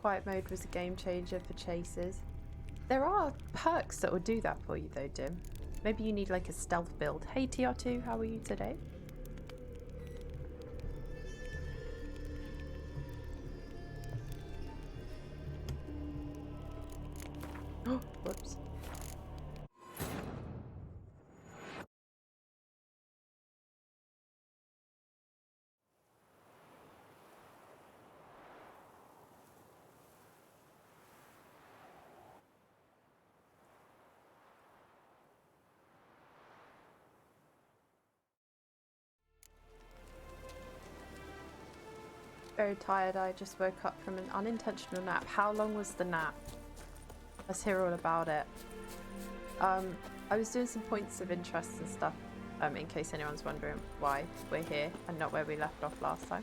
Quiet mode was a game changer for chases. There are perks that will do that for you though, Dim. Maybe you need like a stealth build. Hey TR2, how are you today? Oh, whoops. Very tired. I just woke up from an unintentional nap. How long was the nap? Let's hear all about it. I was doing some points of interest and stuff, in case anyone's wondering why we're here and not where we left off last time.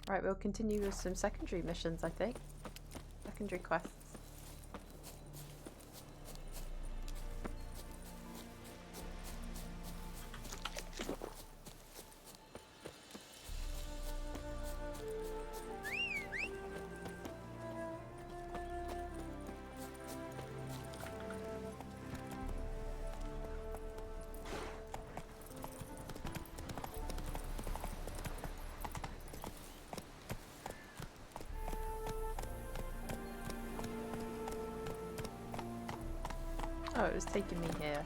Right, we'll continue with some secondary missions, I think. Secondary quests. Oh, it was taking me here.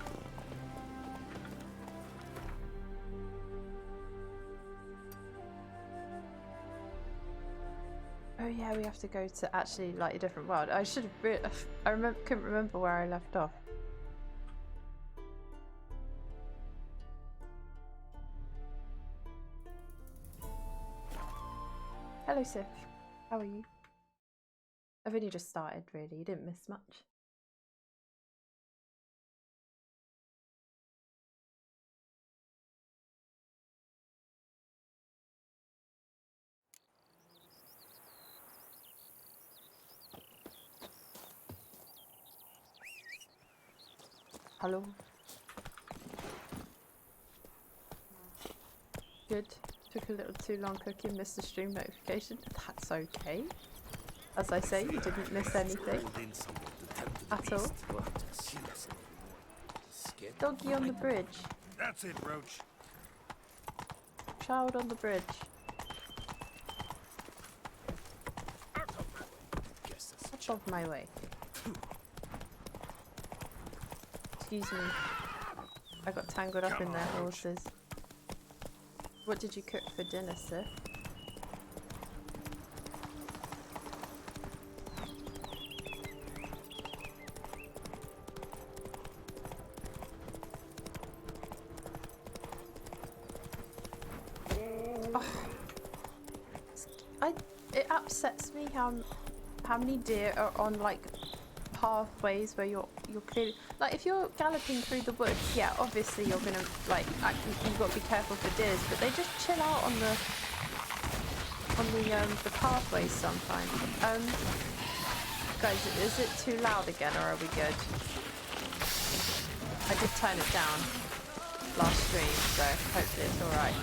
Oh yeah, we have to go to actually like a different world. I should have. Couldn't remember where I left off. Hello, Sif. How are you? I've only just started, really. You didn't miss much. Hello. Good. Took a little too long cooking, missed the stream notification. That's okay. As I say, you didn't miss anything at all. Doggy on the bridge. That's it, Roach. Child on the bridge. Get off my way. Excuse me. I got tangled up in their horses. What did you cook for dinner, Sif? It upsets me how many deer are on like pathways where you're clearly like if you're galloping through the woods, yeah, obviously you're gonna like you've got to be careful for deers, but they just chill out on the pathways sometimes. Guys, is it too loud again or are we good? I did turn it down last stream, so hopefully it's alright.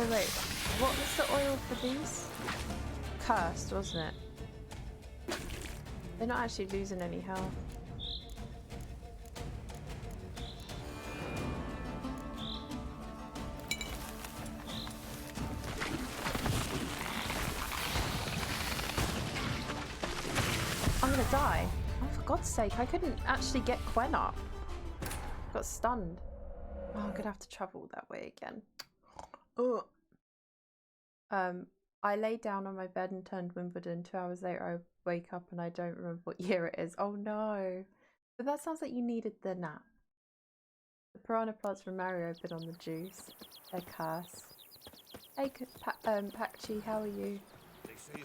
Oh wait, what was the oil for these? Cursed, wasn't it? They're not actually losing any health. I'm gonna die. Oh, for God's sake, I couldn't actually get Quen up. Got stunned. Oh, I'm gonna have to travel that way again. Oh. I lay down on my bed and turned Wimbledon. 2 hours later, I wake up and I don't remember what year it is. Oh no! But that sounds like you needed the nap. The piranha plants from Mario have been on the juice. They're cursed. Hey, Pakchi, how are you?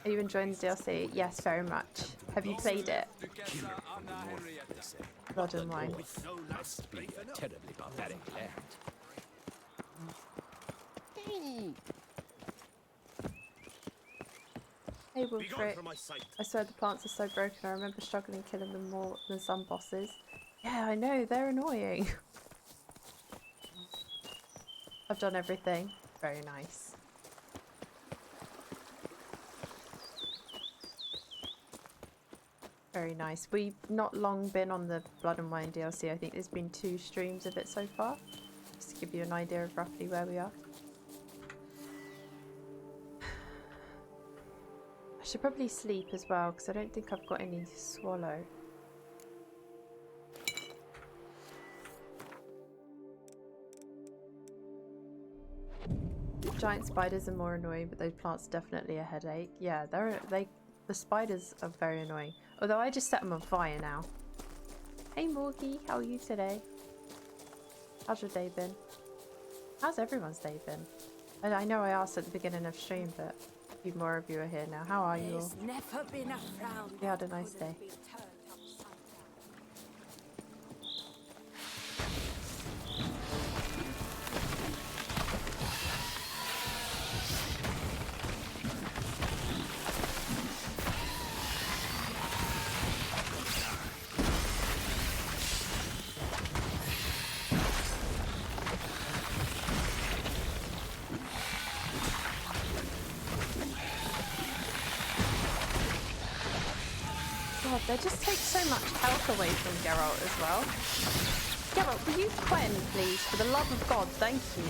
Are you enjoying the DLC? Yes, very much. Have you played it? Blood and Wine. Must be a terribly barbaric land. Hey Wilfric, I swear the plants are so broken. I remember struggling killing them more than some bosses. Yeah, I know, they're annoying. I've done everything. Very nice. Very nice. We've not long been on the Blood and Wine DLC. I think there's been 2 streams of it so far. Just to give you an idea of roughly where we are. I should probably sleep as well because I don't think I've got any swallow. Giant spiders are more annoying, but those plants are definitely a headache. Yeah, the spiders are very annoying. Although I just set them on fire now. Hey Morgie, how are you today? How's your day been? How's everyone's day been? And I know I asked at the beginning of stream, but a few more of you are here now. How are you all? Never been a frown. You had a nice day. God, they just take so much health away from Geralt as well. Geralt, will you Quen, please? For the love of God, thank you.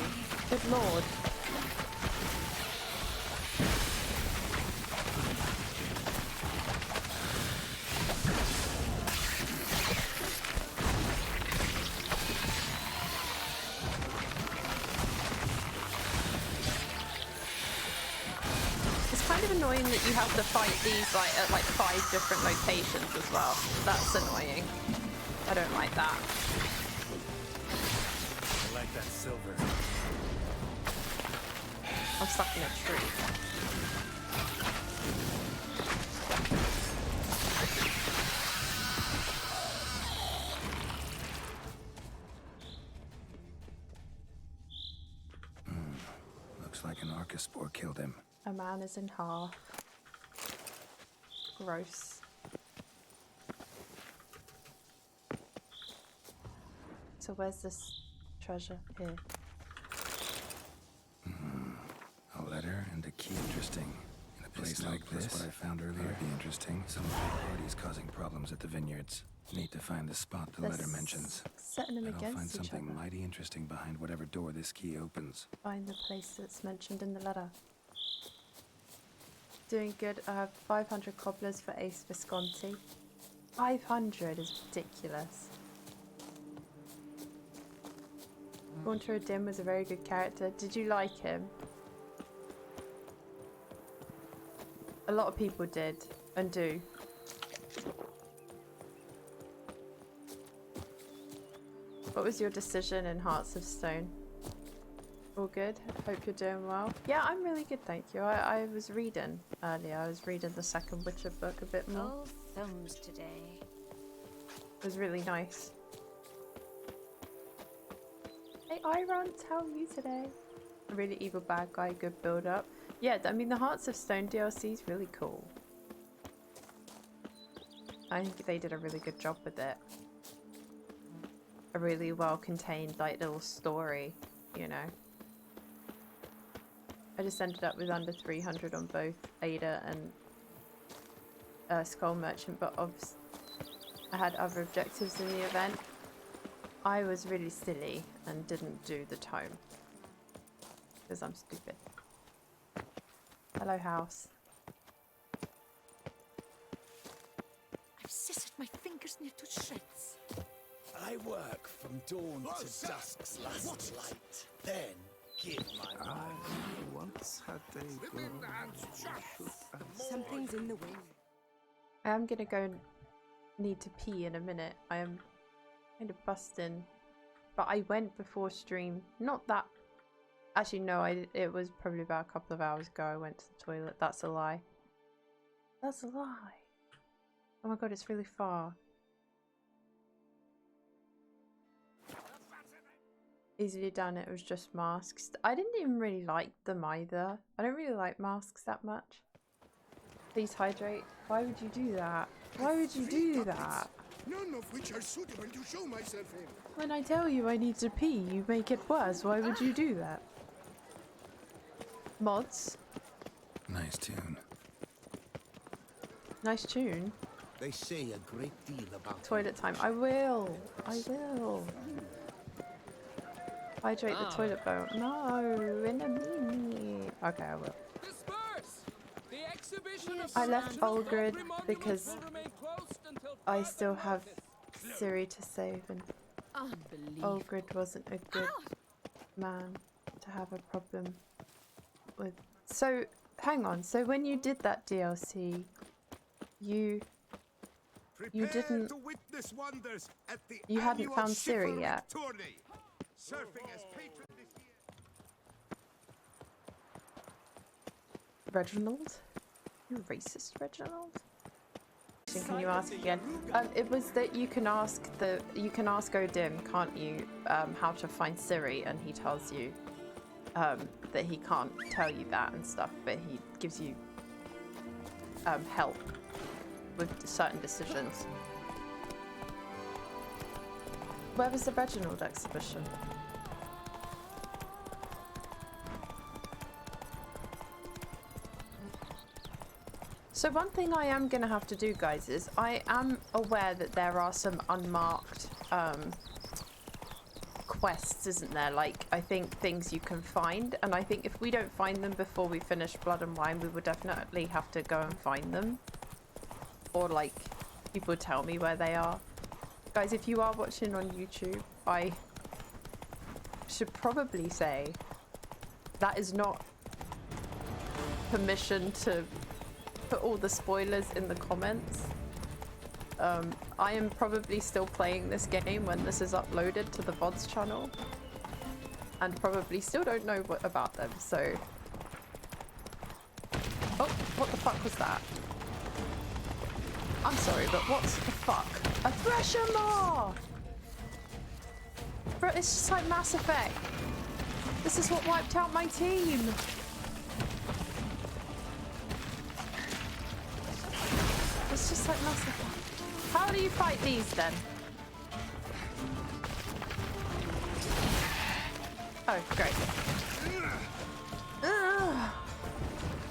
Good lord. Annoying that you have to fight these at like 5 different locations as well. That's annoying. I don't like that. I like that silver. I'm stuck in a tree. Looks like an Archospore killed him. A man is in half. Gross. So where's this treasure? Here. A letter and a key. Interesting. In a place like this, what I found earlier would be interesting. Some parties causing problems at the vineyards. Need to find the spot the letter mentions. Setting them I'll against find each something other. mighty interesting behind whatever door this key opens. Find the place that's mentioned in the letter. Doing good. I have 500 cobblers for Ace Visconti. 500 is ridiculous. Gaunter Dim was a very good character. Did you like him? A lot of people did and do. What was your decision in Hearts of Stone? All good? Hope you're doing well. Yeah, I'm really good, thank you. I was reading earlier. I was reading the second Witcher book a bit more. Oh, thumbs today. It was really nice. Hey, Iront, how are you today? A really evil bad guy, good build up. Yeah, I mean, the Hearts of Stone DLC is really cool. I think they did a really good job with it. A really well contained, like, little story, you know. I just ended up with under 300 on both Ada and Skull Merchant, but I had other objectives in the event. I was really silly and didn't do the tome. Because I'm stupid. Hello, house. I've scissored my fingers near to shreds. I work from dawn to dusk's last light. Then give my mind. I once had a girl. Something's in the wind. I am gonna go and need to pee in a minute. I am kind of busting. But I went before stream. Not that. Actually, no, it was probably about a couple of hours ago I went to the toilet. That's a lie. That's a lie. Oh my god, it's really far. Easily done, it was just masks. I didn't even really like them either. I don't really like masks that much. Please hydrate. Why would you do that? Why would you do that? None of which are suitable to show myself in. When I tell you I need to pee, you make it worse. Why would you do that? Mods? Nice tune. Nice tune. They say a great deal about Toilet time. I will. I will. Hydrate the toilet bowl. No, in a minute. Okay, I will. Disperse! The exhibition of I left collections of Olgrid every monument because will remain closed until I further still have notice. Siri to save, and Unbelievable. Olgrid wasn't a good man to have a problem with. So, hang on. So when you did that DLC, you Prepare didn't. to witness wonders at the You hadn't annual found Siri chivalric yet. tourney. Surfing as patron this year. Reginald? You racist, Reginald? Can you ask again? It was that you can ask Odim, can't you, how to find Siri, and he tells you that he can't tell you that and stuff, but he gives you help with certain decisions. Where was the Reginald exhibition? So one thing I am going to have to do, guys, is I am aware that there are some unmarked quests, isn't there? Like, I think things you can find, and I think if we don't find them before we finish Blood and Wine, we would definitely have to go and find them. Or, like, people tell me where they are. Guys, if you are watching on YouTube, I should probably say that is not permission to put all the spoilers in the comments. I am probably still playing this game when this is uploaded to the VODs channel, and probably still don't know what about them, so... Oh, what the fuck was that? I'm sorry, but what the fuck? A Thresher Maw! Bro, it's just like Mass Effect. This is what wiped out my team. It's just like Mass Effect. How do you fight these then? Oh, great. Ugh.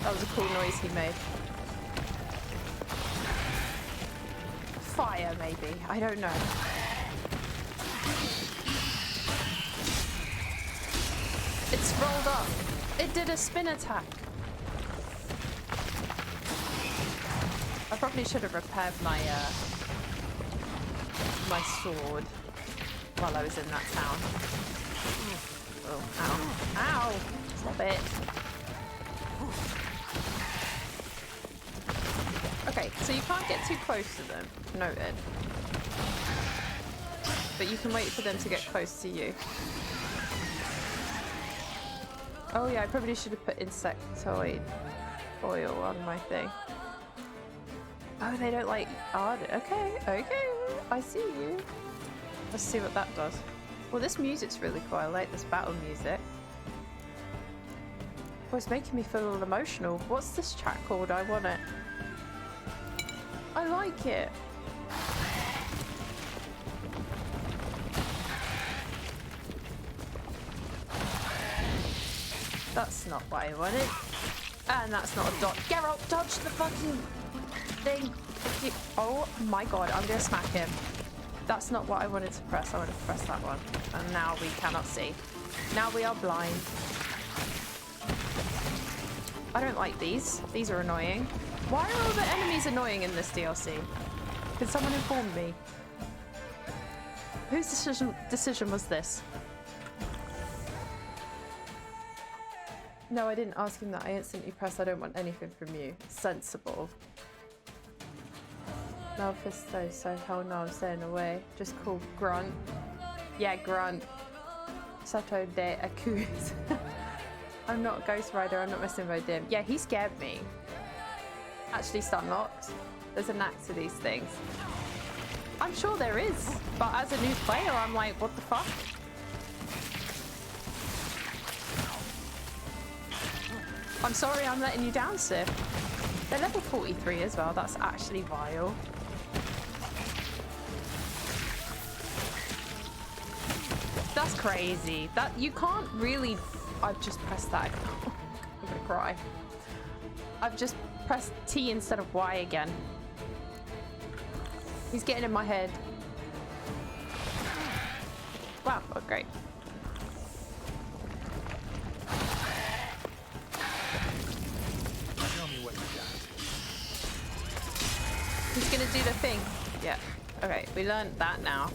That was a cool noise he made. Fire, maybe. I don't know. It's rolled up. It did a spin attack. I probably should have repaired my my sword while I was in that town. Oh, ow. Ow! Stop it. Okay, so you can't get too close to them. Noted. But you can wait for them to get close to you. Oh yeah, I probably should have put insectoid oil on my thing. Oh, they don't like... Oh, okay, okay. I see you. Let's see what that does. Well, this music's really cool. I like this battle music. Oh, it's making me feel all emotional. What's this track called? I want it. I like it. That's not what I wanted. And that's not a dodge. Geralt, dodge the fucking thing. Oh my god, I'm gonna smack him. That's not what I wanted to press. I wanted to press that one. And now we cannot see. Now we are blind. I don't like these. These are annoying. Why are all the enemies annoying in this DLC? Can someone inform me? Whose decision was this? No, I didn't ask him that. I instantly pressed I don't want anything from you. Sensible. Mephisto said, hell no, I'm staying away. Just call Grunt. Yeah, Grunt. Sato de Akuz. I'm not a Ghost Rider, I'm not messing with him. Yeah, he scared me. actually stun locked. There's a knack to these things. I'm sure there is, but as a new player, I'm like, what the fuck? I'm sorry I'm letting you down, Sif. They're level 43 as well. That's actually vile. That's crazy. That you can't really... I've just pressed that. I'm gonna cry. I've just pressed T instead of Y again. He's getting in my head. Wow, oh, great. Tell me what you got. He's gonna do the thing. Yeah. Okay, we learned that now.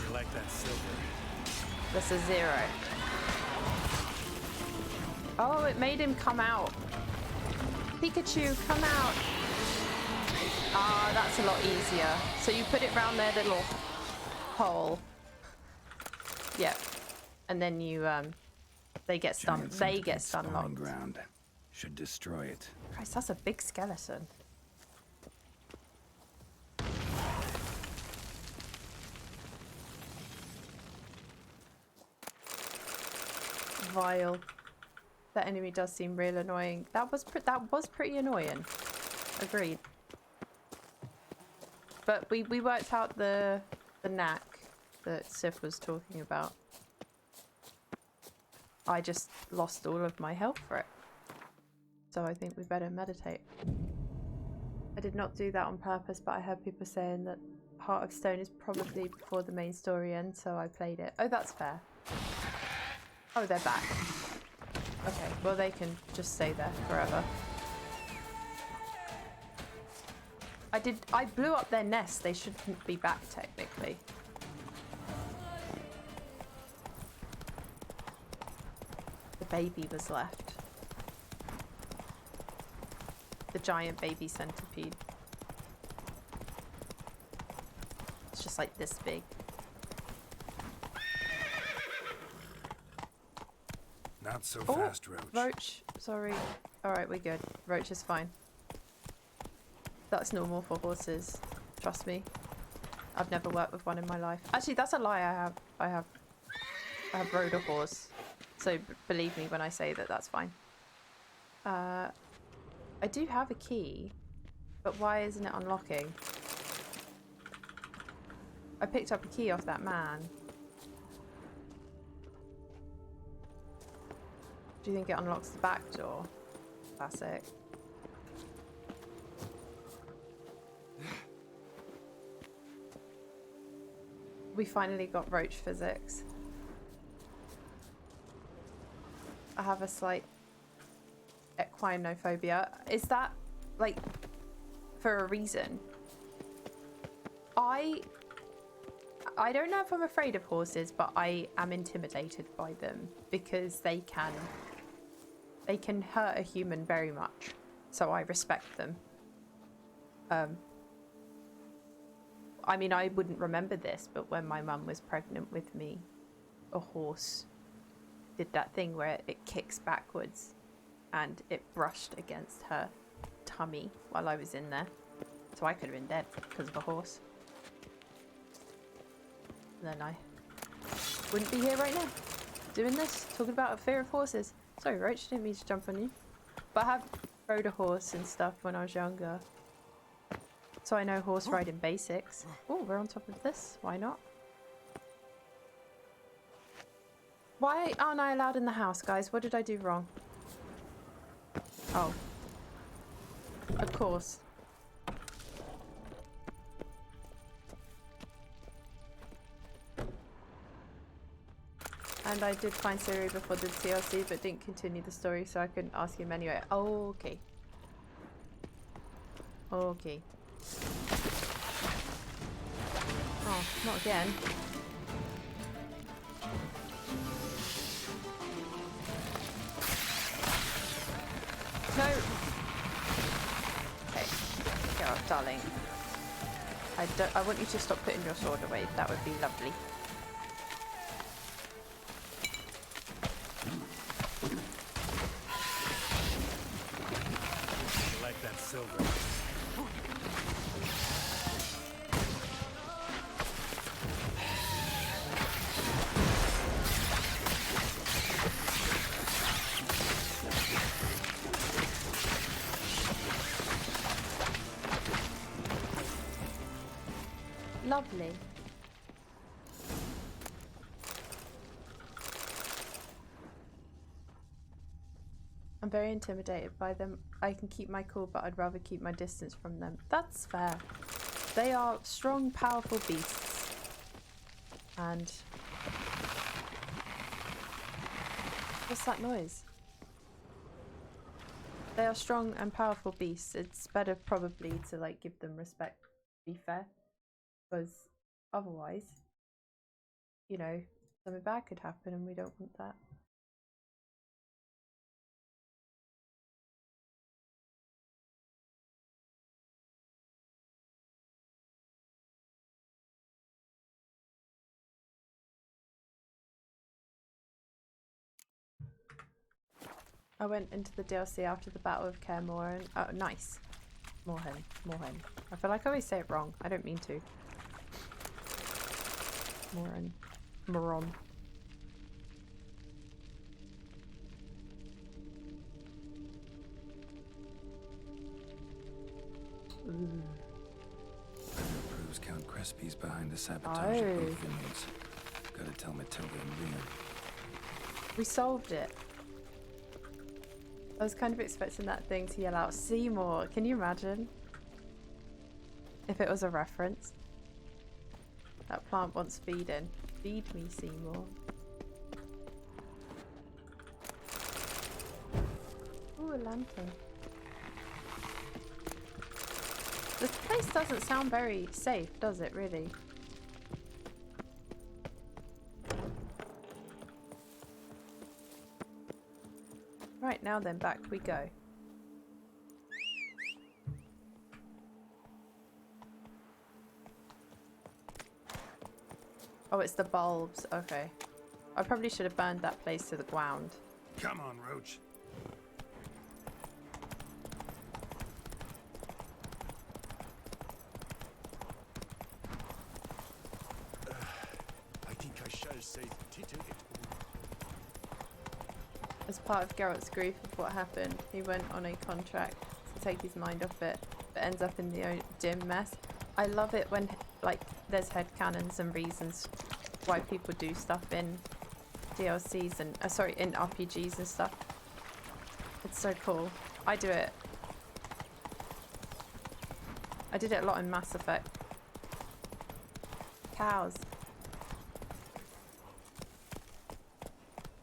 You like that silver? That's a 0. Oh, it made him come out. Pikachu, come out. Ah, that's a lot easier. So you put it round their little hole. Yep. And then you, they get stunned. They get stun locked. Ground. Should destroy it. Christ, that's a big skeleton. Vile. That enemy does seem real annoying. That was pretty annoying. Agreed. But we worked out the knack that Sif was talking about. I just lost all of my health for it. So I think we better meditate. I did not do that on purpose, but I heard people saying that Heart of Stone is probably before the main story ends, so I played it. Oh, that's fair. Oh, they're back. Okay, well they can just stay there forever. I blew up their nest. They shouldn't be back technically. The baby was left. The giant baby centipede. It's just like this big. Not so fast, Roach. Roach, sorry. Alright, we're good. Roach is fine. That's normal for horses. Trust me. I've never worked with one in my life. Actually, that's a lie. I have rode a horse. So believe me when I say that that's fine. I do have a key, but why isn't it unlocking? I picked up a key off that man. Do you think it unlocks the back door? Classic. We finally got roach physics. I have a slight equinophobia. Is that like for a reason? I don't know if I'm afraid of horses, but I am intimidated by them because they can hurt a human very much. So I respect them. I mean, I wouldn't remember this, but when my mum was pregnant with me, a horse did that thing where it kicks backwards and it brushed against her tummy while I was in there. So I could have been dead because of a horse. And then I wouldn't be here right now doing this, talking about a fear of horses. Sorry, Roach, didn't mean to jump on you. But I have rode a horse and stuff when I was younger. So I know horse riding basics. Oh, we're on top of this. Why not? Why aren't I allowed in the house, guys? What did I do wrong? Oh. Of course. And I did find Siri before the TLC, but didn't continue the story, so I couldn't ask him anyway. Oh, okay. Okay. Oh, not again. No! Okay. Get off, darling. I want you to stop putting your sword away. That would be lovely. Lovely. I'm very intimidated by them. I can keep my cool, but I'd rather keep my distance from them. That's fair. They are strong, powerful beasts. And... what's that noise? They are strong and powerful beasts. It's better probably to like give them respect, to be fair. Because otherwise, you know, something bad could happen and we don't want that. I went into the DLC after the Battle of Kaer Morhen. Oh, nice. Morhen. I feel like I always say it wrong. I don't mean to. Moron. Ooh. Proves Count Crespi's behind the sabotage of both vineyards. Gotta tell Matilda and Leon. We solved it. I was kind of expecting that thing to yell out, Seymour. Can you imagine? If it was a reference. That plant wants feeding. Feed me, Seymour. Ooh, a lantern. This place doesn't sound very safe, does it, really? Right, now then, back we go. Oh, it's the bulbs. Okay. I probably should have burned that place to the ground. Come on, Roach. I think I shall say tittle it. As part of Geralt's grief of what happened, he went on a contract to take his mind off it, but ends up in the dim mess. I love it when, like, there's headcanons and reasons why people do stuff in DLCs and, sorry, in RPGs and stuff. It's so cool. I do it. I did it a lot in Mass Effect. Cows.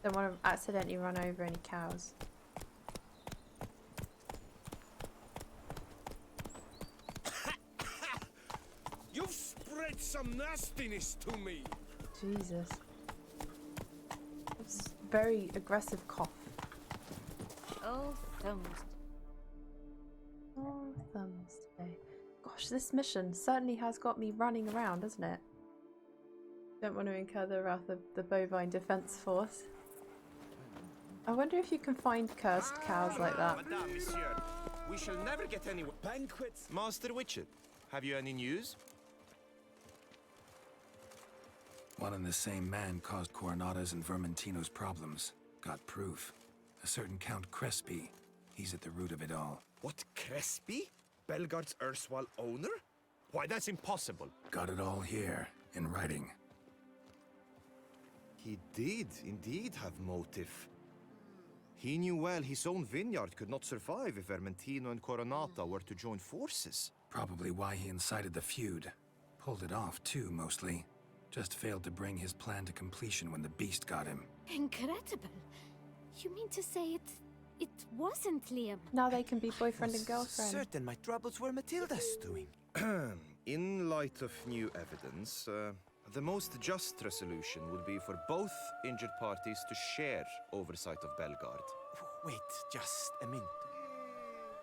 Don't want to accidentally run over any cows. You've spread some nastiness to me. Jesus. It's a very aggressive cough. Oh, thumbs. Oh, thumbs today. Gosh, this mission certainly has got me running around, hasn't it? Don't want to incur the wrath of the Bovine Defense Force. I wonder if you can find cursed cows like that. Madame, monsieur, we shall never get anywhere. Banquets. Master Witcher, have you any news? One and the same man caused Coronata's and Vermentino's problems. Got proof. A certain Count Crespi. He's at the root of it all. What, Crespi? Belgard's erstwhile owner? Why, that's impossible. Got it all here, in writing. He did indeed have motive. He knew well his own vineyard could not survive if Vermentino and Coronata were to join forces. Probably why he incited the feud. Pulled it off, too, mostly. Just failed to bring his plan to completion when the beast got him. Incredible. You mean to say it wasn't Liam? Now they can be boyfriend and girlfriend. Certain my troubles were Matilda's doing. In light of new evidence, the most just resolution would be for both injured parties to share oversight of Belgard. Wait, just a minute.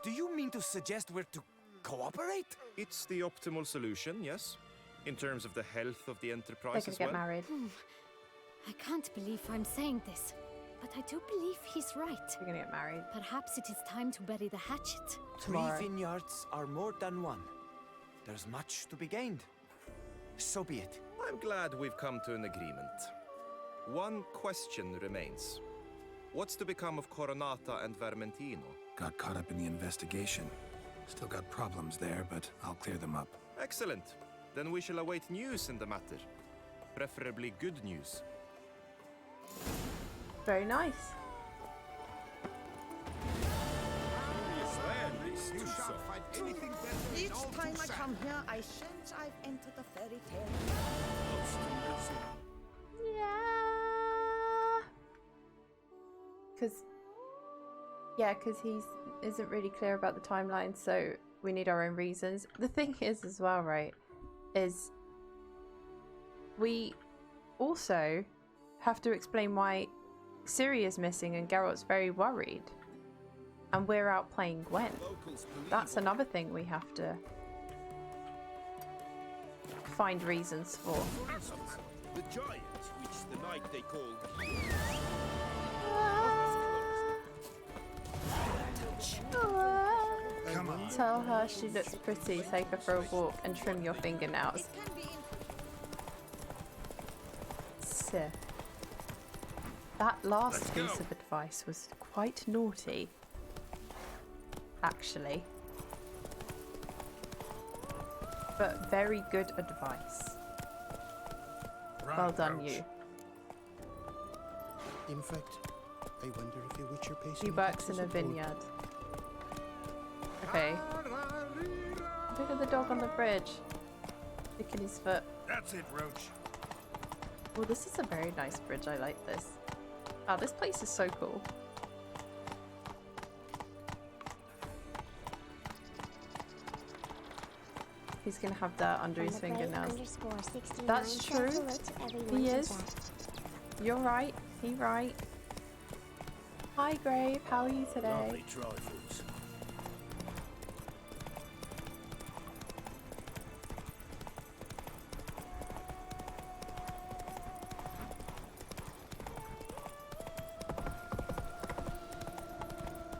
Do you mean to suggest we're to cooperate? It's the optimal solution, yes. In terms of the health of the They're enterprise gonna as get well. married. I can't believe I'm saying this, but I do believe he's right. They're gonna get married. Perhaps it is time to bury the hatchet. Tomorrow. 3 vineyards are more than one. There's much to be gained. So be it. I'm glad we've come to an agreement. One question remains. What's to become of Coronata and Vermentino? Got caught up in the investigation. Still got problems there, but I'll clear them up. Excellent. Then we shall await news in the matter. Preferably good news. Very nice. You shan't find anything better in Each all time I Toussaint. come here, I sense I've entered a fairy tale. Yeah. Because he isn't really clear about the timeline, so we need our own reasons. The thing is as well, right, is we also have to explain why Ciri is missing and Geralt's very worried. And we're out playing Gwen. That's another thing we have to find reasons for. For instance, the giant, which the night they called. Come on. Tell her she looks pretty, take her for a walk and trim your fingernails. It can be Sir. That last piece of advice was quite naughty. Actually. But very good advice. Well done, you. In fact, I wonder if a witcher pays He me works in taxes a at all. vineyard. Okay. Look at the dog on the bridge. Licking his foot. That's it, Roach. Well, this is a very nice bridge. I like this. Wow, this place is so cool. He's gonna have that under his fingernails. That's true. He is. You're right. He right. Hi, Grave. How are you today? Lovely trifles.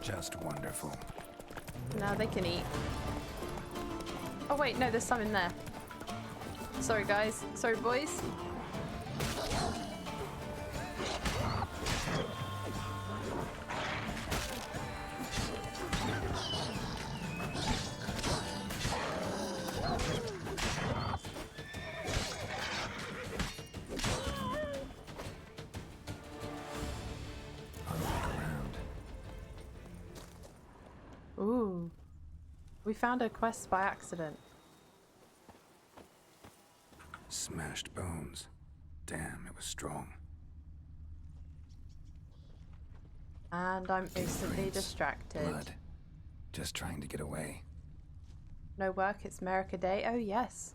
Just wonderful. Now they can eat. Oh wait, no, there's some in there. Sorry guys. Sorry boys. Ooh. We found a quest by accident. Smashed bones. Damn, it was strong. And I'm instantly Footprints, distracted. Blood. Just trying to get away. No work, it's America Day. Oh yes.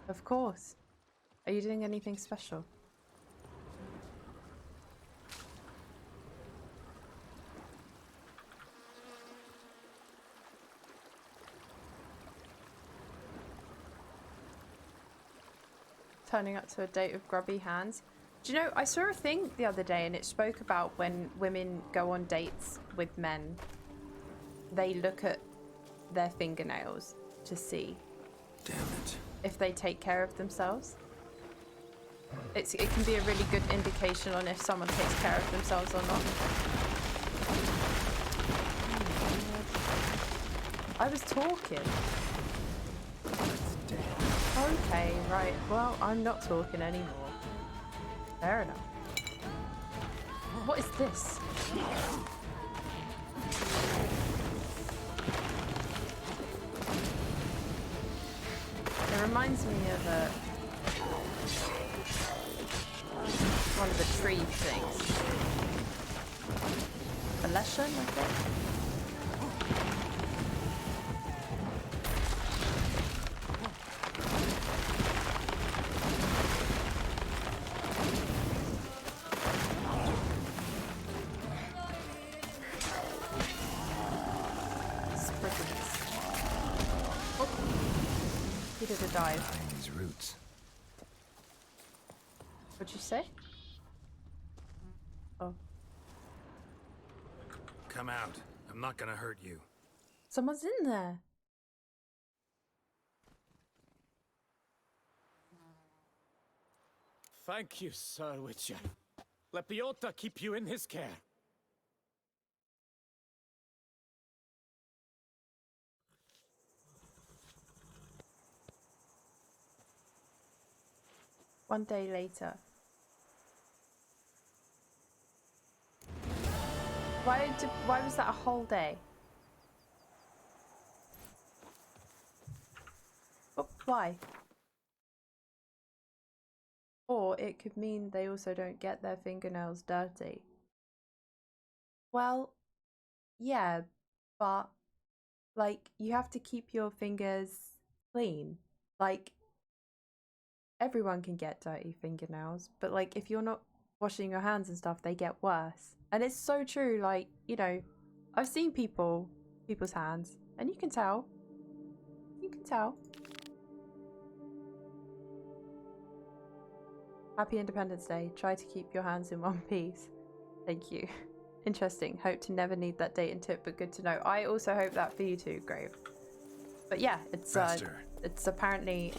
Of course. Are you doing anything special? Turning up to a date with grubby hands. Do you know, I saw a thing the other day and it spoke about when women go on dates with men, they look at their fingernails to see Damn it. if they take care of themselves. It can be a really good indication on if someone takes care of themselves or not. I was talking. Okay, right. Well, I'm not talking anymore. Fair enough. What is this? It reminds me of one of the tree things. A lesson, I think. He did a dive. Behind these roots. What'd you say? Oh. Come out. I'm not gonna hurt you. Someone's in there. Thank you, Sir Witcher. Let Biota keep you in his care. One day later. Why was that a whole day? Oh, why? Or it could mean they also don't get their fingernails dirty. Well, yeah, but like you have to keep your fingers clean. Like everyone can get dirty fingernails, but like if you're not washing your hands and stuff, they get worse. And it's so true, like, you know, I've seen people's hands and you can tell. You can tell. Happy Independence Day. Try to keep your hands in one piece. Thank you. Interesting. Hope to never need that date and tip, but good to know. I also hope that for you too, Grave. But yeah, it's apparently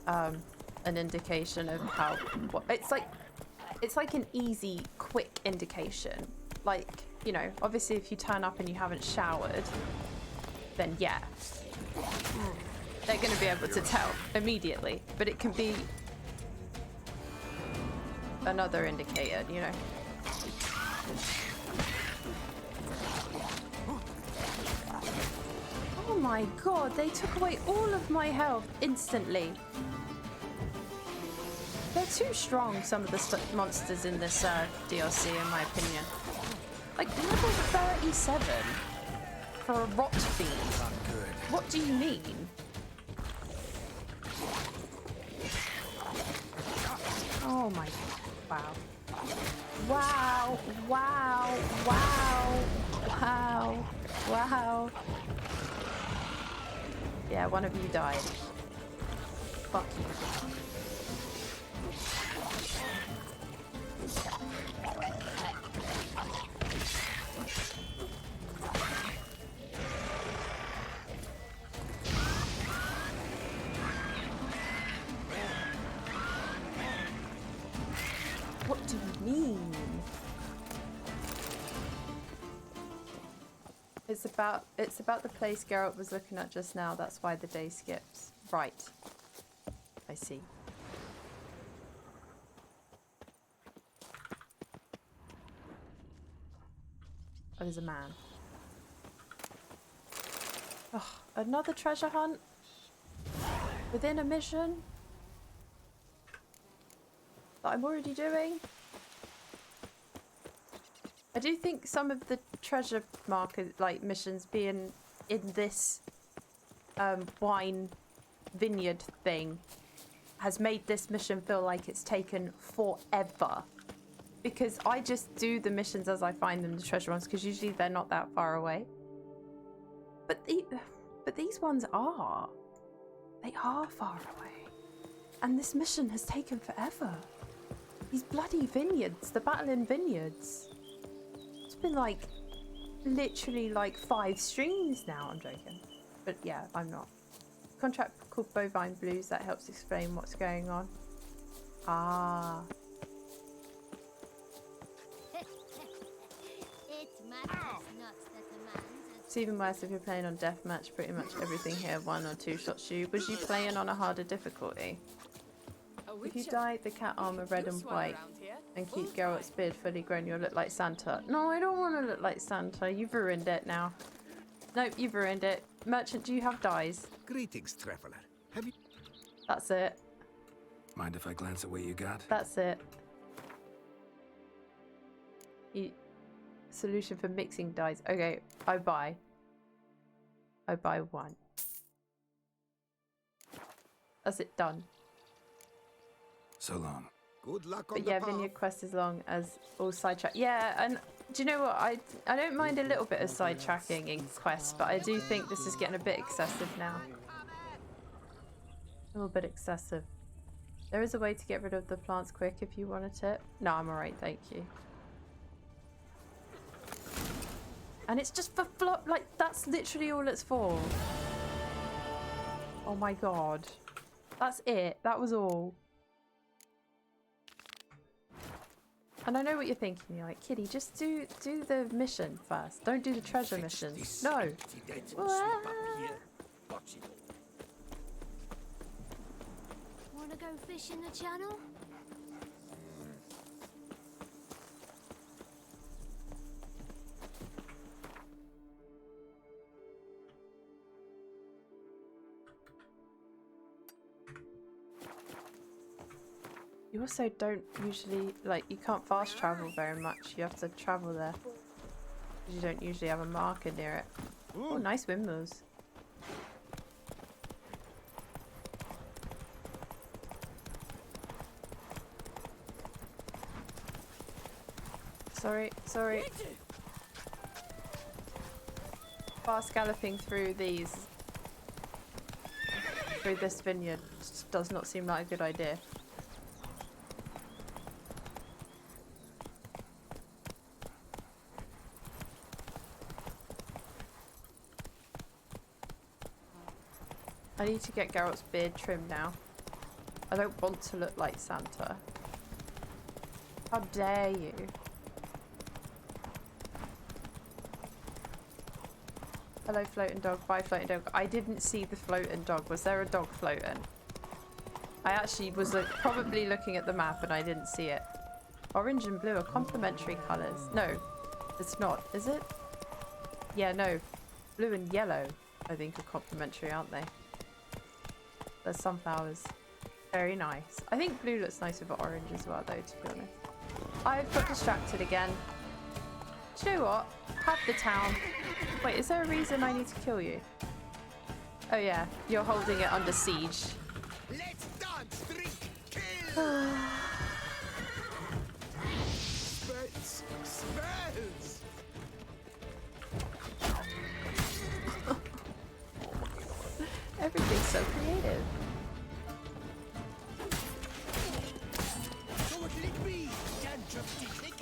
an indication of how it's like an easy, quick indication. Like, you know, obviously if you turn up and you haven't showered, then yeah, they're going to be able to tell immediately. But it can be another indicator, you know. Oh my god, they took away all of my health instantly. They're too strong, some of the monsters in this DLC, in my opinion. Like, level 37 for a rot fiend. What do you mean? Oh my, wow. Wow, wow, wow, wow, wow. Yeah, one of you died. Fuck you. What do you mean? It's about the place Geralt was looking at just now. That's why the day skips. Right. I see. Oh, there's a man. Oh, another treasure hunt? Within a mission? That I'm already doing? I do think some of the treasure marker like missions being in this wine vineyard thing has made this mission feel like it's taken forever. Because I just do the missions as I find them, the treasure ones, because usually they're not that far away. But these ones are. They are far away. And this mission has taken forever. These bloody vineyards, the battle in vineyards. It's been like, literally like 5 streams now. I'm joking. But yeah, I'm not. Contract called Bovine Blues, that helps explain what's going on. Ah. It's even worse if you're playing on deathmatch. Pretty much everything here 1 or 2 shots you. Was you playing on a harder difficulty? If you dye the cat armor red and white and keep Geralt's beard fully grown, you'll look like Santa. No, I don't want to look like Santa. You've ruined it now. Nope, you've ruined it. Merchant, do you have dyes? Greetings, traveler. Have you? That's it. Mind if I glance at what you got? That's it. Solution for mixing dyes. Okay, I buy 1. That's it, done. So long. Good luck on But yeah, Vineyard Quest is long as all sidetrack. Yeah, and do you know what? I don't mind a little bit of sidetracking in quests, but I do think this is getting a bit excessive now. A little bit excessive. There is a way to get rid of the plants quick if you want a tip. No, I'm alright, thank you. And it's just for flop, like, that's literally all it's for. Oh my god. That's it. That was all. And I know what you're thinking. You're like, Kitty, just do the mission first. Don't do the treasure missions. No. Wanna go fish in the channel? You also don't usually, like, you can't fast travel very much. You have to travel there. You don't usually have a marker near it. Oh, nice windmills. Sorry. Fast galloping through this vineyard does not seem like a good idea. I need to get Geralt's beard trimmed now. I don't want to look like Santa. How dare you? Hello, floating dog. Bye, floating dog. I didn't see the floating dog. Was there a dog floating? I actually was probably looking at the map and I didn't see it. Orange and blue are complementary colours. No, it's not, is it? Yeah, no. Blue and yellow, I think, are complementary, aren't they? There's sunflowers. Very nice. I think blue looks nice with orange as well, though, to be honest. I've got distracted again. Do you know what? Have the town. Wait, is there a reason I need to kill you? Oh yeah, you're holding it under siege. Let's dance, drink, kill! Spells! Everything's so creative. So what will it be? Tantrum tickling?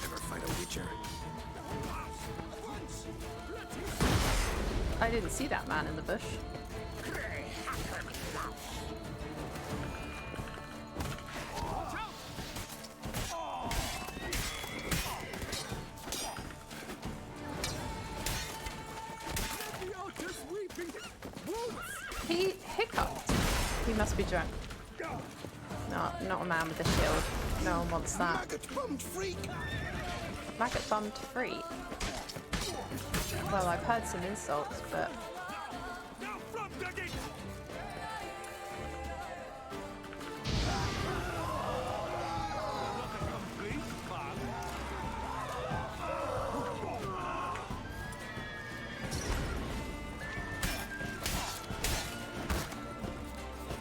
Never fight a witcher. I didn't see that man in the bush. He hiccuped. He must be drunk. No, not a man with a shield. No one wants that. Maggot-bummed freak! Maggot-bummed freak? Well, I've heard some insults, but... Now from digging!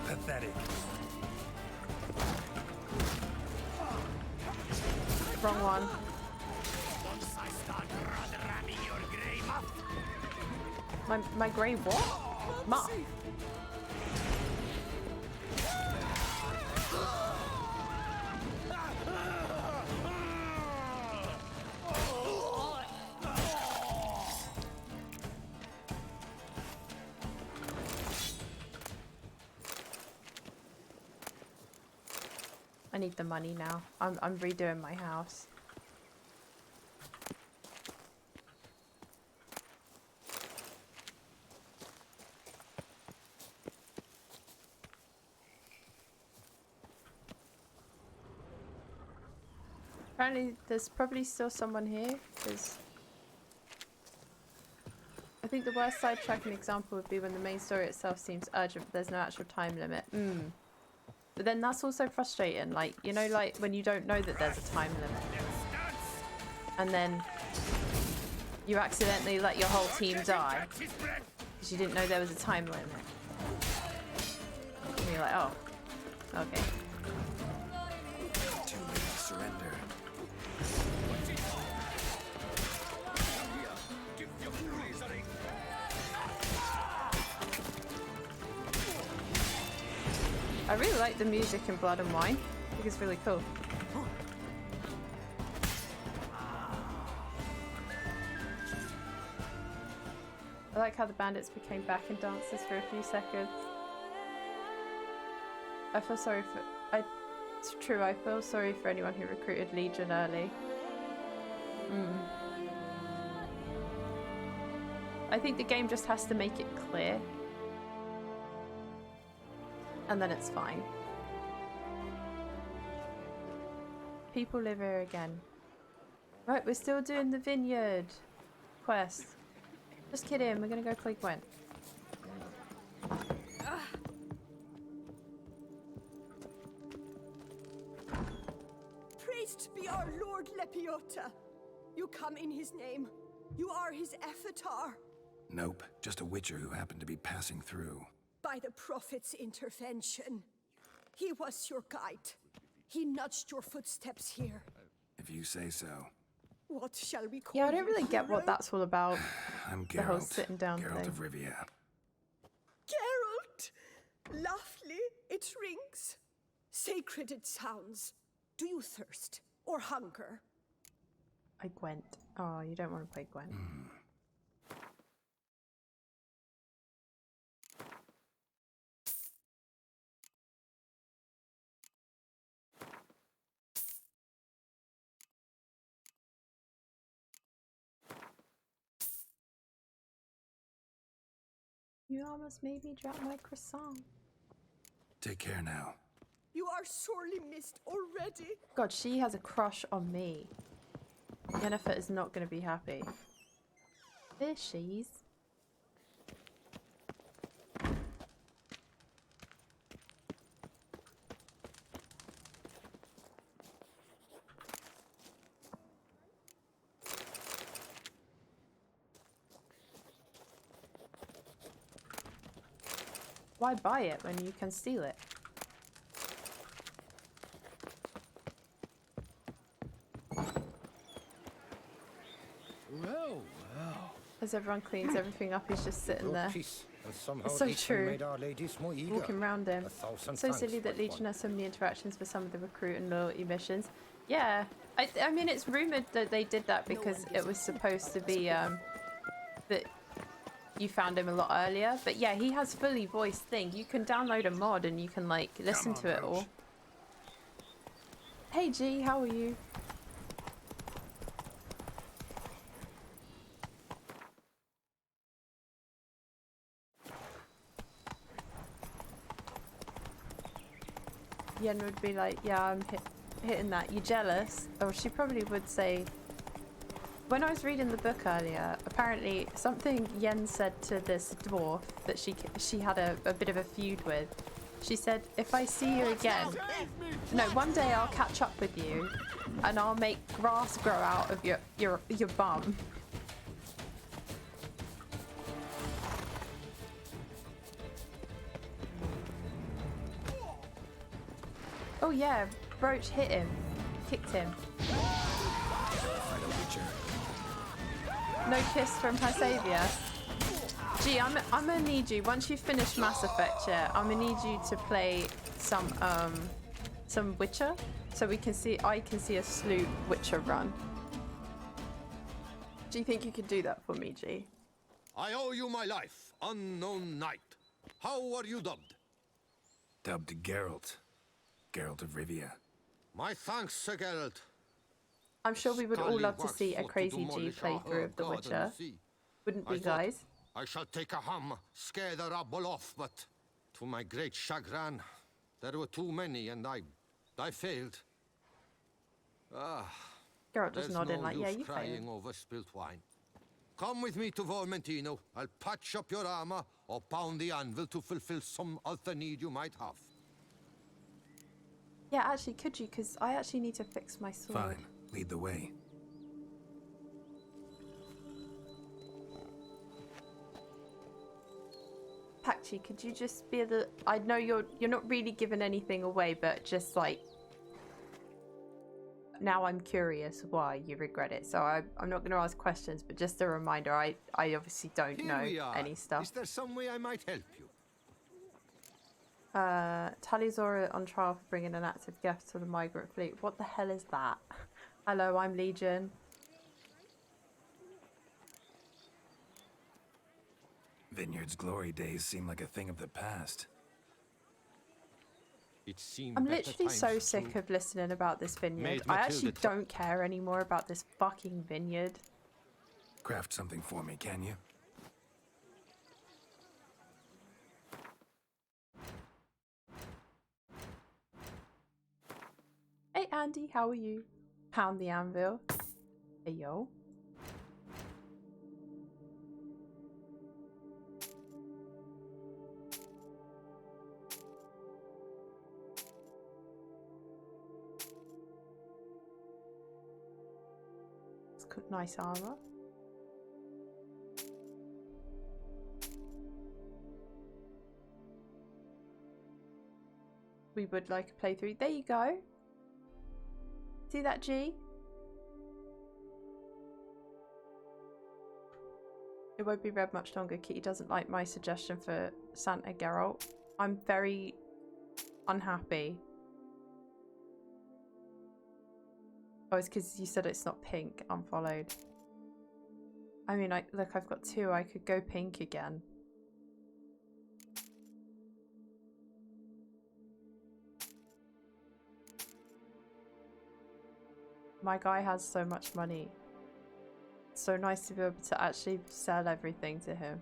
Pathetic. Wrong one. My grey what? Muff. I need the money now. I'm redoing my house. Apparently there's probably still someone here, because I think the worst sidetracking example would be when the main story itself seems urgent but there's no actual time limit. But then that's also frustrating, like, you know, like when you don't know that there's a time limit and then you accidentally let your whole team die because you didn't know there was a time limit. And you're like, oh, okay. Too late to surrender. I really like the music in Blood and Wine. I think it's really cool. I like how the bandits became backing dancers for a few seconds. I feel sorry for... It's true, I feel sorry for anyone who recruited Legion early. I think the game just has to make it clear. And then it's fine. People live here again. Right, we're still doing the vineyard quest. Just kidding, we're gonna go play Gwen. Praised be our Lord Lepiota. You come in his name. You are his avatar. Nope, just a witcher who happened to be passing through. By the prophet's intervention. He was your guide. He nudged your footsteps here. If you say so. What shall we call Yeah, I don't you, really get what hero? that's all about. I'm The whole Geralt. sitting down Geralt thing. of Rivia. Geralt! Lovely it rings. Sacred it sounds. Do you thirst or hunger? I Gwent. Oh, you don't want to play Gwent. You almost made me drop my croissant. Take care now. You are sorely missed already. God, she has a crush on me. Yennefer is not going to be happy. Fishies. Why buy it when you can steal it? Well. As everyone cleans everything up, he's just sitting there. Peace. And somehow It's so Legion true. made our ladies more eager. Walking around him. 1,000 So thanks, silly that my Legion one. has so many interactions with some of the recruit and loyalty missions. Yeah, I mean, it's rumored that they did that because it was supposed to be that you found him a lot earlier. But yeah, he has fully voiced thing. You can download a mod and you can like listen to it all. Hey G, how are you? Yen would be like, yeah, I'm hitting that. You jealous? Or she probably would say, when I was reading the book earlier, apparently something Yen said to this dwarf that she had a bit of a feud with. She said, if I see you again, no, one day I'll catch up with you and I'll make grass grow out of your bum. Oh yeah, Broach hit him. Kicked him. No kiss from her savior. Gee, I'm gonna need you, once you finish Mass Effect, yeah, I'm gonna need you to play some Witcher, so I can see a slew Witcher run. Do you think you could do that for me, G? I owe you my life, unknown knight. How are you dubbed? Dubbed Geralt. Geralt of Rivia. My thanks, Sir Geralt. I'm sure we would all love to see a crazy G playthrough of The Witcher. Wouldn't we, guys? I shall take a hum, scare the rabble off, but to my great chagrin, there were too many and I failed. Geralt just There's nodding no like, yeah, use you crying failed. over spilt wine. Come with me to Vormentino. I'll patch up your armor or pound the anvil to fulfill some other need you might have. Yeah, actually, could you? Because I actually need to fix my sword. Fine. Lead the way. Pachi, could you just be the? I know you're not really giving anything away, but just like now I'm curious why you regret it. So I'm not going to ask questions, but just a reminder, I obviously don't Here know we are. any stuff. Is there some way I might help you? Talizora on trial for bringing an active gift to the migrant fleet. What the hell is that? Hello, I'm Legion. Vineyard's glory days seem like a thing of the past. It seemed I'm better literally so times sick too. of listening about this vineyard. Made I Matilda actually don't care anymore about this fucking vineyard. Craft something for me, can you? Andy, how are you? Pound the anvil. Hey, yo. It's got nice armor. We would like a playthrough. There you go. See that, G? It won't be read much longer. Kitty doesn't like my suggestion for Santa Geralt. I'm very unhappy. Oh, it's because you said it's not pink. Unfollowed. I mean, look, I've got 2. I could go pink again. My guy has so much money. It's so nice to be able to actually sell everything to him.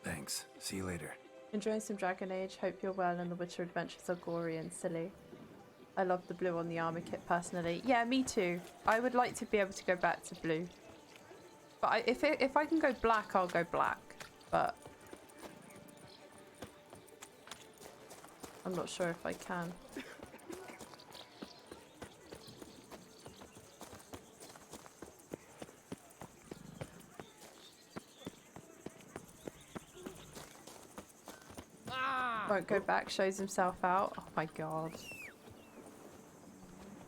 Thanks. See you later. Enjoying some Dragon Age. Hope you're well and the Witcher adventures are gory and silly. I love the blue on the armor kit personally. Yeah, me too. I would like to be able to go back to blue. But if I can go black, I'll go black. But I'm not sure if I can. Won't go back, shows himself out. Oh my god.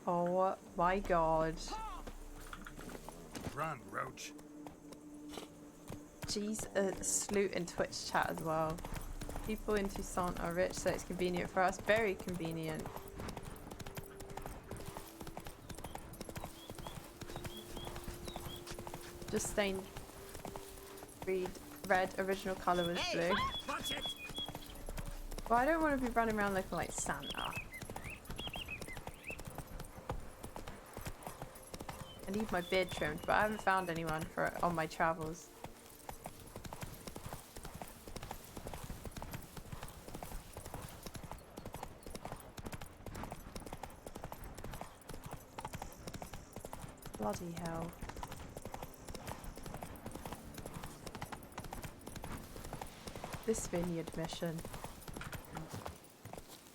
Oh my god. Run, Roach. Jeez, Sloot in Twitch chat as well. People in Toussaint are rich, so it's convenient for us. Very convenient. Just stained red, original colour was blue. Well, I don't want to be running around looking like Santa. I need my beard trimmed, but I haven't found anyone for on my travels. Bloody hell. This vineyard mission.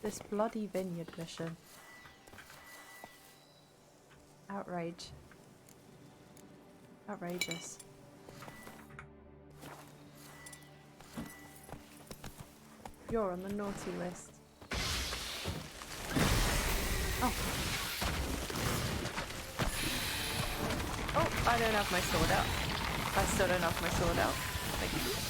This bloody vineyard mission. Outrage. Outrageous. You're on the naughty list. Oh. Oh, I don't have my sword out. I still don't have my sword out. Thank you.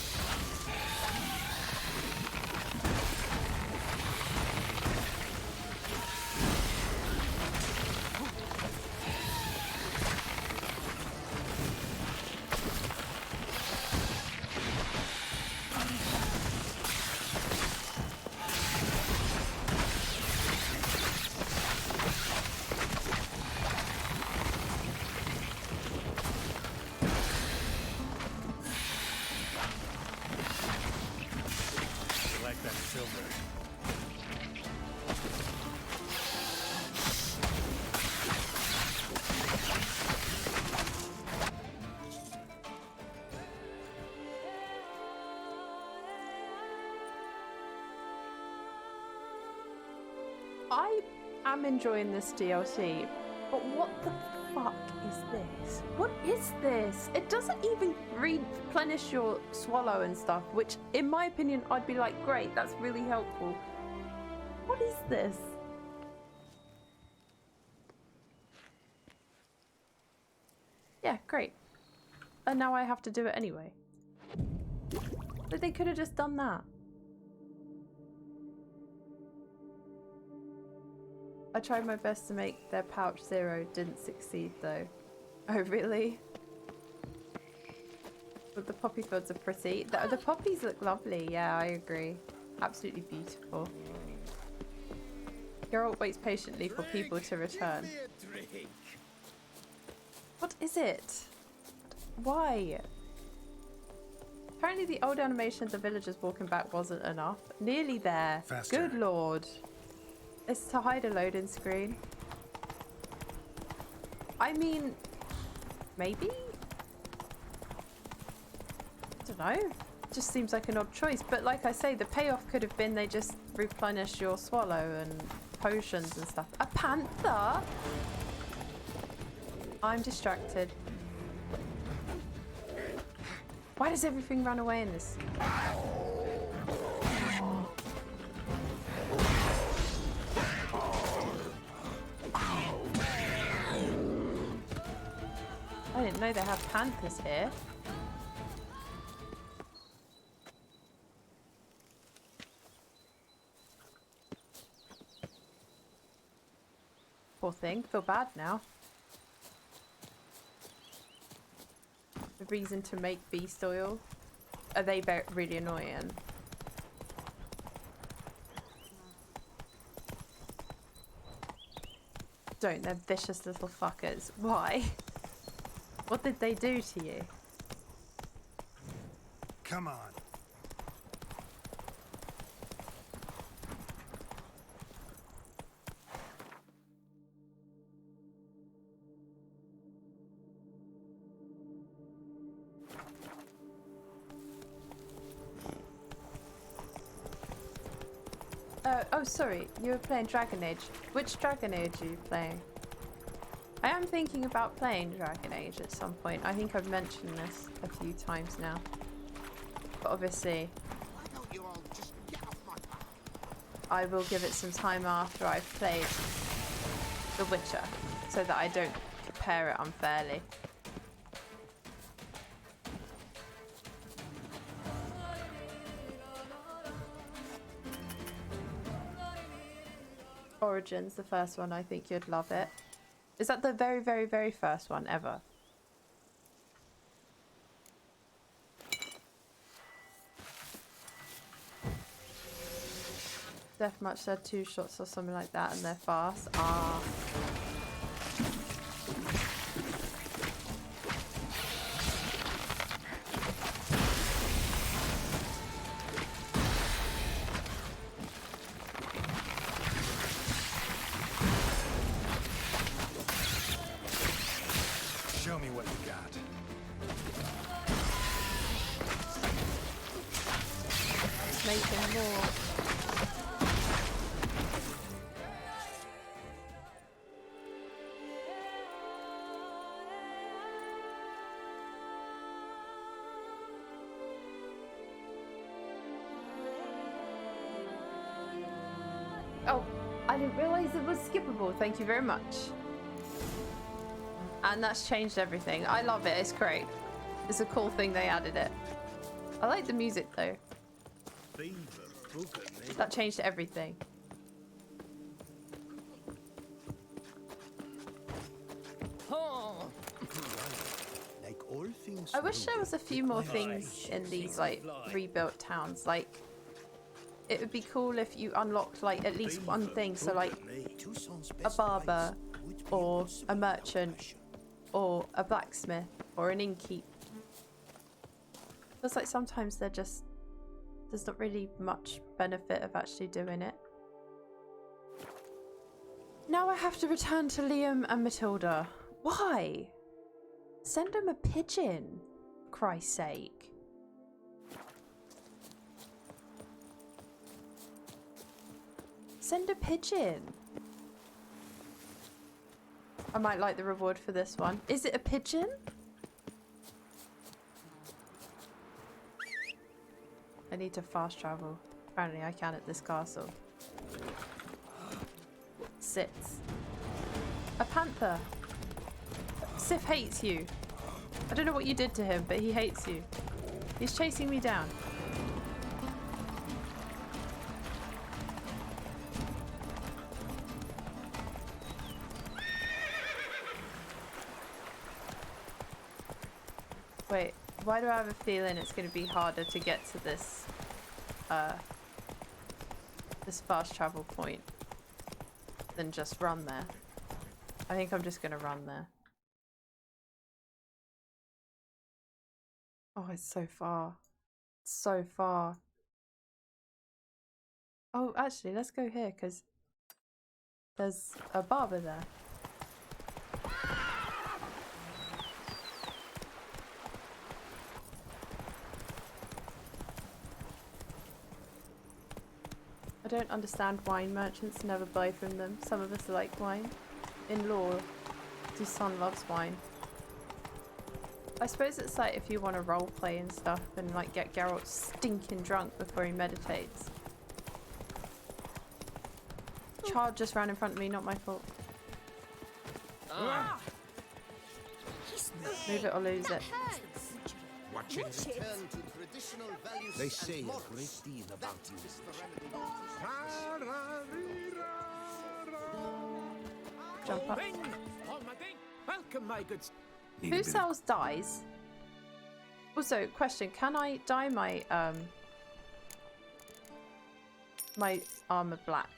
I am enjoying this DLC, but what the fuck is this? What is this? It doesn't even replenish your swallow and stuff, which in my opinion I'd be like, great, that's really helpful. What is this? Yeah, great. And now I have to do it anyway. But they could have just done that. I tried my best to make their pouch 0, didn't succeed though. Oh really? But the poppy fields are pretty. The poppies look lovely, yeah, I agree. Absolutely beautiful. Geralt waits patiently for people to return. What is it? Why? Apparently the old animation of the villagers walking back wasn't enough. Nearly there. Faster. Good lord. It's to hide a loading screen. I mean, maybe? I don't know. Just seems like an odd choice. But like I say, the payoff could have been they just replenish your swallow and potions and stuff. A panther? I'm distracted. Why does everything run away in this? I didn't know they have panthers here. Poor thing. Feel bad now. The reason to make beast oil. Are they really annoying? Don't. They're vicious little fuckers. Why? What did they do to you? Come on. Oh, sorry. You were playing Dragon Age. Which Dragon Age are you playing? I am thinking about playing Dragon Age at some point. I think I've mentioned this a few times now. But obviously, I will give it some time after I've played The Witcher, so that I don't compare it unfairly. Origins, the first one, I think you'd love it. Is that the very, very, very first one ever? Deathmatch said 2 shots or something like that and they're fast. Ah. Show me what you got. Making more. Oh, I didn't realise it was skippable. Thank you very much. And that's changed everything. I love it. It's great. It's a cool thing they added it. I like the music though. That changed everything. I wish there was a few more things in these like rebuilt towns. Like, it would be cool if you unlocked like at least one thing. So like a barber or a merchant or a blacksmith or an innkeep. Feels like sometimes there's not really much benefit of actually doing it. Now I have to return to Liam and Matilda. Why? Send them a pigeon, for Christ's sake. Send a pigeon. I might like the reward for this one. Is it a pigeon? I need to fast travel. Apparently I can at this castle. Sits. A panther. Sif hates you. I don't know what you did to him, but he hates you. He's chasing me down. Wait, why do I have a feeling it's going to be harder to get to this this fast travel point than just run there? I think I'm just going to run there. Oh, it's so far. So far. Oh, actually, let's go here because there's a barber there. I don't understand wine merchants, never buy from them. Some of us like wine. In law, Dusan loves wine. I suppose it's like if you want to roleplay and stuff and like get Geralt stinking drunk before he meditates. Child just ran in front of me, not my fault. Move it or lose it. Watch it. They say a great deal about you. Jump up. Ding! Oh, my ding! Welcome, my goods. Who sells dyes? Also, question, can I dye my my armor black?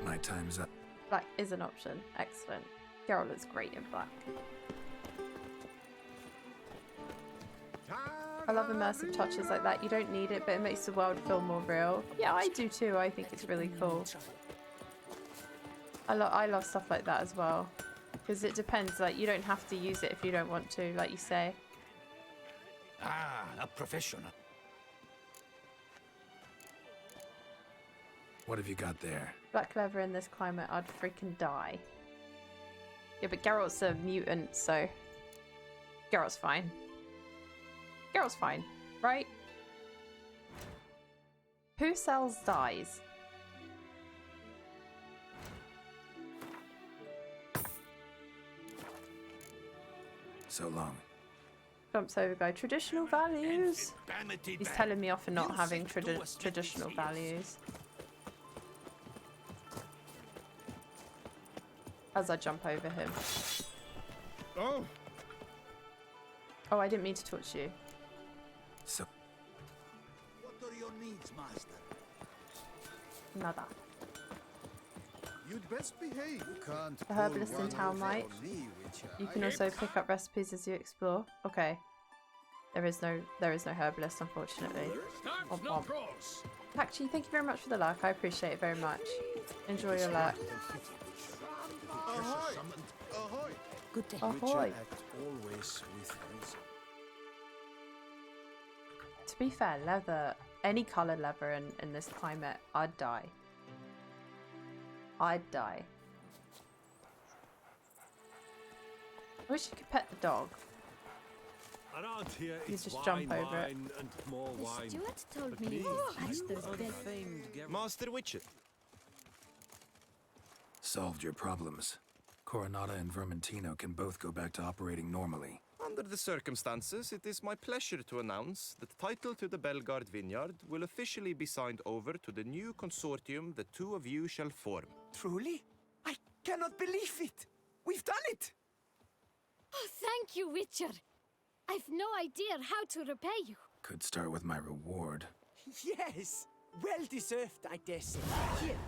My time's up. Black is an option. Excellent. Geralt looks great in black. I love immersive touches like that. You don't need it, but it makes the world feel more real. Yeah, I do too. I think it's really cool. I love stuff like that as well. Because it depends. Like, you don't have to use it if you don't want to, like you say. Ah, a professional. What have you got there? Black leather in this climate, I'd freaking die. Yeah, but Geralt's a mutant, so... Geralt's fine. Geralt's fine, right? Who sells dyes? So long. Jumps over guy. Traditional values. He's telling me off for not having traditional values. As I jump over him. Oh! Oh, I didn't mean to touch you. So. What are your needs, master? Nada. You'd best behave. You can't. The herbalist in town might. You can also pick up recipes as you explore. Okay. There is no herbalist, unfortunately. Womp womp. Actually, thank you very much for the luck. I appreciate it very much. Enjoy your luck. Ahoy! Good day. Ahoy. Always with reason. To be fair, leather, any coloured leather in this climate, I'd die. I'd die. I wish you could pet the dog. Around here, You it's just jump over it. wine and more The wine. steward told But me please, to patch you those dead. unfamed Geralt. Master Witcher. Solved your problems. Coronata and Vermentino can both go back to operating normally. Under the circumstances, it is my pleasure to announce that title to the Belgard vineyard will officially be signed over to the new consortium the two of you shall form. Truly? I cannot believe it. We've done it. Oh, thank you, Witcher. I've no idea how to repay you. Could start with my reward. Yes. Well deserved, I dare say. Here.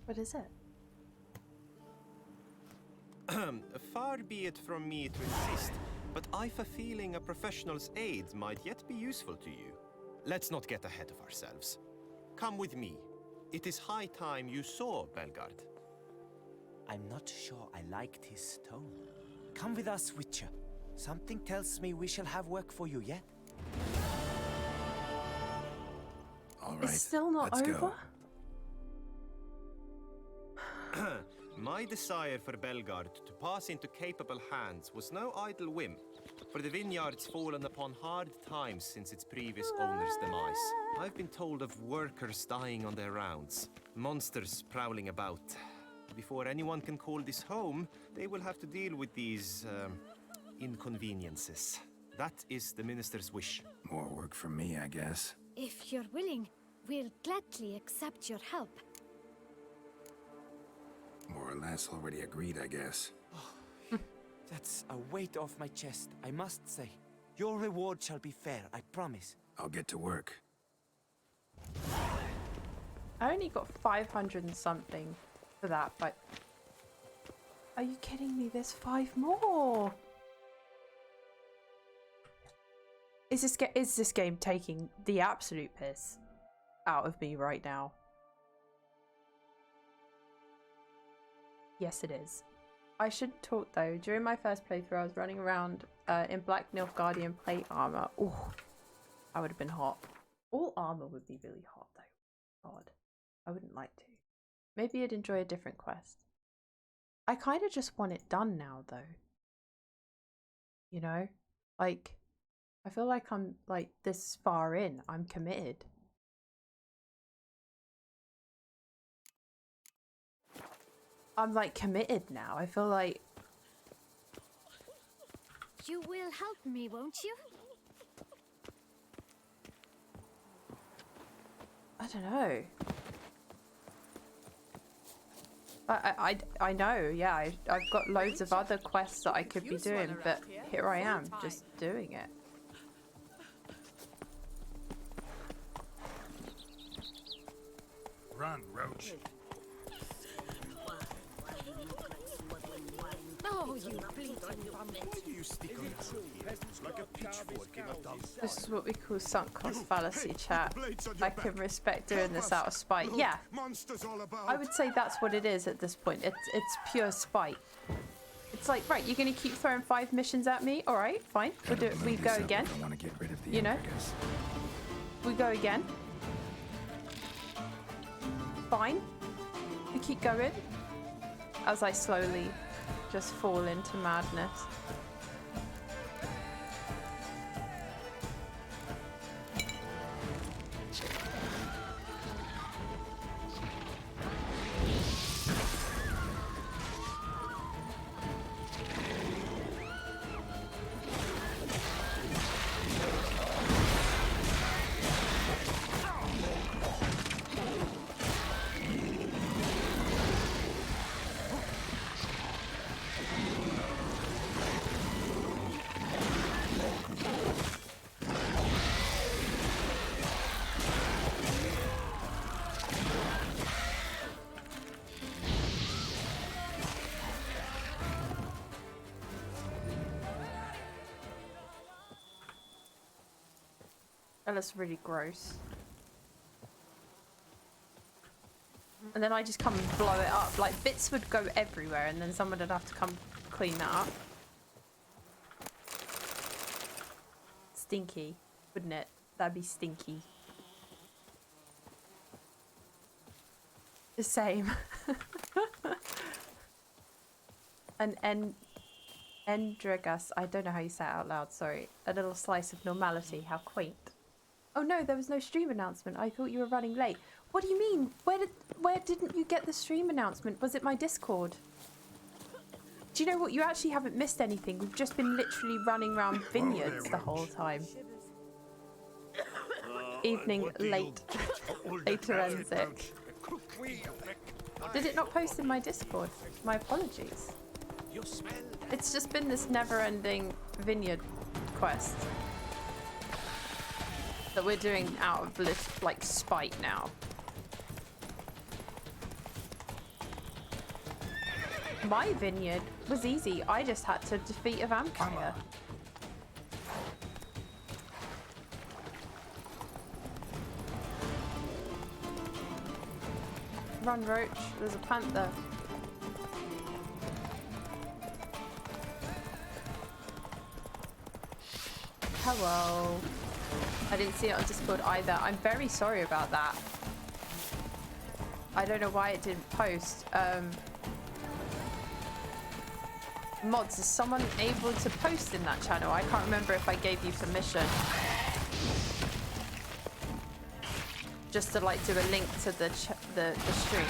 What is it? Far be it from me to insist, but I've a feeling a professional's aid might yet be useful to you. Let's not get ahead of ourselves. Come with me. It is high time you saw Belgard. I'm not sure I liked his tone. Come with us, Witcher. Something tells me we shall have work for you yet. All right. It's still not let's over? Go. My desire for Belgard to pass into capable hands was no idle whim, for the vineyard's fallen upon hard times since its previous owner's demise. I've been told of workers dying on their rounds, monsters prowling about. Before anyone can call this home, they will have to deal with these, inconveniences. That is the minister's wish. More work for me, I guess. If you're willing, we'll gladly accept your help. More or less already agreed, I guess. That's a weight off my chest, I must say. Your reward shall be fair, I promise. I'll get to work. I only got 500 and something for that, but... Are you kidding me? There's 5 more! Is this game taking the absolute piss out of me right now? Yes, it is. I shouldn't talk though. During my first playthrough, I was running around in Black Nilfgaardian plate armor. Ooh, I would have been hot. All armor would be really hot though. God, I wouldn't like to. Maybe I'd enjoy a different quest. I kind of just want it done now though. You know? Like, I feel like I'm like this far in. I'm committed. I'm like committed now. I feel like... You will help me, won't you? I don't know. I know, yeah. I've got loads of other quests that I could be doing, but here I am, just doing it. Run, Roach. Oh, you bleeding bum. This is what we call sunk cost fallacy, chat. I can respect doing this out of spite. Yeah, I would say that's what it is at this point. It's pure spite. It's like, right, you're gonna keep throwing 5 missions at me? All right, fine. We'll do it. We go again. You know, we go again. Fine. We keep going. As I slowly just fall into madness. That looks really gross. And then I just come and blow it up. Like, bits would go everywhere and then someone would have to come clean that up. Stinky, wouldn't it? That'd be stinky. The same. And Endragus, I don't know how you say it out loud, sorry. A little slice of normality, how quaint. Oh no, there was no stream announcement. I thought you were running late. What do you mean? Where didn't you get the stream announcement? Was it my Discord? Do you know what? You actually haven't missed anything. We've just been literally running around vineyards the whole time. Evening late. Later ends it. Did it not post in my Discord? My apologies. It's just been this never-ending vineyard quest that we're doing out of like spite now. My vineyard was easy. I just had to defeat a vampire. Run, Roach. There's a panther. Hello. I didn't see it on Discord either. I'm very sorry about that. I don't know why it didn't post. Mods, is someone able to post in that channel? I can't remember if I gave you permission. Just to like do a link to the stream.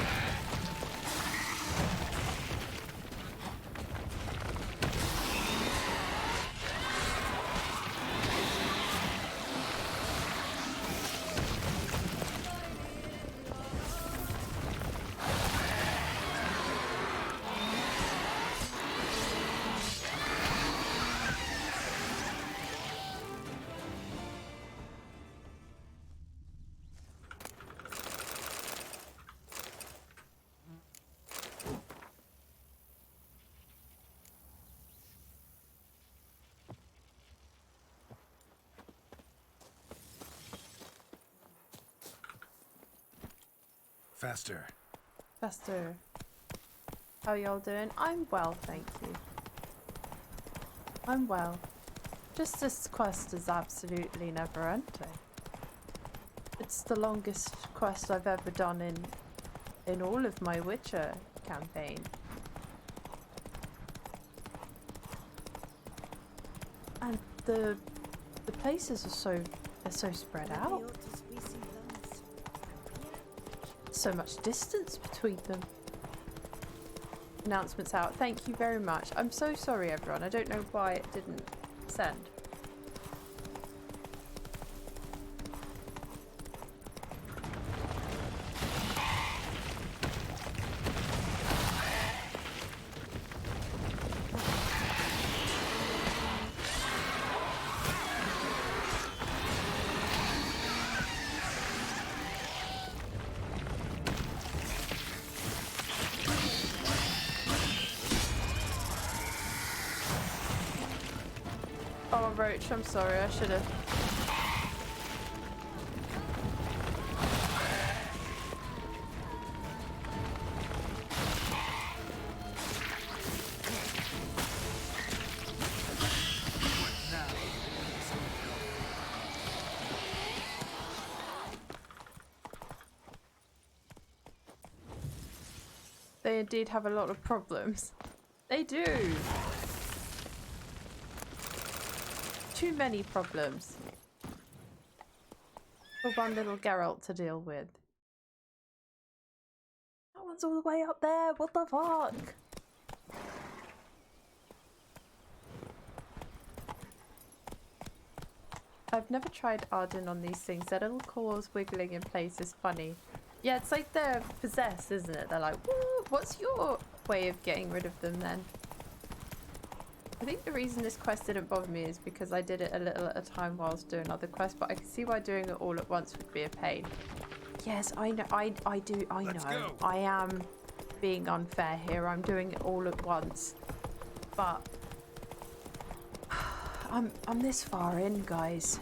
Faster. Faster. How y'all doing? I'm well, thank you. I'm well. Just this quest is absolutely never ending. It's the longest quest I've ever done in all of my Witcher campaign. And the places are so spread out. So much distance between them. Announcements out. Thank you very much. I'm so sorry, everyone. I don't know why it didn't send. Oh, Roach, I'm sorry. I should have. They indeed have a lot of problems. They do. Too many problems for one little Geralt to deal with. That one's all the way up there. What the fuck? I've never tried Arden on these things. Their little claws wiggling in place is funny. Yeah, it's like they're possessed, isn't it? They're like, woo, what's your way of getting rid of them then? I think the reason this quest didn't bother me is because I did it a little at a time whilst doing other quests, but I can see why doing it all at once would be a pain. Yes, I know, I know. I am being unfair here. I'm doing it all at once. But I'm this far in, guys.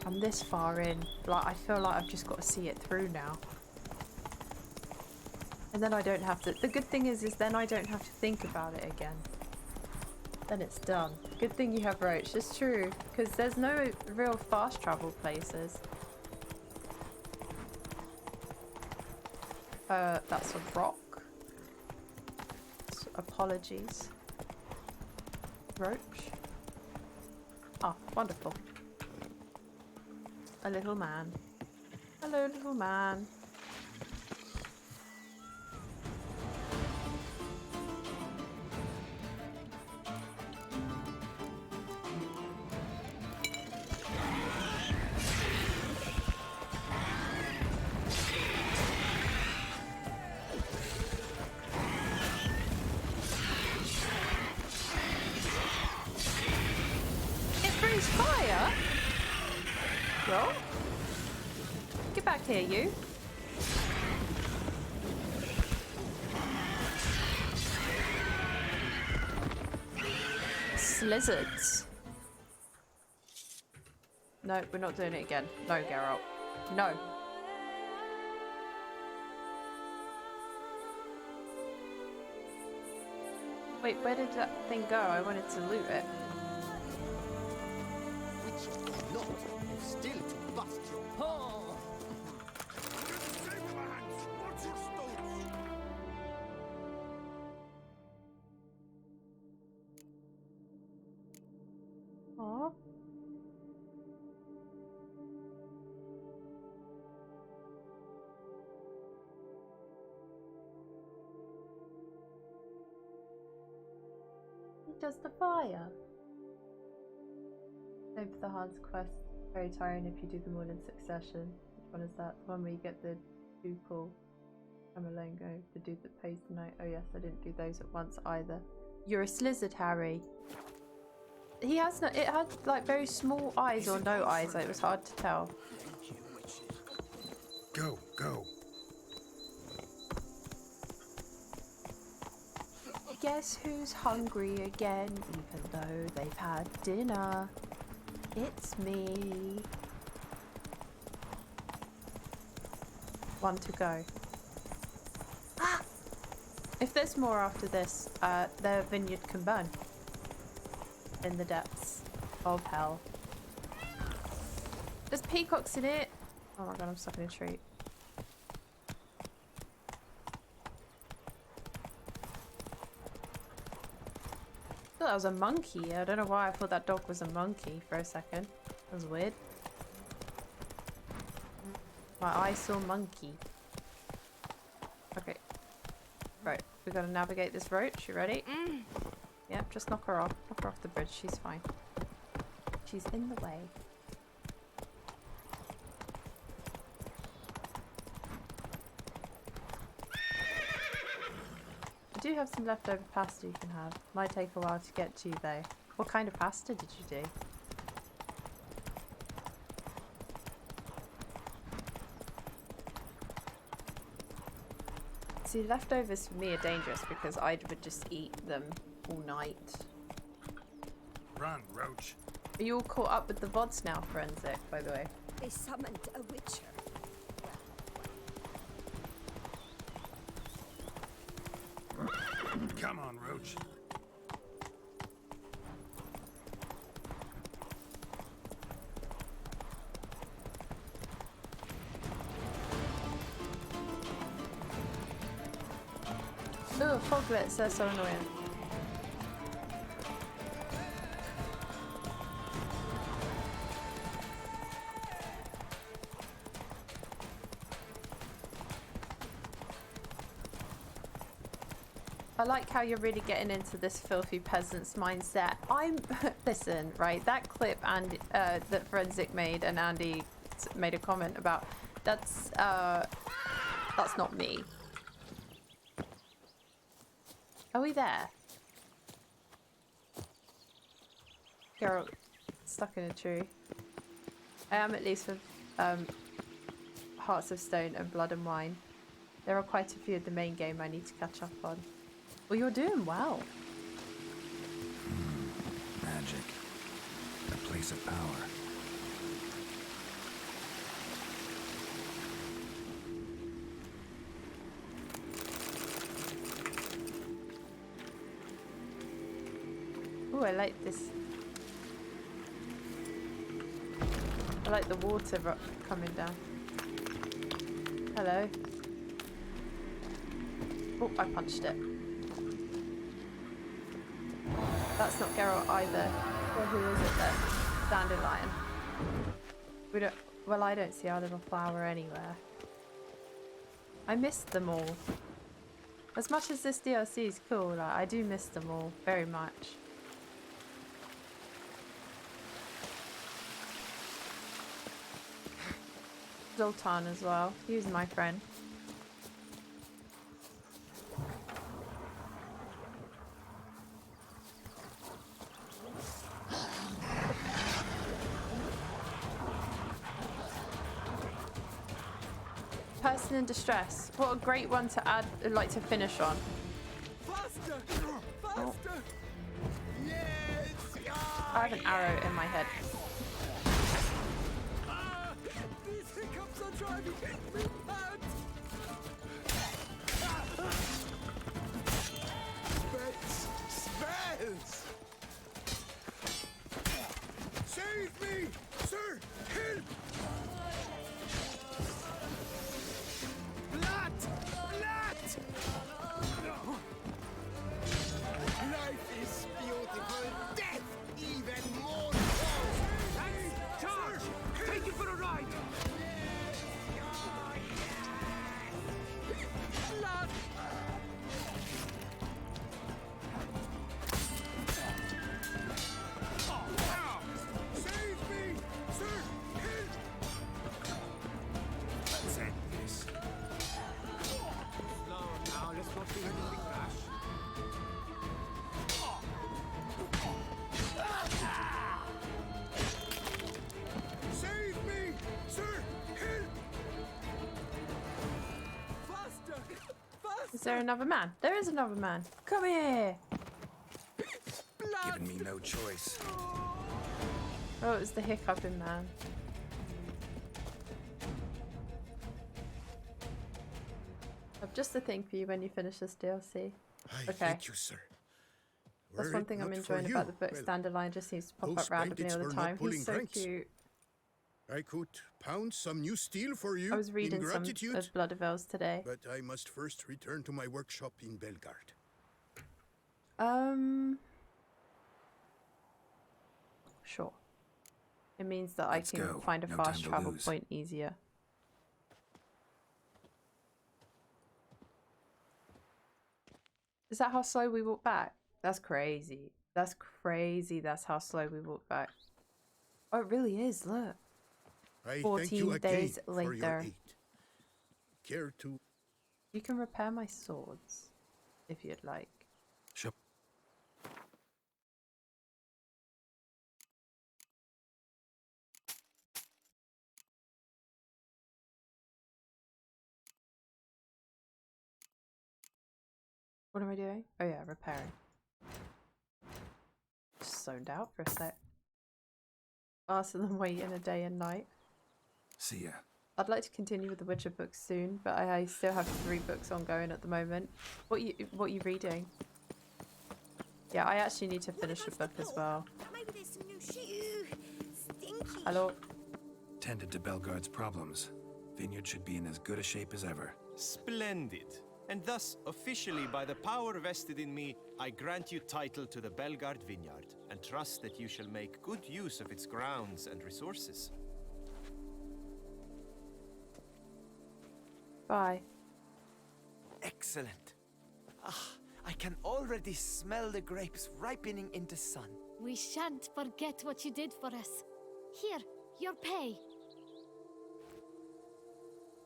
I'm this far in. Like, I feel like I've just got to see it through now. And then I don't have to. The good thing is then I don't have to think about it again. Then it's done. Good thing you have Roach. It's true, because there's no real fast travel places. That's a rock. So, apologies. Roach. Ah, wonderful. A little man. Hello, little man. Fire? Well, get back here, you. Slizzards. No, we're not doing it again. No, Geralt. No. Wait, where did that thing go? I wanted to loot it. Still to bust your paw. Aww. He does the fire. Same for the Hans quest. Very tiring if you do them all in succession. Which one is that? The one where you get the ducal Camerlengo, the dude that pays the night. Oh yes, I didn't do those at once either. You're a Slizzard, Harry. He has no. It had like very small eyes or no eyes. Like, it was hard to tell. Go, go. Guess who's hungry again, even though they've had dinner? It's me. One to go. If there's more after this, their vineyard can burn in the depths of hell. There's peacocks in it. Oh my god, I'm stuck in a tree. I thought that was a monkey. I don't know why I thought that dog was a monkey for a second. That was weird. My eye saw monkey. Okay. Right, we gotta navigate this roach. You ready? Yep, just knock her off. Knock her off the bridge. She's fine. She's in the way. I do have some leftover pasta you can have. Might take a while to get to though. What kind of pasta did you do? See, leftovers for me are dangerous because I would just eat them all night. Run, Roach. Are you all caught up with the VODs now, Forensic, by the way? They summoned a witcher. Come on, Roach. Ugh, foglets, they're so annoying. I like how you're really getting into this filthy peasant's mindset. Listen, right, that clip and that Forensic made and Andy made a comment about, that's not me. Are we there? Geralt, stuck in a tree. I am, at least with Hearts of Stone and Blood and Wine. There are quite a few of the main game I need to catch up on. Well, you're doing well. Magic. A place of power. Ooh, I like this. I like the water coming down. Hello. Oh, I punched it. That's not Geralt either. Well, who is it then? Dandelion. We don't. Well, I don't see our little flower anywhere. I missed them all. As much as this DLC is cool, like, I do miss them all very much. Zoltan as well. He was my friend. Person in distress. What a great one to add, like to finish on. Faster! Faster! Yes! I have an arrow in my head. These hiccups are driving me mad! Spells! Save me! Sir! Help! Blood! Blood! Life is beautiful. Death even more so. Charge! Take it for a ride! Blood! Save me! Sir! Help! Let's end this. No, now let's not do anything rash. Save me! Sir! Help! Faster! Faster! Is there another man? There is another man. Come here. Blood! Giving me no choice. Oh, it was the hiccuping man. I've just a thing for you when you finish this DLC. I Okay. thank you, sir. That's Were one it thing I'm not for enjoying you, about the book. well, Dandelion just seems to pop those up randomly bandits all the were not time. He's pulling so ranks. cute. I could pound some new steel for you I was in reading some gratitude, of Blood of Elves today. but I must first return to my workshop in Belgard. Sure. It means that Let's I can go. find a No fast time to travel lose. point easier. Is that how slow we walk back? That's crazy. That's crazy. That's how slow we walk back. Oh, it really is. Look. I 14 thank you again days for your later. aid. Care to... You can repair my swords if you'd like. Sure. What am I doing? Oh yeah, repairing. Just zoned out for a sec. Faster than waiting a day and night. See ya. I'd like to continue with the Witcher books soon, but I still have 3 books ongoing at the moment. What you reading? Yeah, I actually need to finish a book as well. Maybe there's some new shit. Stinky. Hello? Tended to Belgard's problems. Vineyard should be in as good a shape as ever. Splendid. And thus, officially, by the power vested in me, I grant you title to the Belgard Vineyard, and trust that you shall make good use of its grounds and resources. Bye. Excellent. Ah, I can already smell the grapes ripening in the sun. We shan't forget what you did for us. Here, your pay.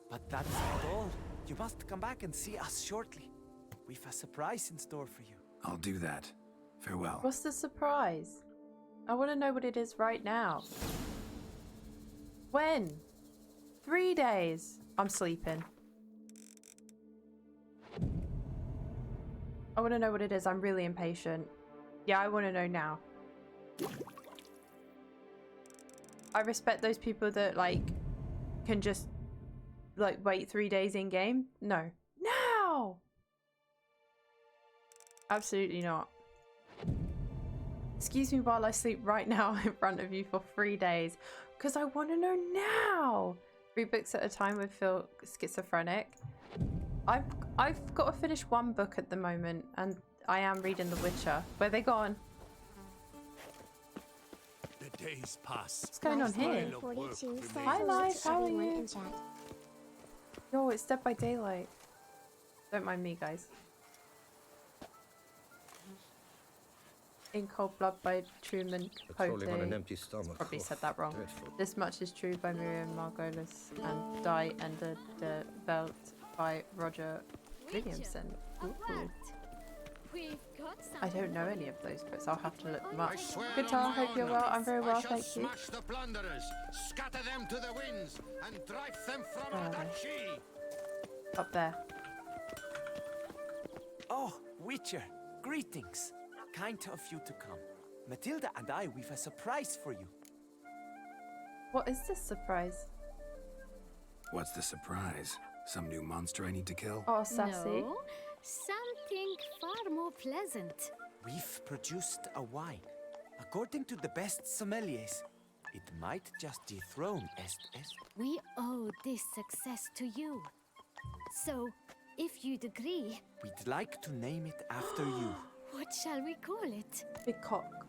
But that's not all. You must come back and see us shortly. We've a surprise in store for you. I'll do that. Farewell. What's the surprise? I want to know what it is right now. When? 3 days. I'm sleeping. I want to know what it is. I'm really impatient. Yeah, I want to know now. I respect those people that, like, can just, like, wait 3 days in game. No. Now! Absolutely not. Excuse me while I sleep right now in front of you for 3 days. Because I want to know now! 3 books at a time would feel schizophrenic. I've got to finish 1 book at the moment, and I am reading The Witcher. Where they gone? The days pass. What's going on here? Hi, Life. How are you? Yo, it's Dead by Daylight. Don't mind me, guys. In Cold Blood by Truman Capote. on an empty stomach. Probably said that wrong. Dreadful. This Much is True by Miriam Margolis and Die Ender de Welt by Roger Williamson. A Ooh. word. We've got I something. don't know any of those books. I'll have to look them up. I swear Good on time. my Hope you're honor, well. I'm very well, I shall thank you. smash the plunderers, scatter them to the winds, and drive them from Where are our they? duchy. Up there. Oh, Witcher, greetings. Kind of you to come. Matilda and I, we've a surprise for you. What is this surprise? What's the surprise? Some new monster I need to kill? Oh, sassy. No, something far more pleasant. We've produced a wine. According to the best sommeliers, it might just dethrone Est. We owe this success to you. So, if you'd agree, We'd like to name it after you. what shall we call it? Big cock.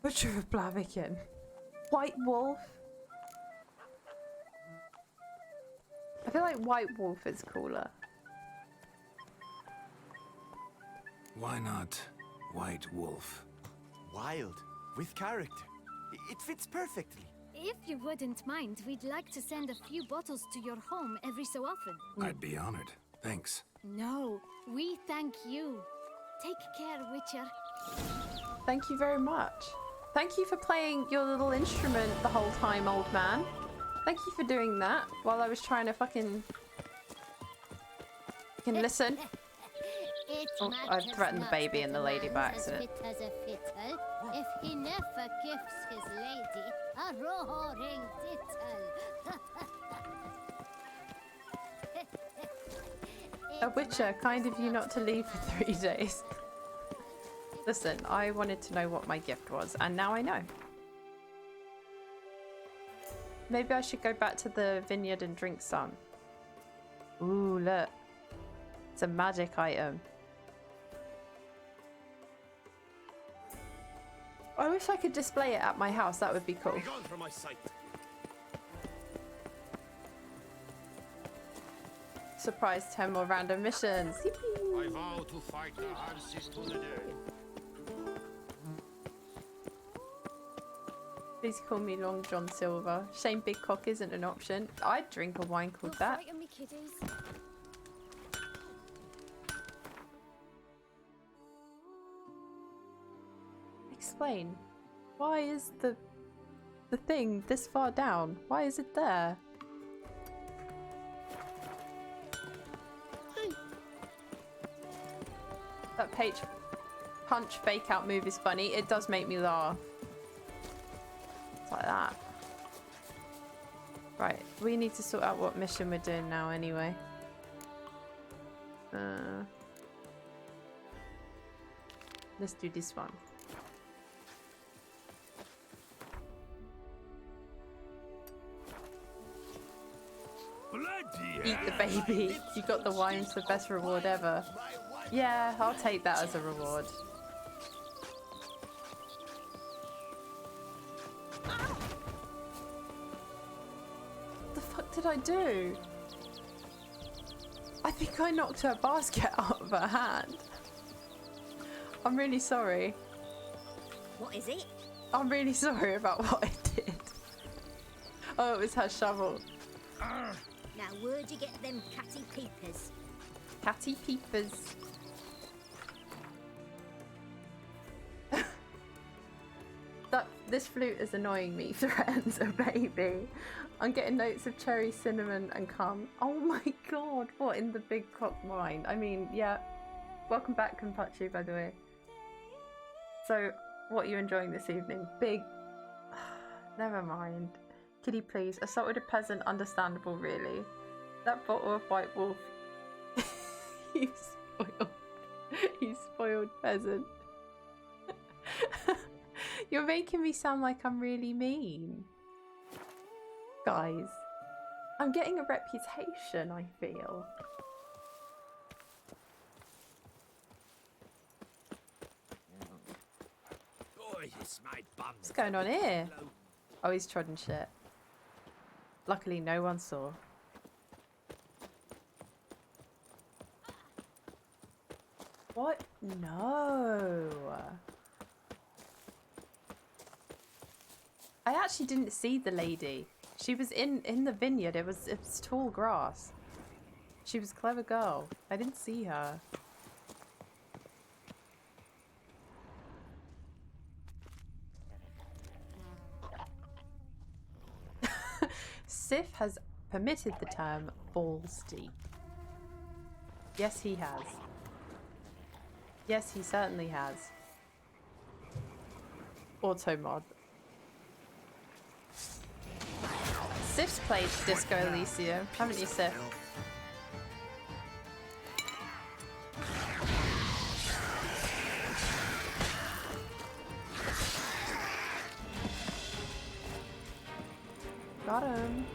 Butcher of Blaviken. White Wolf. I feel like White Wolf is cooler. Why not White Wolf? Wild, with character. It fits perfectly. If you wouldn't mind, we'd like to send a few bottles to your home every so often. I'd be honored. Thanks. No, we thank you. Take care, Witcher. Thank you very much. Thank you for playing your little instrument the whole time, old man. Thank you for doing that while I was trying to fucking listen. Oh, I threatened the baby and the lady by accident. As a fiddle, if he never gives his lady a roaring tittle. A Witcher, kind of you not to leave for 3 days. Listen, I wanted to know what my gift was, and now I know. Maybe I should go back to the vineyard and drink some. Ooh, look. It's a magic item. I wish I could display it at my house. That would be cool. Gone from my sight. Surprise 10 more random missions. Yippee. I vow to fight the Hanses to the death. Please call me Long John Silver. Shame Big Cock isn't an option. I'd drink a wine called that. Frighten me, kiddies. Explain. Why is the thing this far down? Why is it there? That page punch fake out move is funny. It does make me laugh. It's like that. Right, we need to sort out what mission we're doing now anyway. Let's do this one. Eat the baby. You got the wine, it's the best reward ever. Yeah, I'll take that as a reward. What the fuck did I do? I think I knocked her basket out of her hand. I'm really sorry. What is it? I'm really sorry about what I did. Oh, it was her shovel. Now, where'd you get them catty peepers? Catty peepers. This flute is annoying me. Threatens a baby. I'm getting notes of cherry, cinnamon, and cum. Oh my god, what in the big cock mind? I mean, yeah. Welcome back, Kenpachi, by the way. So, what are you enjoying this evening? Big. Never mind. Kitty, please. Assaulted a peasant, understandable, really. That bottle of White Wolf. You spoiled. You spoiled peasant. You're making me sound like I'm really mean. Guys, I'm getting a reputation, I feel. What's going on here? Oh, he's trodden shit. Luckily, no one saw. What? No. I actually didn't see the lady. She was in the vineyard. It was tall grass. She was a clever girl. I didn't see her. Sif has permitted the term balls deep. Yes, he has. Yes, he certainly has. Auto mod. Sif's played Disco Elysium, haven't you, Sif? Got him.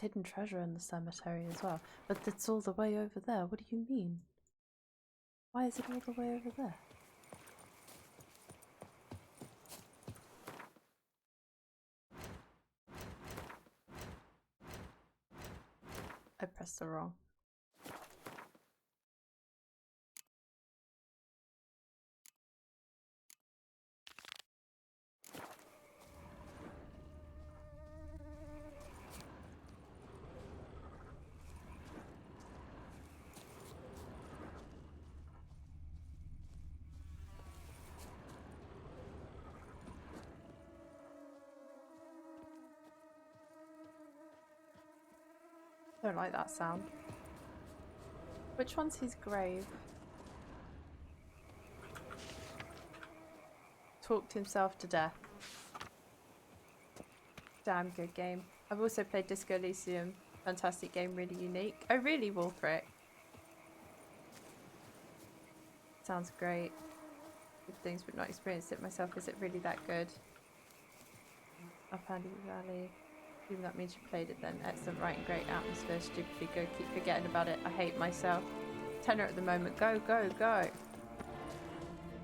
Hidden treasure in the cemetery as well, but it's all the way over there. What do you mean? Why is it all the way over there? I pressed the wrong. Don't like that sound. Which one's his grave? Talked himself to death. Damn good game. I've also played Disco Elysium. Fantastic game, really unique. Oh really, Wolfric? Sounds great. Good things but not experienced it myself. Is it really that good? Up Andy Valley. Even that means you played it then. Excellent writing, great atmosphere, stupidly good. Keep forgetting about it. I hate myself. Tenor at the moment. Go, go, go.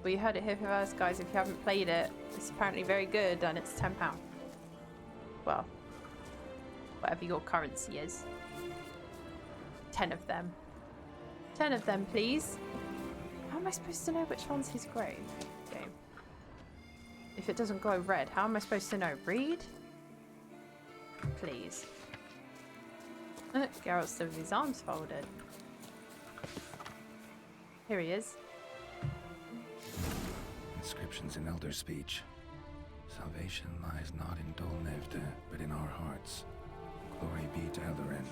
Well, you heard it here first, guys. If you haven't played it, it's apparently very good and it's £10. Well, whatever your currency is. 10 of them. 10 of them, please. How am I supposed to know which one's his grave? Game. If it doesn't glow red, how am I supposed to know? Read? Please. Geralt's still with his arms folded. Here he is. Inscriptions in Elder speech. Salvation lies not in Dol Nevde, but in our hearts. Glory be to Eldarin.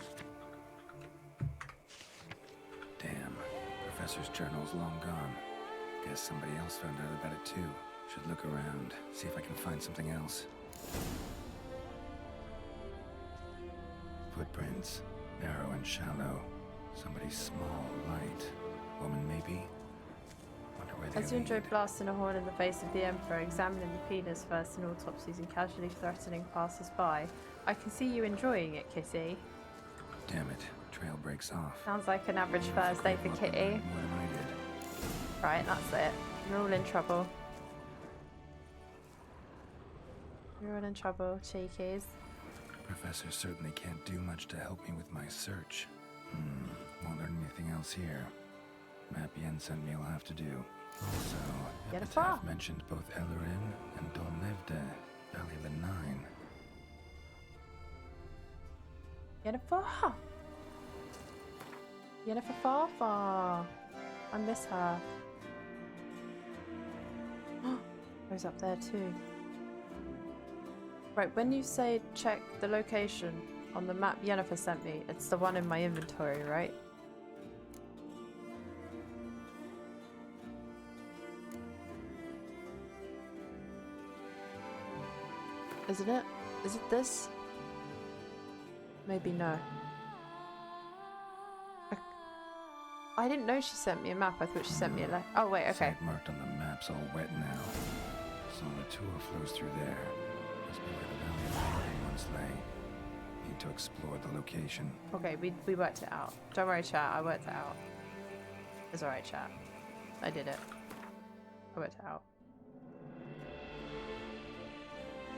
Damn. Professor's journal's long gone. Guess somebody else found out about it too. Should look around, see if I can find something else. Footprints. Narrow and shallow. Somebody small, light. Woman maybe? Wonder where they As you enjoy lead. blasting a horn in the face of the Emperor, examining the penis first in autopsies and casually threatening passers-by, I can see you enjoying it, Kitty. Damn it. Trail breaks off. Sounds like an average Thursday for Kitty. More than I did. Right, that's it. You're all in trouble. You're all in trouble, cheekies. Professor certainly can't do much to help me with my search. Won't learn anything else here. Map Yen sent me will have to do. Also, Epitaph mentioned both Eldarin and Dol Nevde, Valley of the Nine. Yennefer! Yennefer Farfar! I miss her. Goes up there too. Right, when you say check the location on the map Yennefer sent me, it's the one in my inventory, right? Isn't it? Is it this? Maybe no. I didn't know she sent me a map. I thought she sent me a letter. Oh wait, okay. Site marked on the map's all wet now. Solitude flows through there. Must be where the Valley of the Nine once lay. Need to explore the location. Okay, we worked it out. Don't worry, chat. I worked it out. It's alright, chat. I did it. I worked it out.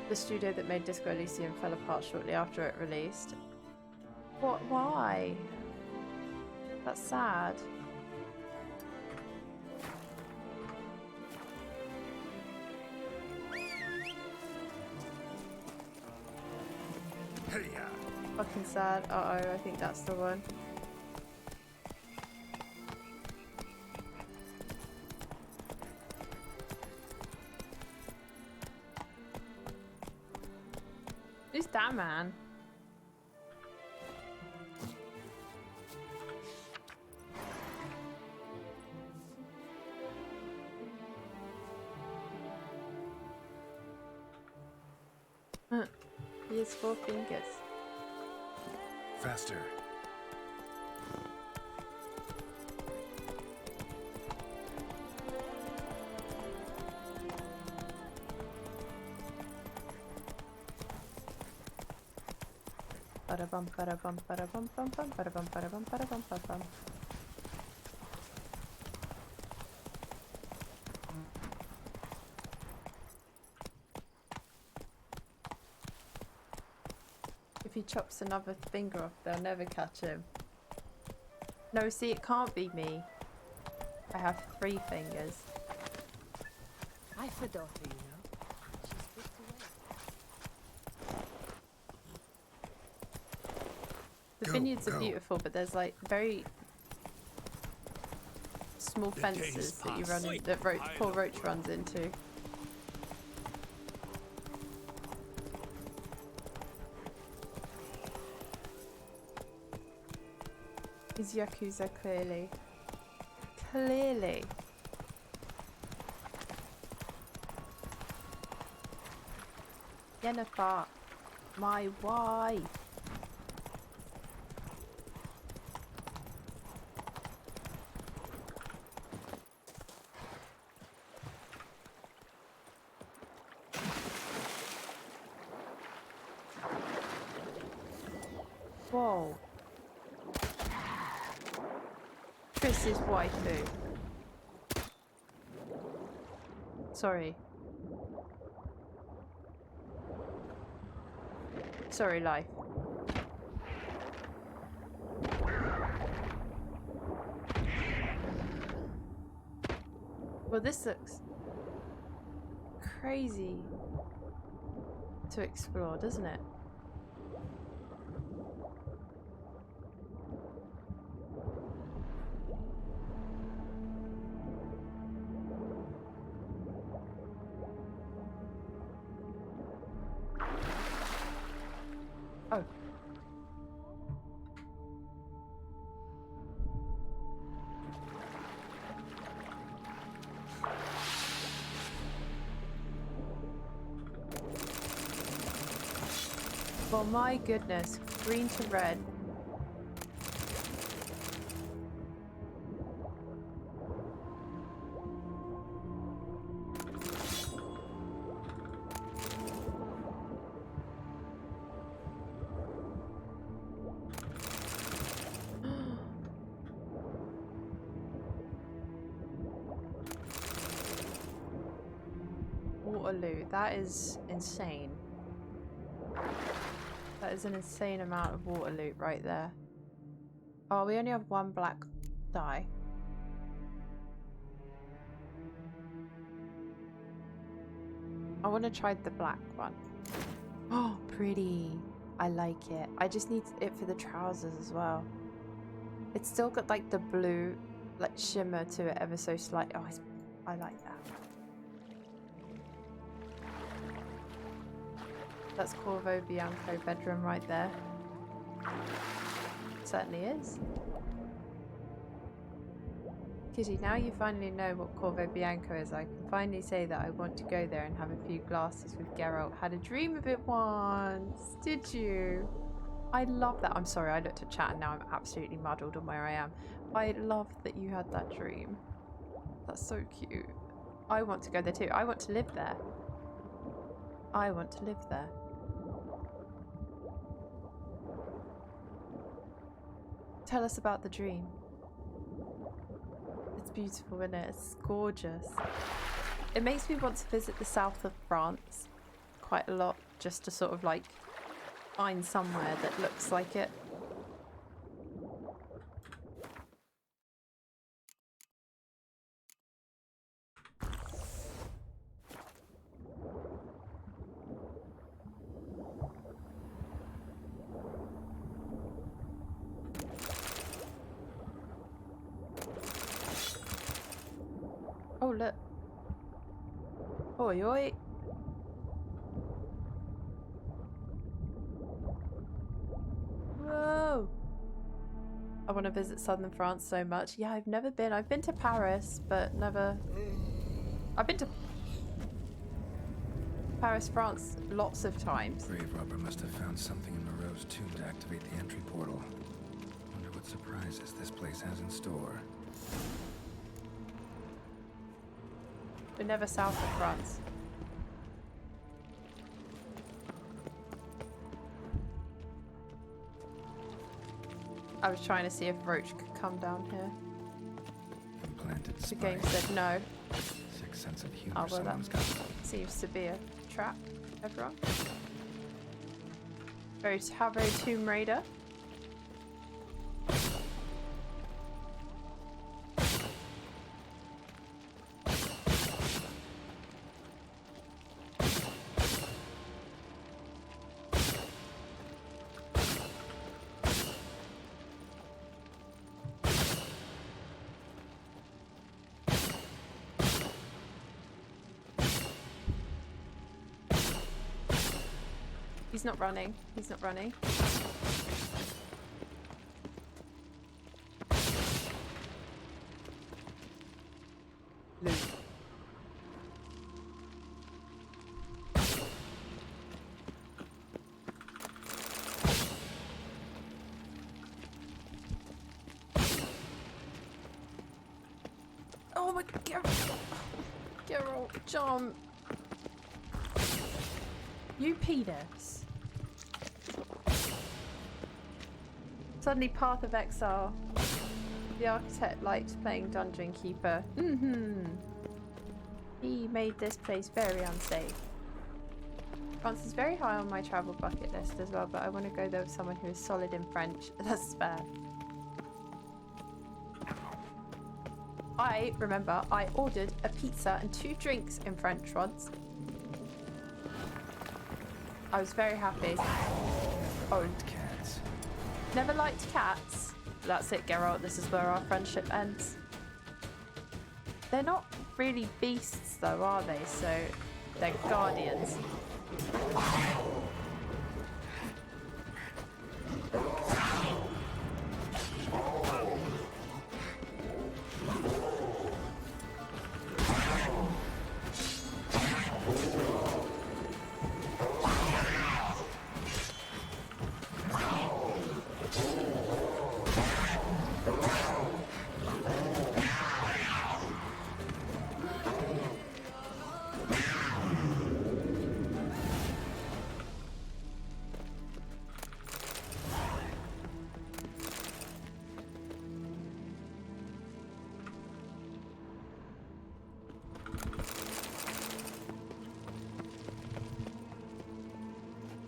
The studio that made Disco Elysium fell apart shortly after it released. What? Why? That's sad. Fucking sad. Uh-oh, I think that's the one. Who's that man? He has 4 fingers. Faster. Ba-da-bum, ba-da-bum, ba-da-bum, bum, bum, ba-da-bum, ba-da-bum, ba-da-bum, ba-bum. If he chops another finger off, they'll never catch him. No, see, it can't be me. I have 3 fingers. I've a daughter, you know. She's put away. The vineyards are beautiful, but there's like very small fences that you run in, that poor Roach runs into. He's Yakuza, clearly. Clearly. Jennifer, my wife. Whoa. Chris's waifu. Sorry. Sorry, life. Well, this looks crazy to explore, doesn't it? Oh. Well, my goodness. Green to red. Waterloo. That is insane. That is an insane amount of water loot right there. Oh, we only have one black dye. I want to try the black one. Oh, pretty. I like it. I just need it for the trousers as well. It's still got like the blue like shimmer to it ever so slight. Oh, I like that. That's Corvo Bianco bedroom right there. Certainly is. Kitty, now you finally know what Corvo Bianco is. I can finally say that I want to go there and have a few glasses with Geralt. Had a dream of it once. Did you? I love that. I'm sorry, I looked at chat and now I'm absolutely muddled on where I am. I love that you had that dream. That's so cute. I want to go there too. I want to live there. I want to live there. Tell us about the dream. It's beautiful, isn't it? It's gorgeous. It makes me want to visit the south of France quite a lot, just to sort of like find somewhere that looks like it. Oh, look. Oi, oi. Whoa. I want to visit southern France so much. Yeah, I've never been. I've been to Paris, but never... I've been to Paris, France lots of times. Grave robber must have found something in Moreau's tomb to activate the entry portal. Wonder what surprises this place has in store. We're never south of France. I was trying to see if Roach could come down here. Implanted The game said no. Sixth sense of humor. Oh, well, that someone's got. seems to be a trap, everyone. How very Tomb Raider. He's not running. He's not running. my Geralt, John. You penis. Suddenly Path of Exile. The architect liked playing Dungeon Keeper. He made this place very unsafe. France is very high on my travel bucket list as well, but I want to go there with someone who is solid in French. That's fair. I remember I ordered a pizza and 2 drinks in French once. I was very happy. Oh, Cats. never liked cats. That's it, Geralt. This is where our friendship ends. They're not really beasts, though, are they? So they're guardians.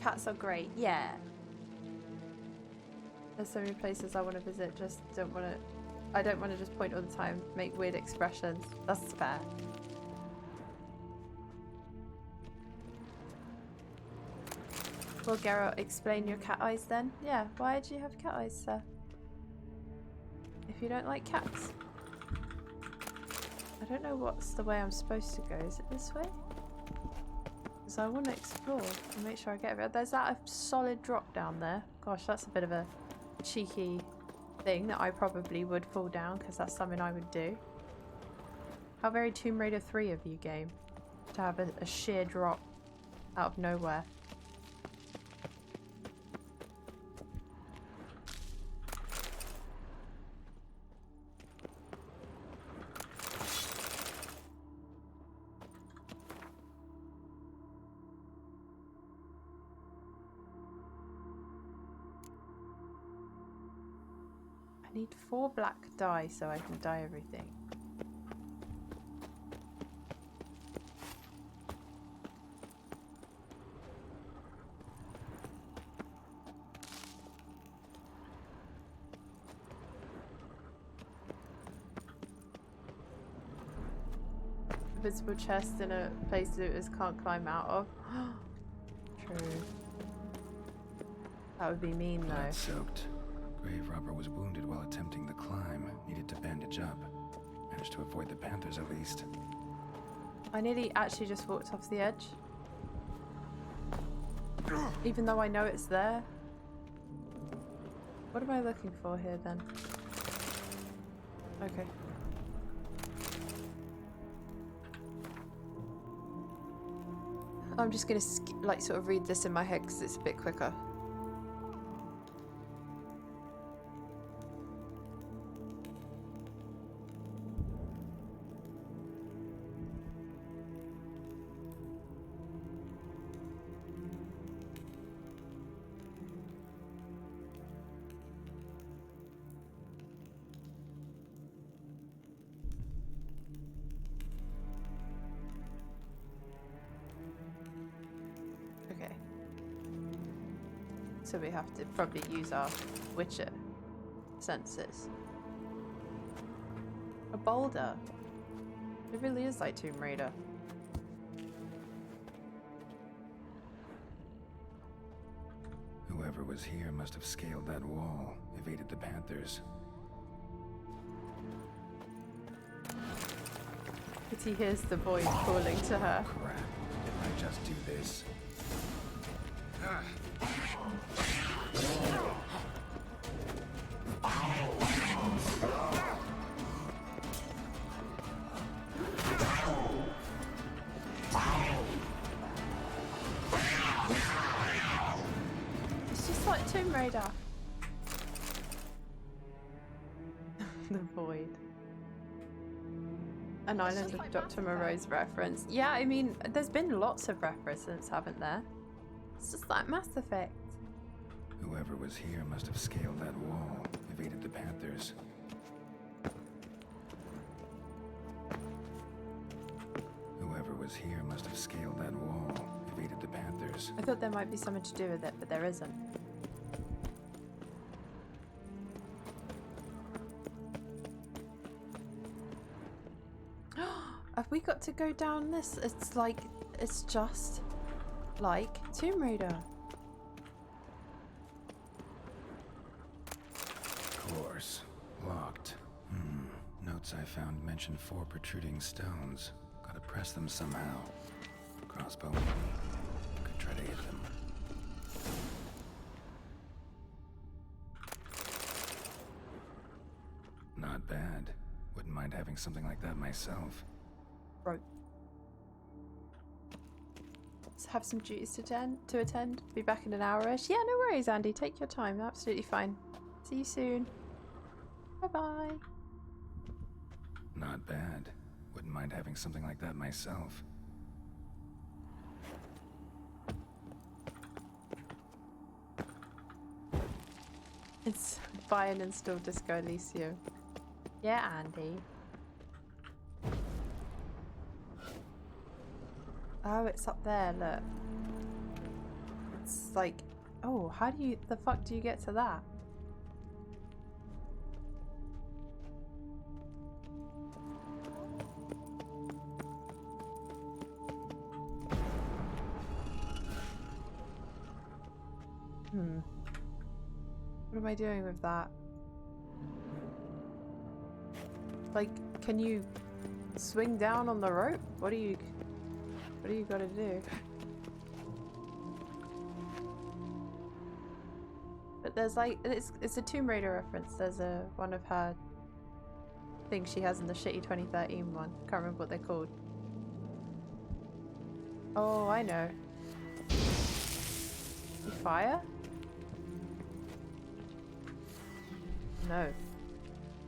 Cats are great, yeah. There's so many places I want to visit, just don't want to... I don't want to just point all the time, make weird expressions. That's fair. Well, Geralt, explain your cat eyes then. Yeah, why do you have cat eyes, sir? If you don't like cats. I don't know what's the way I'm supposed to go. Is it this way? Because I want to explore and make sure I get it. There's that solid drop down there. Gosh, that's a bit of a cheeky thing that I probably would fall down because that's something I would do. How very Tomb Raider 3 of you, game. To have a sheer drop out of nowhere. I need 4 black dye so I can dye everything. Visible chest in a place looters can't climb out of. True. That would be mean though. Blood soaked. Grave robber was wounded while attempting the climb. Needed to bandage up. Managed to avoid the panthers at least. I nearly actually just walked off the edge. Even though I know it's there. What am I looking for here then? Okay. I'm just gonna like sort of read this in my head because it's a bit quicker. So we have to probably use our Witcher senses. A boulder. It really is like Tomb Raider. Whoever was here must have scaled that wall, evaded the panthers. Kitty hears the void calling to her. Crap. Didn't I just do this? It's just like Tomb Raider. The void. An Island of Dr. Moreau's reference. Yeah, I mean, there's been lots of references, haven't there? It's just like Mass Effect. Whoever was here must have scaled that wall, evaded the Panthers. Whoever was here must have scaled that wall, evaded the Panthers. I thought there might be something to do with it, but there isn't. Have we got to go down this? It's like, it's just like Tomb Raider. Course. Locked. Notes I found mention 4 protruding stones. Gotta press them somehow. Crossbow maybe. Could try to hit them. Not bad. Wouldn't mind having something like that myself. Right. Let's have some duties to attend. Be back in an hour-ish. Yeah, no worries, Andy. Take your time. Absolutely fine. See you soon. Bye-bye. Not bad. Wouldn't mind having something like that myself. It's buy and install Disco Elysium. Yeah, Andy. Oh, it's up there, look. It's like, oh, how do you, the fuck do you get to that? What am I doing with that? Like, can you swing down on the rope? What do you gotta do? But there's like, it's a Tomb Raider reference. There's one of her things she has in the shitty 2013 one. Can't remember what they're called. Oh, I know. You fire? No.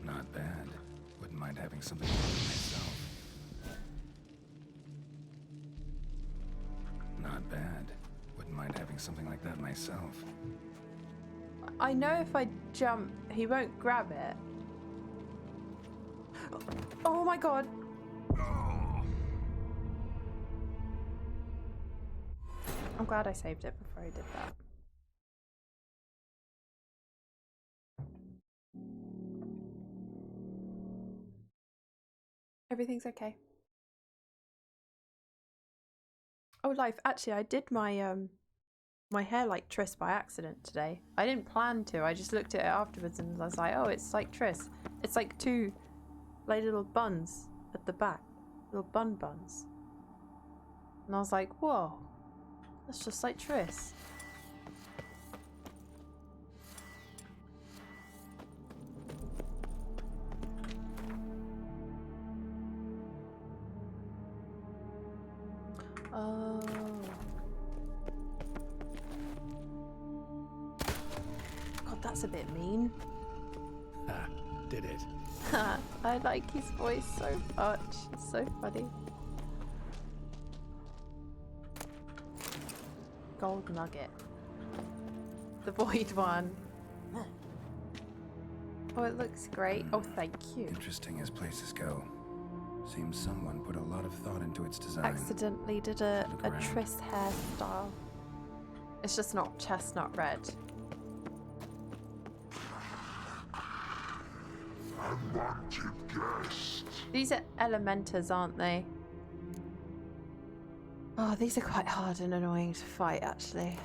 Not bad. Wouldn't mind having something like that myself. Not bad. Wouldn't mind having something like that myself. I know if I jump, he won't grab it. Oh my god. I'm glad I saved it before I did that. Everything's okay. Oh, life. Actually, I did my my hair like Triss by accident today. I didn't plan to. I just looked at it afterwards and I was like, oh, it's like Triss. It's like 2 like little buns at the back, little buns. And I was like, whoa, that's just like Triss. Oh. God, that's a bit mean. Ah, did it. I like his voice so much. It's so funny. Gold nugget. The void one. Oh, it looks great. Oh, thank you. Interesting as places go. Seems someone put a lot of thought into its design. Accidentally did a Triss hairstyle. It's just not chestnut red. Unwanted guest. These are elementers, aren't they? Oh, these are quite hard and annoying to fight, actually.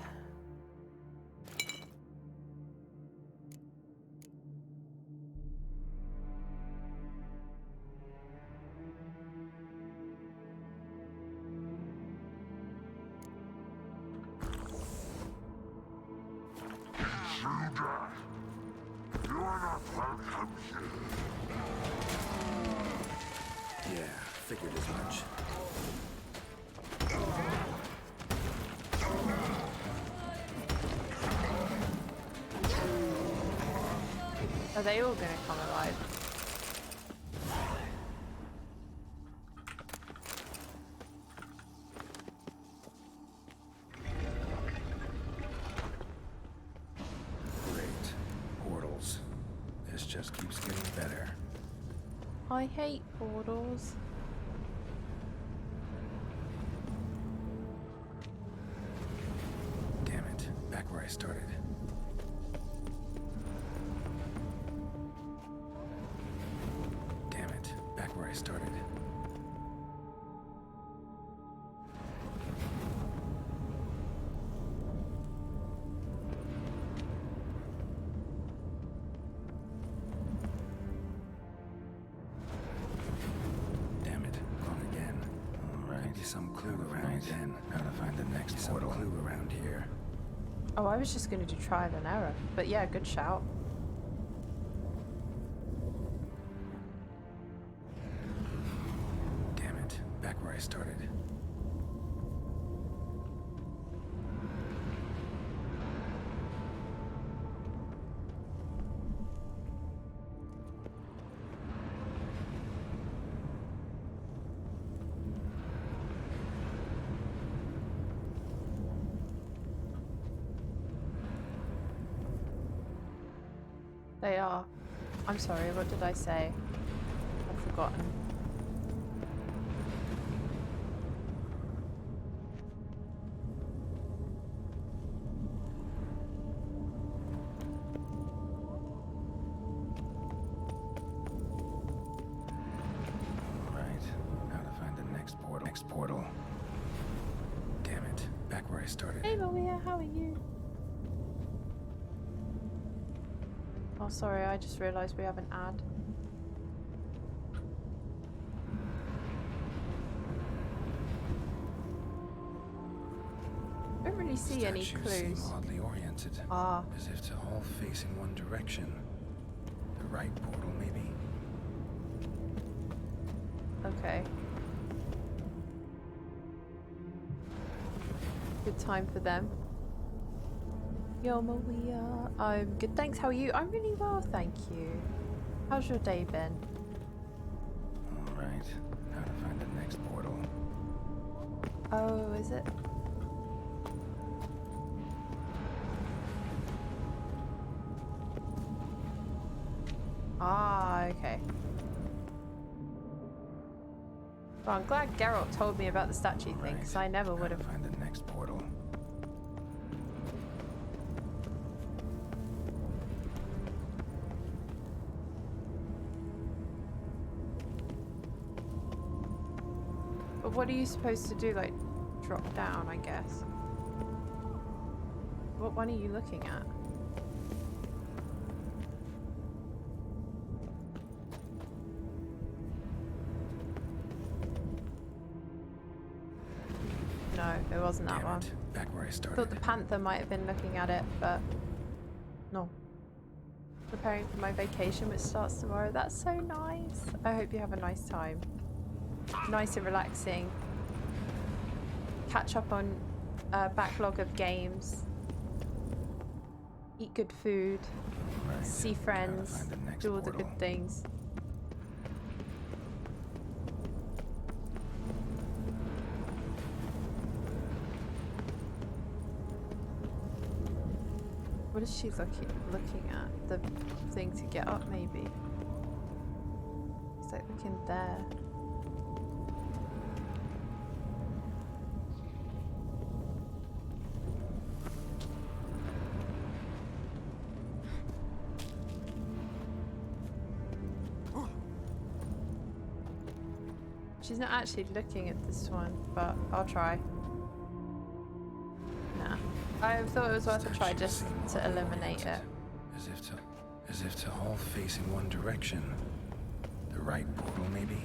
You are not welcome here. Yeah, figured as much. Are they all gonna come alive? I hate portals. Damn it, back where I started. Damn it, back where I started. Some clue around then. How to find the next portal. Some clue around here. Oh, I was just going to do trial and error. But yeah, good shout. Damn it. Back where I started. They are. I'm sorry, what did I say? I've forgotten. Alright, how to find the next portal. Next portal. Damn it, back where I started. Hey Maria, how are you? Oh, sorry, I just realised we have an ad. I don't really see any Statues clues. seem oddly oriented. Ah. As if to all face in one direction. The right portal, maybe? Okay. Good time for them. Yo, Maria. I'm good, thanks. How are you? I'm really well, thank you. How's your day been? Alright, how to find the next portal. Oh, is it? Ah, okay. Well, I'm glad Geralt told me about the statue thing, because I never would have. Find the next portal. But what are you supposed to do? Like, drop down, I guess. What one are you looking at? No, it wasn't that one. Back where I I started. thought the panther might have been looking at it, but no. Preparing for my vacation, which starts tomorrow. That's so nice. I hope you have a nice time. Nice and relaxing. Catch up on a backlog of games. Eat good food. See friends. Do all the good things. What is she looking at? The thing to get up, maybe? It's like looking there. She's not actually looking at this one, but I'll try. Nah. I thought it was worth a try just to eliminate it. As if to all face in one direction. The right portal, maybe?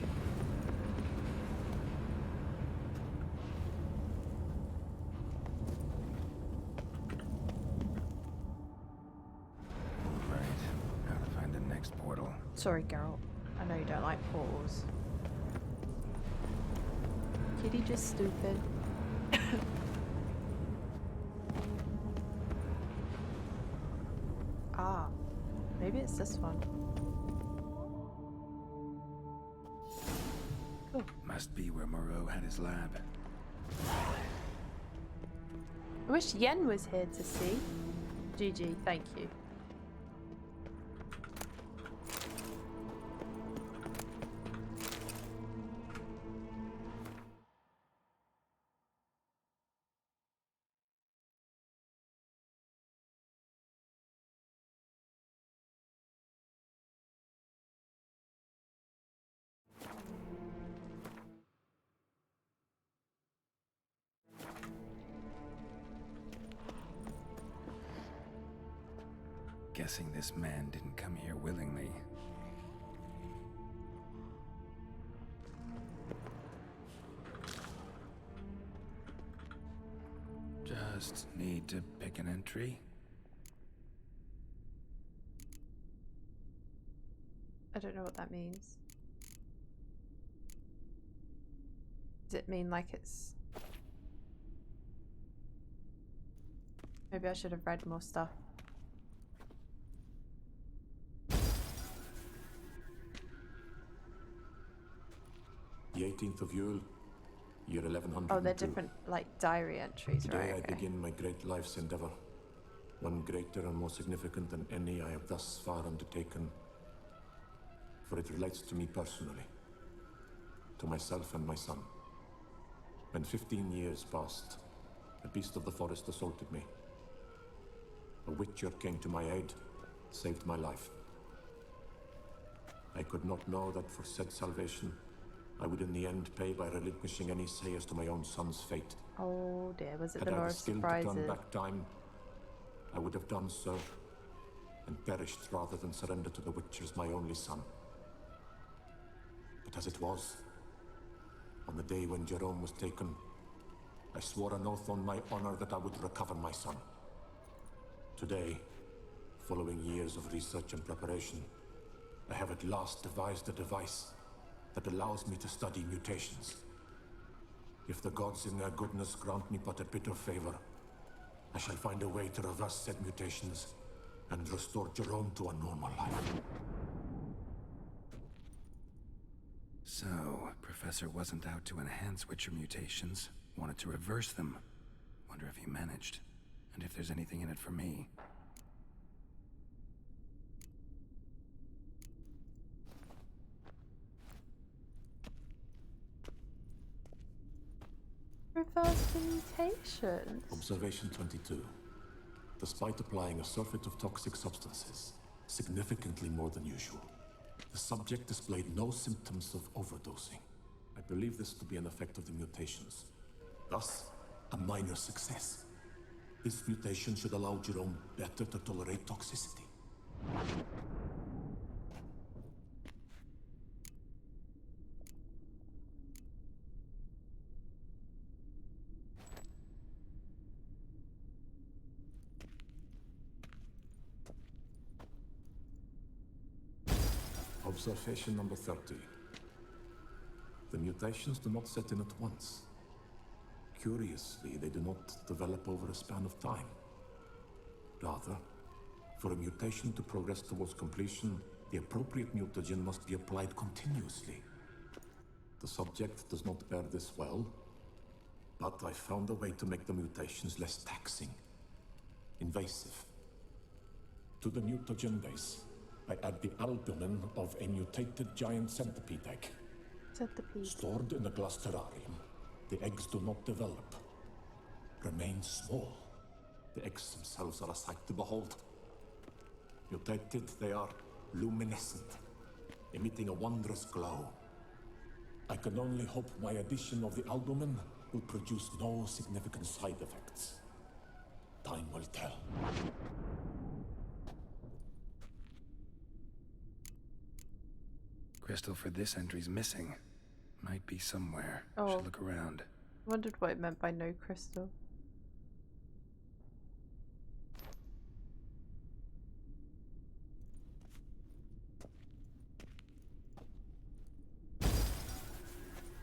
Alright, how to find the next portal. Sorry, Geralt. I know you don't like portals. Kitty just stupid. Ah, maybe it's this one. Cool. Must be where Moreau had his lab. I wish Yen was here to see. GG, thank you. guessing this man didn't come here willingly. Just need to pick an entry. I don't know what that means. Does it mean like it's... Maybe I should have read more stuff. The 18th of Yule, year 1102. Oh, they're different, like, diary entries, Today right? I Okay. begin my great life's endeavor. One greater and more significant than any I have thus far undertaken. For it relates to me personally. To myself and my son. When 15 years passed, a beast of the forest assaulted me. A witcher came to my aid, saved my life. I could not know that for said salvation, I would in the end pay by relinquishing any say as to my own son's fate. Oh dear, was it Had the I Lord the of skill to Surprises? turn back time, I would have done so, and perished rather than surrender to the Witcher my only son. But as it was, on the day when Jerome was taken, I swore an oath on my honor that I would recover my son. Today, following years of research and preparation, I have at last devised a device that allows me to study mutations. If the gods in their goodness grant me but a bit of favor, I shall find a way to reverse said mutations and restore Jerome to a normal life. So, Professor wasn't out to enhance Witcher mutations, wanted to reverse them. Wonder if he managed, and if there's anything in it for me. Reverse the mutations. Observation 22. Despite applying a surfeit of toxic substances, significantly more than usual, the subject displayed no symptoms of overdosing. I believe this to be an effect of the mutations. Thus, a minor success. This mutation should allow Jerome better to tolerate toxicity. Observation number 30. The mutations do not set in at once. Curiously, they do not develop over a span of time. Rather, for a mutation to progress towards completion, the appropriate mutagen must be applied continuously. The subject does not bear this well, but I found a way to make the mutations less taxing, invasive. To the mutagen base, I add the albumin of a mutated giant centipede egg. Centipede. Stored in a glass terrarium, the eggs do not develop, remain small. The eggs themselves are a sight to behold. Mutated, they are luminescent, emitting a wondrous glow. I can only hope my addition of the albumin will produce no significant side effects. Time will tell. Crystal for this entry's missing. Might be somewhere. Oh. Should look around. Wondered what it meant by no crystal.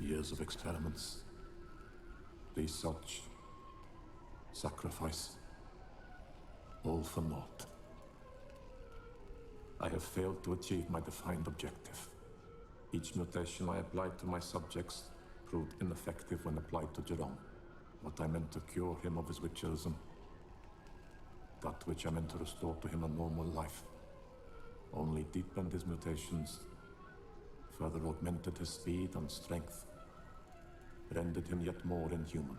Years of experiments, research, sacrifice, all for naught. I have failed to achieve my defined objective. Each mutation I applied to my subjects proved ineffective when applied to Jerome. What I meant to cure him of his witcherism, that which I meant to restore to him a normal life, only deepened his mutations, further augmented his speed and strength, rendered him yet more inhuman.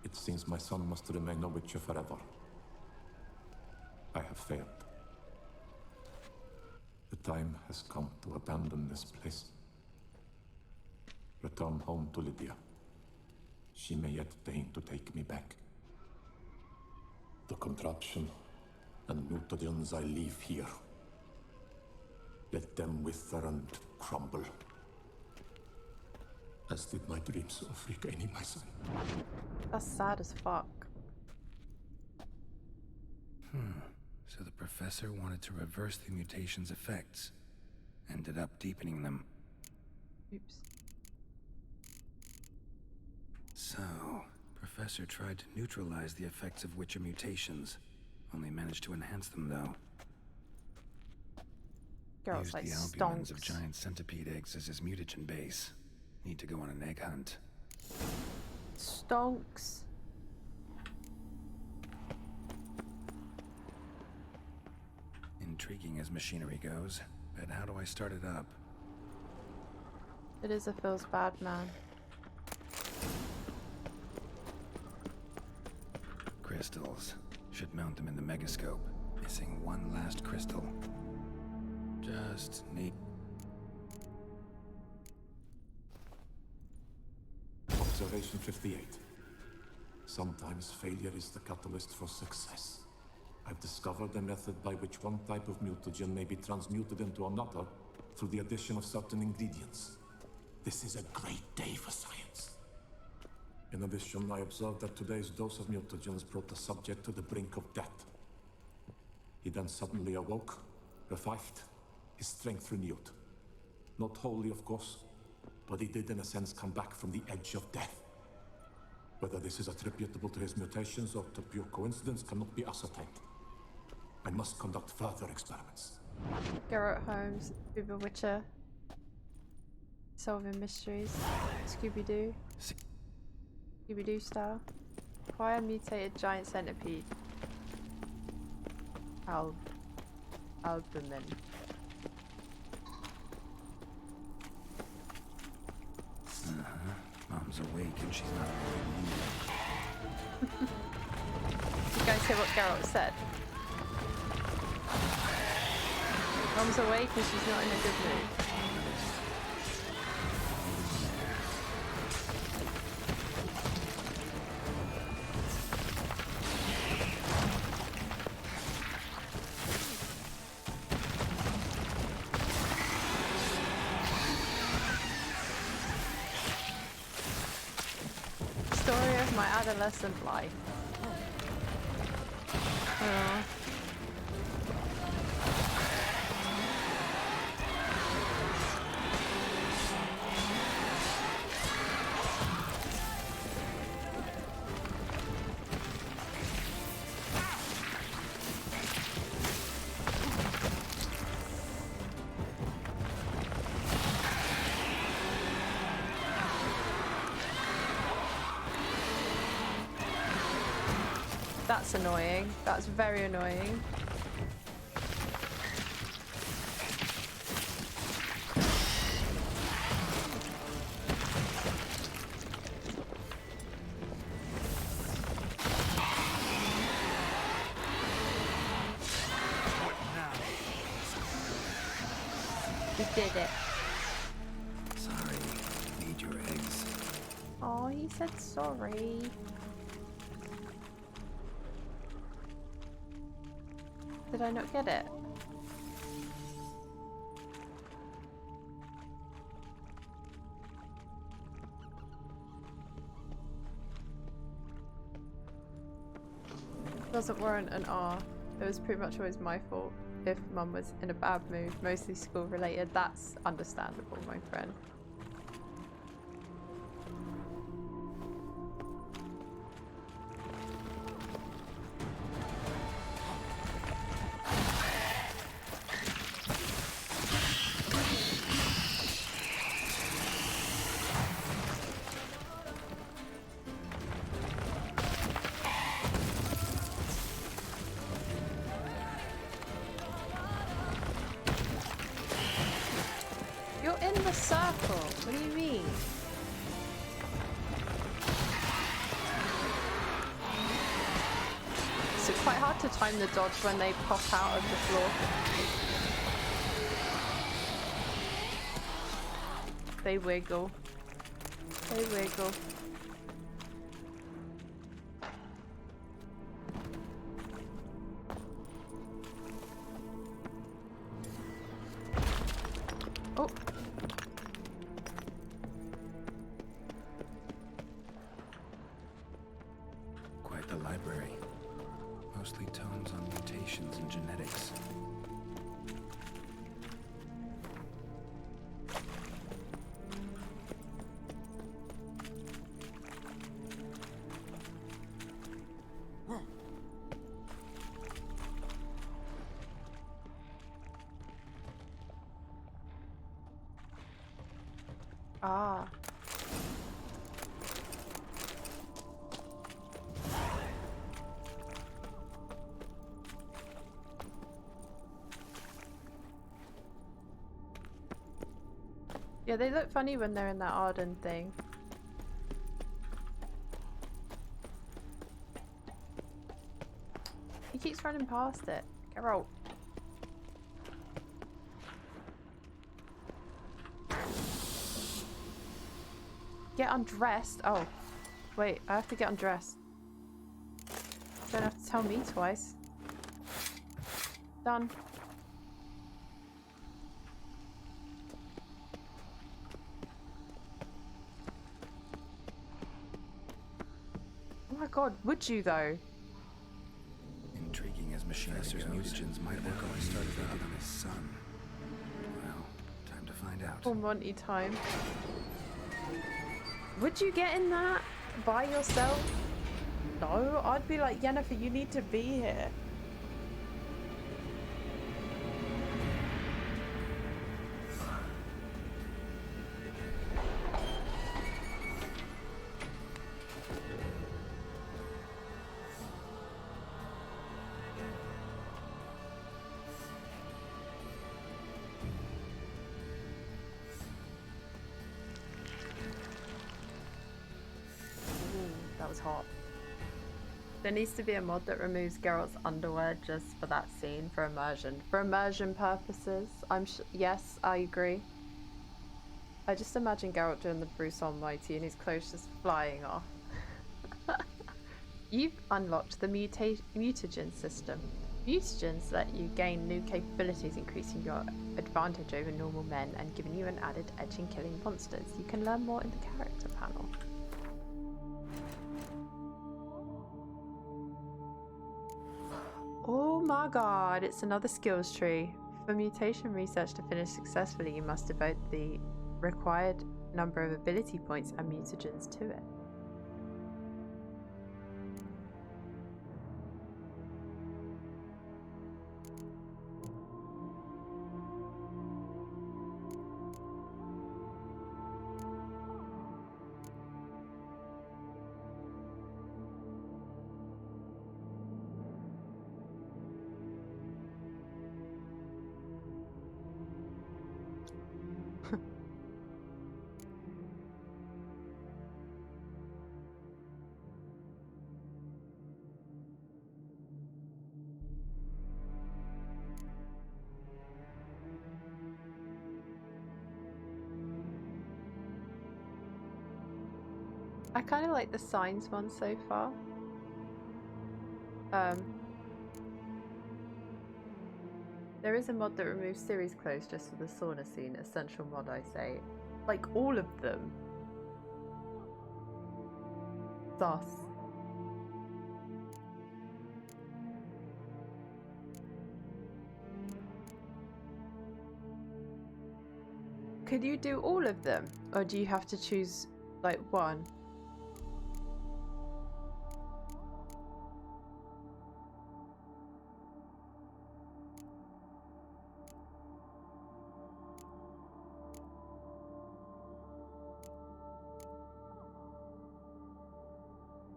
It seems my son must remain a witcher forever. I have failed. The time has come to abandon this place. Return home to Lydia. She may yet deign to take me back. The contraption and mutagens I leave here. Let them wither and crumble. As did my dreams of regaining my son. That's sad as fuck. So the professor wanted to reverse the mutation's effects. Ended up deepening them. Oops. So, Professor tried to neutralize the effects of Witcher mutations. Only managed to enhance them, though. Girls Used like the albumins of stonks. giant centipede eggs as his mutagen base. Need to go on an egg hunt. Stonks. Intriguing as machinery goes, but how do I start it up? It is a feels bad man. Crystals. Should mount them in the megascope. Missing one last crystal. Just need... Observation 58. Sometimes failure is the catalyst for success. I've discovered a method by which one type of mutagen may be transmuted into another through the addition of certain ingredients. This is a great day for science. In addition, I observed that today's dose of mutagens brought the subject to the brink of death. He then suddenly awoke, revived, his strength renewed. Not wholly, of course, but he did in a sense come back from the edge of death. Whether this is attributable to his mutations or to pure coincidence cannot be ascertained. I must conduct further experiments. Geralt Holmes, Uber Witcher. Solving mysteries. Scooby-Doo. Scooby-Doo style. Why a mutated giant centipede? Albumin. Mom's awake and she's not awake. You guys hear what Geralt said? Mom's awake and she's not in a good mood. Story of my adolescent life. Oh. That's annoying. That's very annoying. We did it. Sorry, need your eggs. Oh, he said sorry. Did I not get it? Doesn't warrant an R. It was pretty much always my fault if Mum was in a bad mood, mostly school related. That's understandable, my friend. You're in the circle. What do you mean? Is it quite hard to time the dodge when they pop out of the floor? They wiggle. They wiggle. mostly tones on mutations and genetics. Ah. Yeah, they look funny when they're in that Arden thing. He keeps running past it. Geralt. Get undressed? Oh. Wait, I have to get undressed. Don't have to tell me twice. Done. Oh my god, would you though? Intriguing as Machinist's mutagens might work on started they did on his son. Well, time to find out. Full Monty time. Would you get in that by yourself? No, I'd be like, Yennefer, you need to be here. That was hot. There needs to be a mod that removes Geralt's underwear just for that scene for immersion. For immersion purposes, yes, I agree. I just imagine Geralt doing the Bruce Almighty and his clothes just flying off. You've unlocked the mutagen system. Mutagens let you gain new capabilities, increasing your advantage over normal men and giving you an added edge in killing monsters. You can learn more in the character panel. Oh my god, it's another skills tree. For mutation research to finish successfully, you must devote the required number of ability points and mutagens to it. I kind of like the signs one so far. There is a mod that removes series clothes just for the sauna scene. Essential mod, I say. Like all of them. Sus. Could you do all of them? Or do you have to choose like one?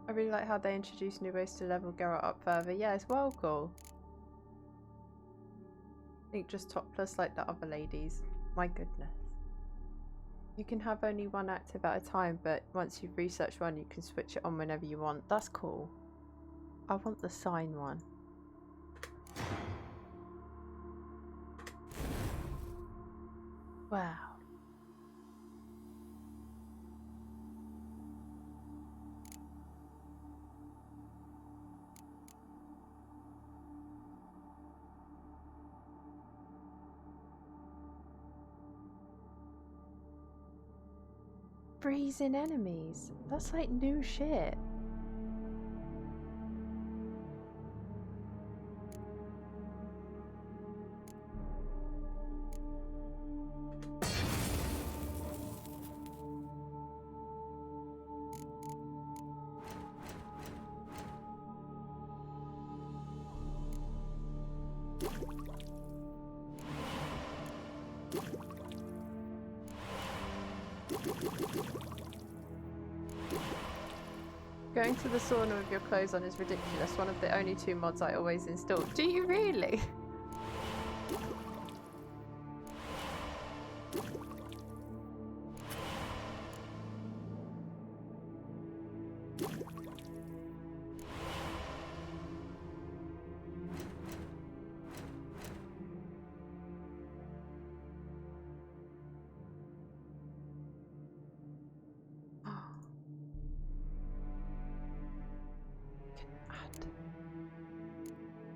I really like how they introduce new ways to level Geralt up further. Yeah, it's well cool. I think just topless like the other ladies. My goodness. You can have only one active at a time, but once you've researched one, you can switch it on whenever you want. That's cool. I want the sign one. Wow. Freezing enemies. That's like new shit. Going to the sauna with your clothes on is ridiculous. One of the only 2 mods I always install. Do you really?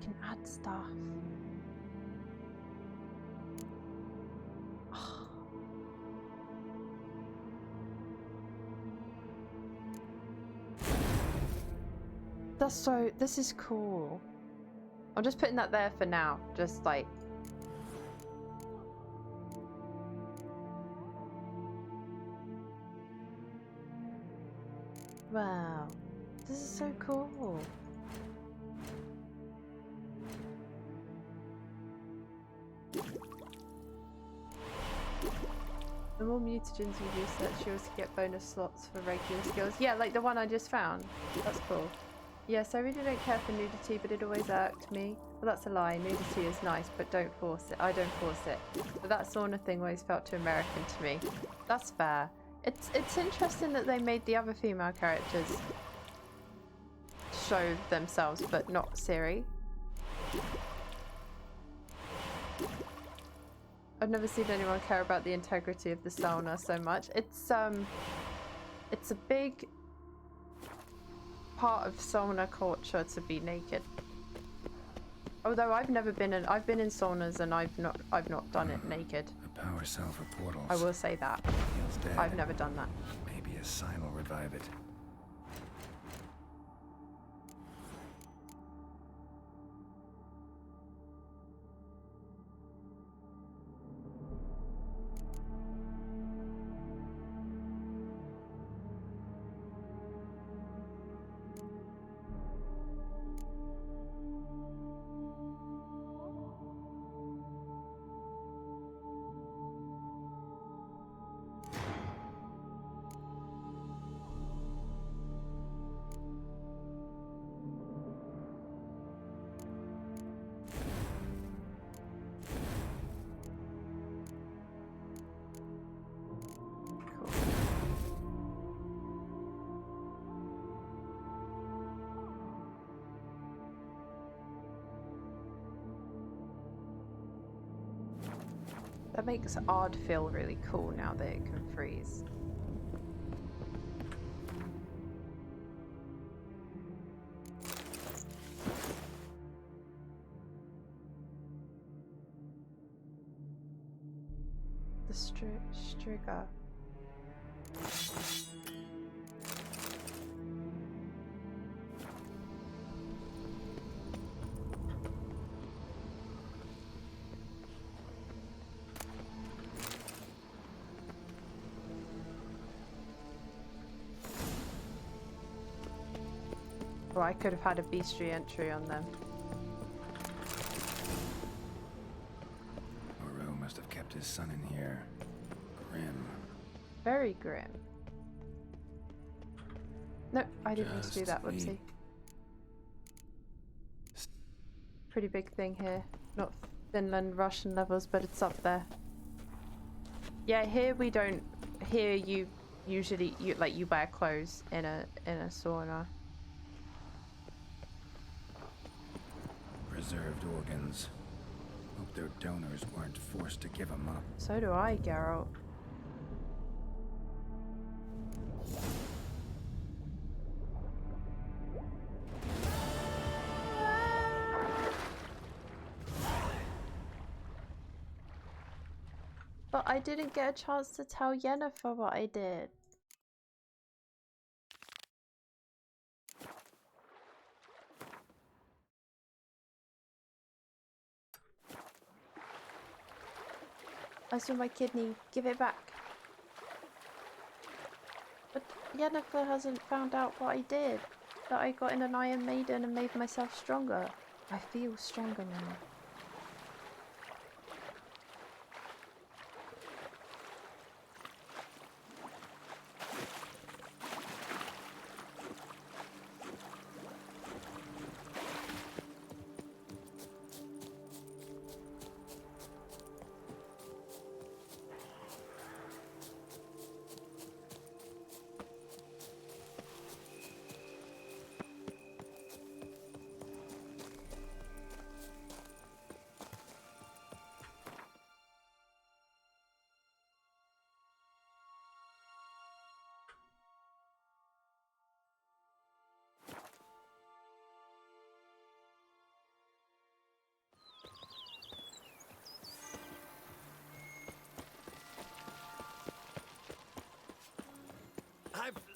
Can add stuff. That's so, this is cool. I'm just putting that there for now. Just like, wow, this is so cool. The more mutagens you research, you also get bonus slots for regular skills. Yeah, like the one I just found. That's cool. Yes, I really don't care for nudity, but it always irked me. Well, that's a lie. Nudity is nice, but don't force it. I don't force it. But that sauna thing always felt too American to me. That's fair. It's interesting that they made the other female characters show themselves, but not Ciri. I've never seen anyone care about the integrity of the sauna so much. It's a big part of sauna culture to be naked. Although I've never been in, I've been in saunas and I've not done it naked. A power cell for portals. I will say that. Feels dead. I've never done that. Maybe a sign will revive it. That makes Odd feel really cool now that it can freeze. The Striga. Well, I could have had a bestiary entry on them. Moreau must have kept his son in here. Grim. Very grim. No, I didn't mean to do that, whoopsie. Pretty big thing here. Not Finland, Russian levels, but it's up there. Yeah, here we don't. Here you usually you wear clothes in a sauna. Preserved organs. Hope their donors weren't forced to give them up. So do I, Geralt. But I didn't get a chance to tell Yennefer what I did. I saw my kidney. Give it back. But Yennefer hasn't found out what I did. That I got in an Iron Maiden and made myself stronger. I feel stronger now.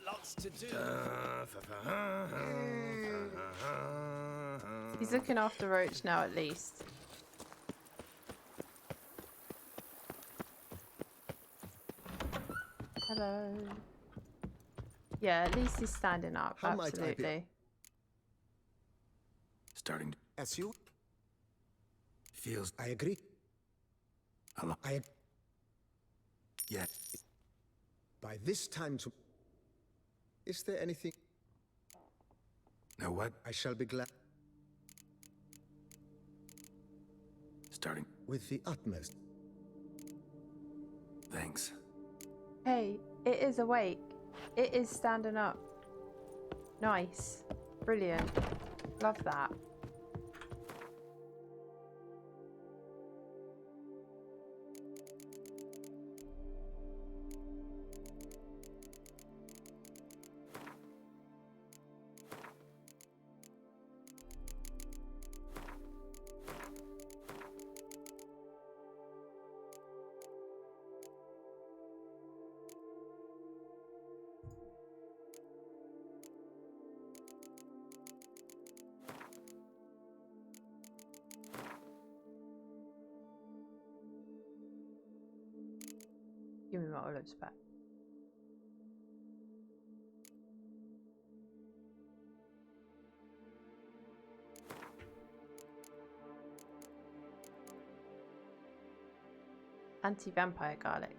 lots to do. He's looking after Roach now, at least. Hello. Yeah, at least he's standing up. How might I be- absolutely. Starting to As you? feels. I agree. Hello. Yeah. By this time to... Is there anything... No what? I shall be glad... Starting. With the utmost. Thanks. Hey, it is awake. It is standing up. Nice. Brilliant. Love that. Give me my olives back. Anti-vampire garlic.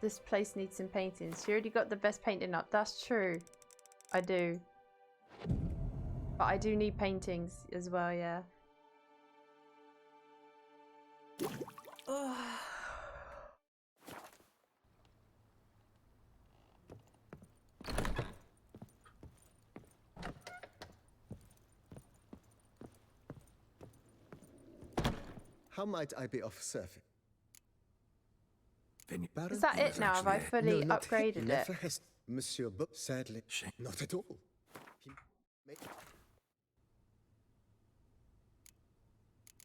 This place needs some painting. She already got the best painting up. That's true. I do. But I do need paintings as well, yeah. How might I be of service? Is that it now? Have I fully upgraded it? Monsieur Bo, sadly, not at all. He may...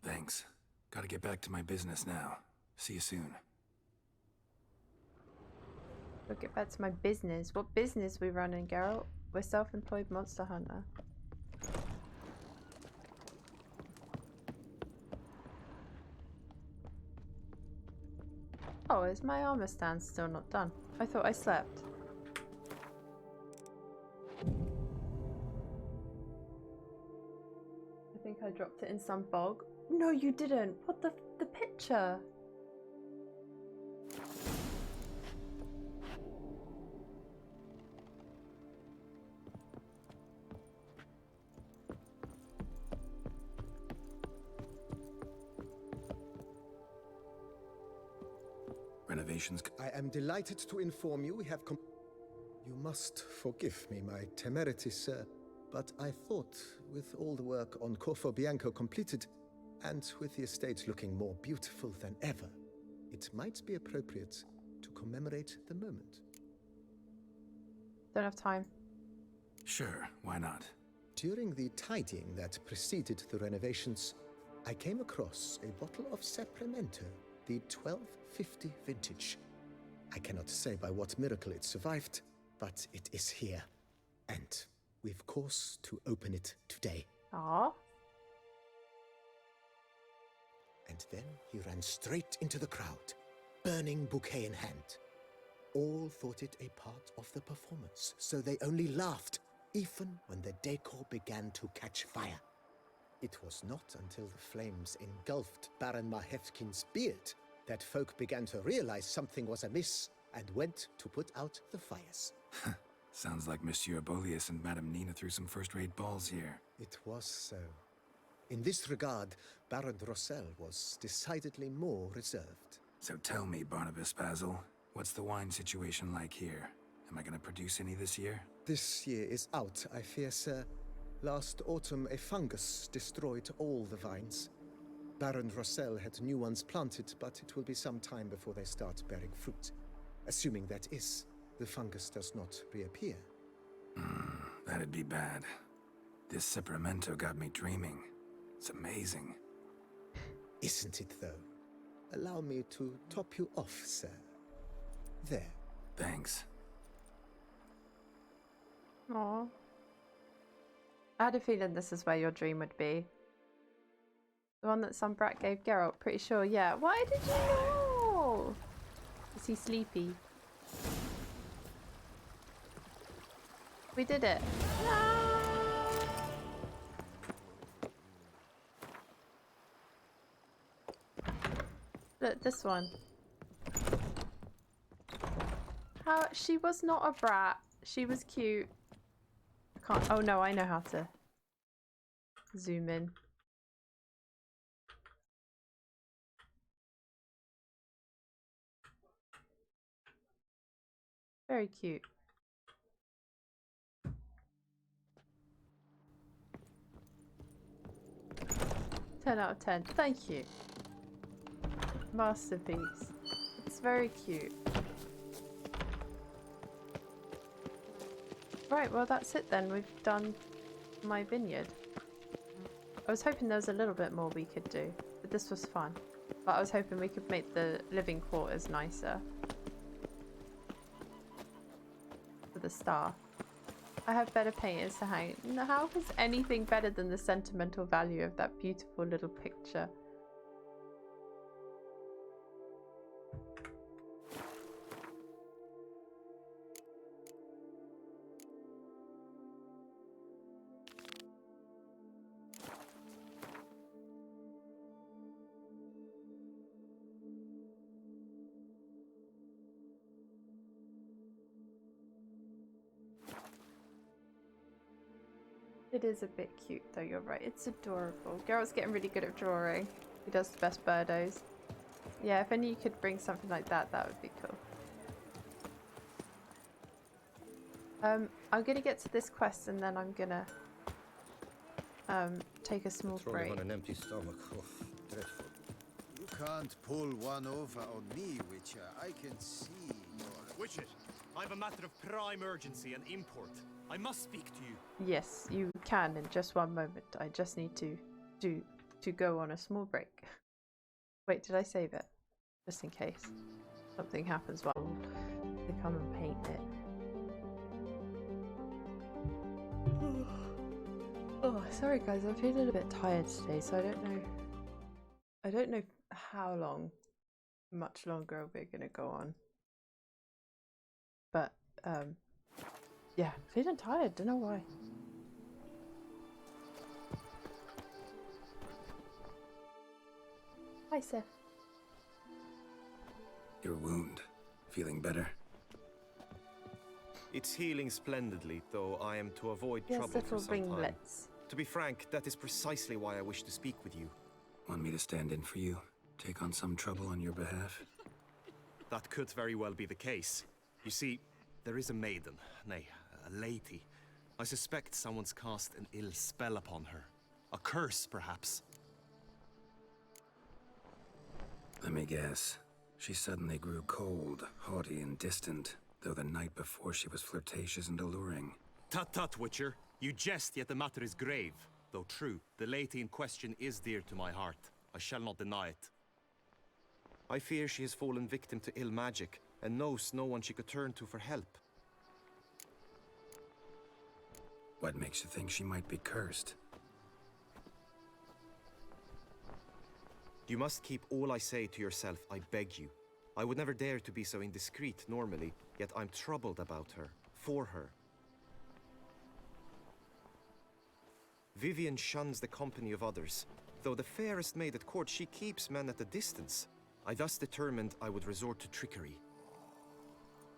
Thanks. Gotta get back to my business now. See you soon. We'll get back to my business. What business we running, Geralt? We're self-employed monster hunter. Oh, is my armor stand still not done? I thought I slept. I think I dropped it in some bog. No, you didn't. What the picture? Renovations. I am delighted to inform you we have You must forgive me my temerity, sir, but I thought, with all the work on Corfo Bianco completed, and with the estate looking more beautiful than ever, it might be appropriate to commemorate the moment. Don't have time. Sure, why not? During the tidying that preceded the renovations, I came across a bottle of Sapramento, the 1250 vintage. I cannot say by what miracle it survived, but it is here. And we've cause to open it today. Aww. And then he ran straight into the crowd, burning bouquet in hand. All thought it a part of the performance, so they only laughed, even when the decor began to catch fire. It was not until the flames engulfed Baron Mahevkin's beard that folk began to realize something was amiss and went to put out the fires. Sounds like Monsieur Bolius and Madame Nina threw some first-rate balls here. It was so. In this regard, Baron Rossel was decidedly more reserved. So tell me, Barnabas Basil, what's the wine situation like here? Am I gonna produce any this year? This year is out, I fear, sir. Last autumn, a fungus destroyed all the vines. Baron Rossel had new ones planted, but it will be some time before they start bearing fruit. Assuming that is, the fungus does not reappear. That'd be bad. This Sacramento got me dreaming. It's amazing. Isn't it, though? Allow me to top you off, sir. There. Thanks. Aww. I had a feeling this is where your dream would be. The one that some brat gave Geralt, pretty sure, yeah. Why did you know? Is he sleepy? We did it. Look, this one. How she was not a brat. She was cute. I can't. Oh no, I know how to zoom in. Very cute. 10 out of 10. Thank you. Masterpiece. It's very cute. Right, well that's it then. We've done my vineyard. I was hoping there was a little bit more we could do, but this was fun. But I was hoping we could make the living quarters nicer. For the staff. I have better painters to hang. How is anything better than the sentimental value of that beautiful little picture? It is a bit cute though, you're right. It's adorable. Geralt's getting really good at drawing. He does the best birdos. Yeah, if any you could bring something like that, that would be cool. I'm gonna get to this quest and then I'm gonna take a small break. On an empty stomach. Oh, dreadful. You can't pull one over on me, Witcher. I can see your... Witcher, I have a matter of prime urgency and import. I must speak to you. Yes, you can in just one moment. I just need to go on a small break. Wait, did I save it? Just in case something happens while they come and paint it. Oh, sorry guys, I'm feeling a bit tired today, so I don't know how much longer we're gonna go on. But yeah, feeling tired, don't know why. Hi, Seth. Your wound. Feeling better? It's healing splendidly, though I am to avoid trouble for some time. To be frank, that is precisely why I wish to speak with you. Want me to stand in for you? Take on some trouble on your behalf? That could very well be the case. You see, there is a maiden, nay, a lady. I suspect someone's cast an ill spell upon her. A curse, perhaps. Let me guess. She suddenly grew cold, haughty, and distant, though the night before she was flirtatious and alluring. Tut tut, Witcher. You jest, yet the matter is grave. Though true, the lady in question is dear to my heart. I shall not deny it. I fear she has fallen victim to ill magic, and knows no one she could turn to for help. What makes you think she might be cursed? You must keep all I say to yourself, I beg you. I would never dare to be so indiscreet normally, yet I'm troubled about her, for her. Vivian shuns the company of others. Though the fairest maid at court, she keeps men at a distance. I thus determined I would resort to trickery.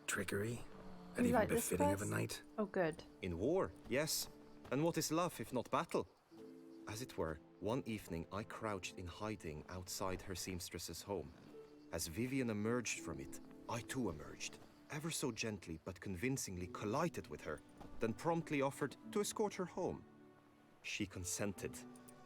Trickery? That even befitting of a knight? Oh, good. In war, yes. And what is love if not battle? As it were, one evening I crouched in hiding outside her seamstress's home. As Vivian emerged from it, I too emerged, ever so gently but convincingly collided with her, then promptly offered to escort her home. She consented.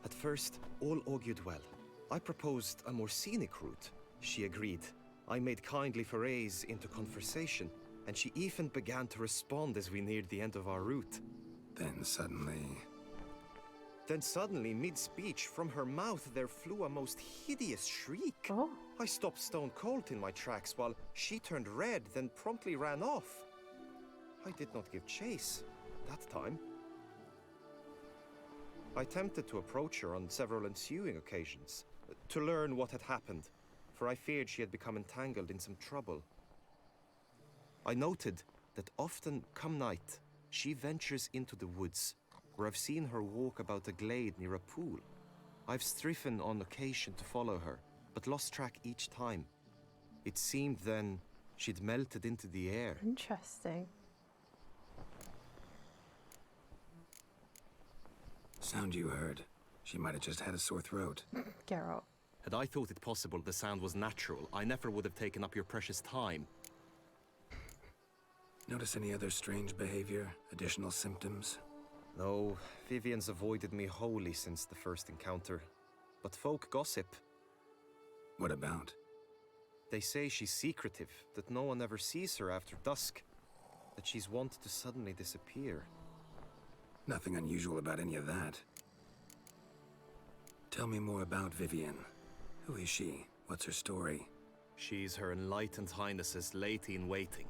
At first, all augured well. I proposed a more scenic route. She agreed. I made kindly forays into conversation, and she even began to respond as we neared the end of our route. Then suddenly, mid-speech, from her mouth there flew a most hideous shriek. Oh. I stopped stone cold in my tracks while she turned red, then promptly ran off. I did not give chase that time. I attempted to approach her on several ensuing occasions, to learn what had happened, for I feared she had become entangled in some trouble. I noted that often, come night, she ventures into the woods, where I've seen her walk about a glade near a pool. I've striven on occasion to follow her, but lost track each time. It seemed then she'd melted into the air. Interesting. sound you heard. She might have just had a sore throat. Geralt. Had I thought it possible the sound was natural, I never would have taken up your precious time. Notice any other strange behavior? Additional symptoms? No, Vivian's avoided me wholly since the first encounter. But folk gossip. What about? They say she's secretive, that no one ever sees her after dusk. That she's wont to suddenly disappear. Nothing unusual about any of that. Tell me more about Vivian. Who is she? What's her story? She's Her Enlightened Highness's lady-in-waiting.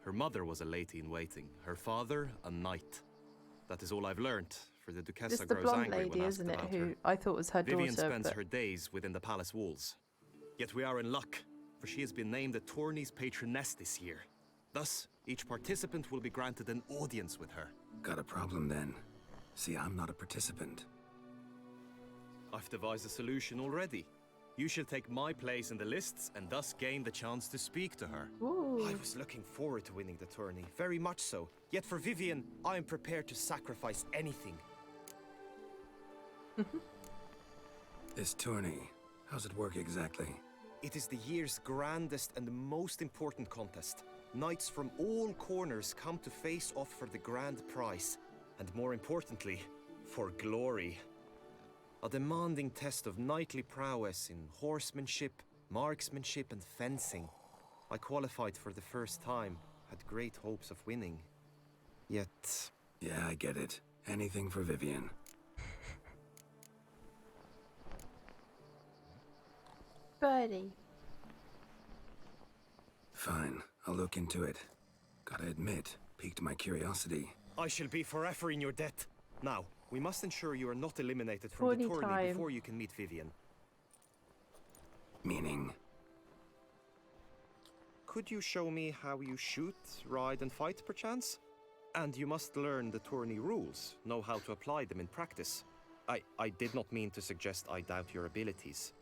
Her mother was a lady-in-waiting. Her father, a knight. That is all I've learned, for the Duchessa It's the grows blonde angry lady, when asked isn't it, about who her. I thought was her Vivian daughter, spends but... her days within the palace walls. Yet we are in luck, for she has been named the tourney's patroness this year. Thus, each participant will be granted an audience with her. Got a problem then. See, I'm not a participant. I've devised a solution already. You shall take my place in the lists and thus gain the chance to speak to her. Ooh. I was looking forward to winning the tourney, very much so. Yet for Vivian, I am prepared to sacrifice anything. This tourney, how's it work exactly? It is the year's grandest and most important contest. Knights from all corners come to face off for the grand prize. And more importantly, for glory. A demanding test of knightly prowess in horsemanship, marksmanship, and fencing. I qualified for the first time, had great hopes of winning. Yet... Yeah, I get it. Anything for Vivian. Birdie. Fine, I'll look into it. Gotta admit, piqued my curiosity. I shall be forever in your debt. Now, we must ensure you are not eliminated from the tourney before you can meet Vivian. Meaning? Could you show me how you shoot, ride, and fight, perchance? And you must learn the tourney rules, know how to apply them in practice. I did not mean to suggest I doubt your abilities.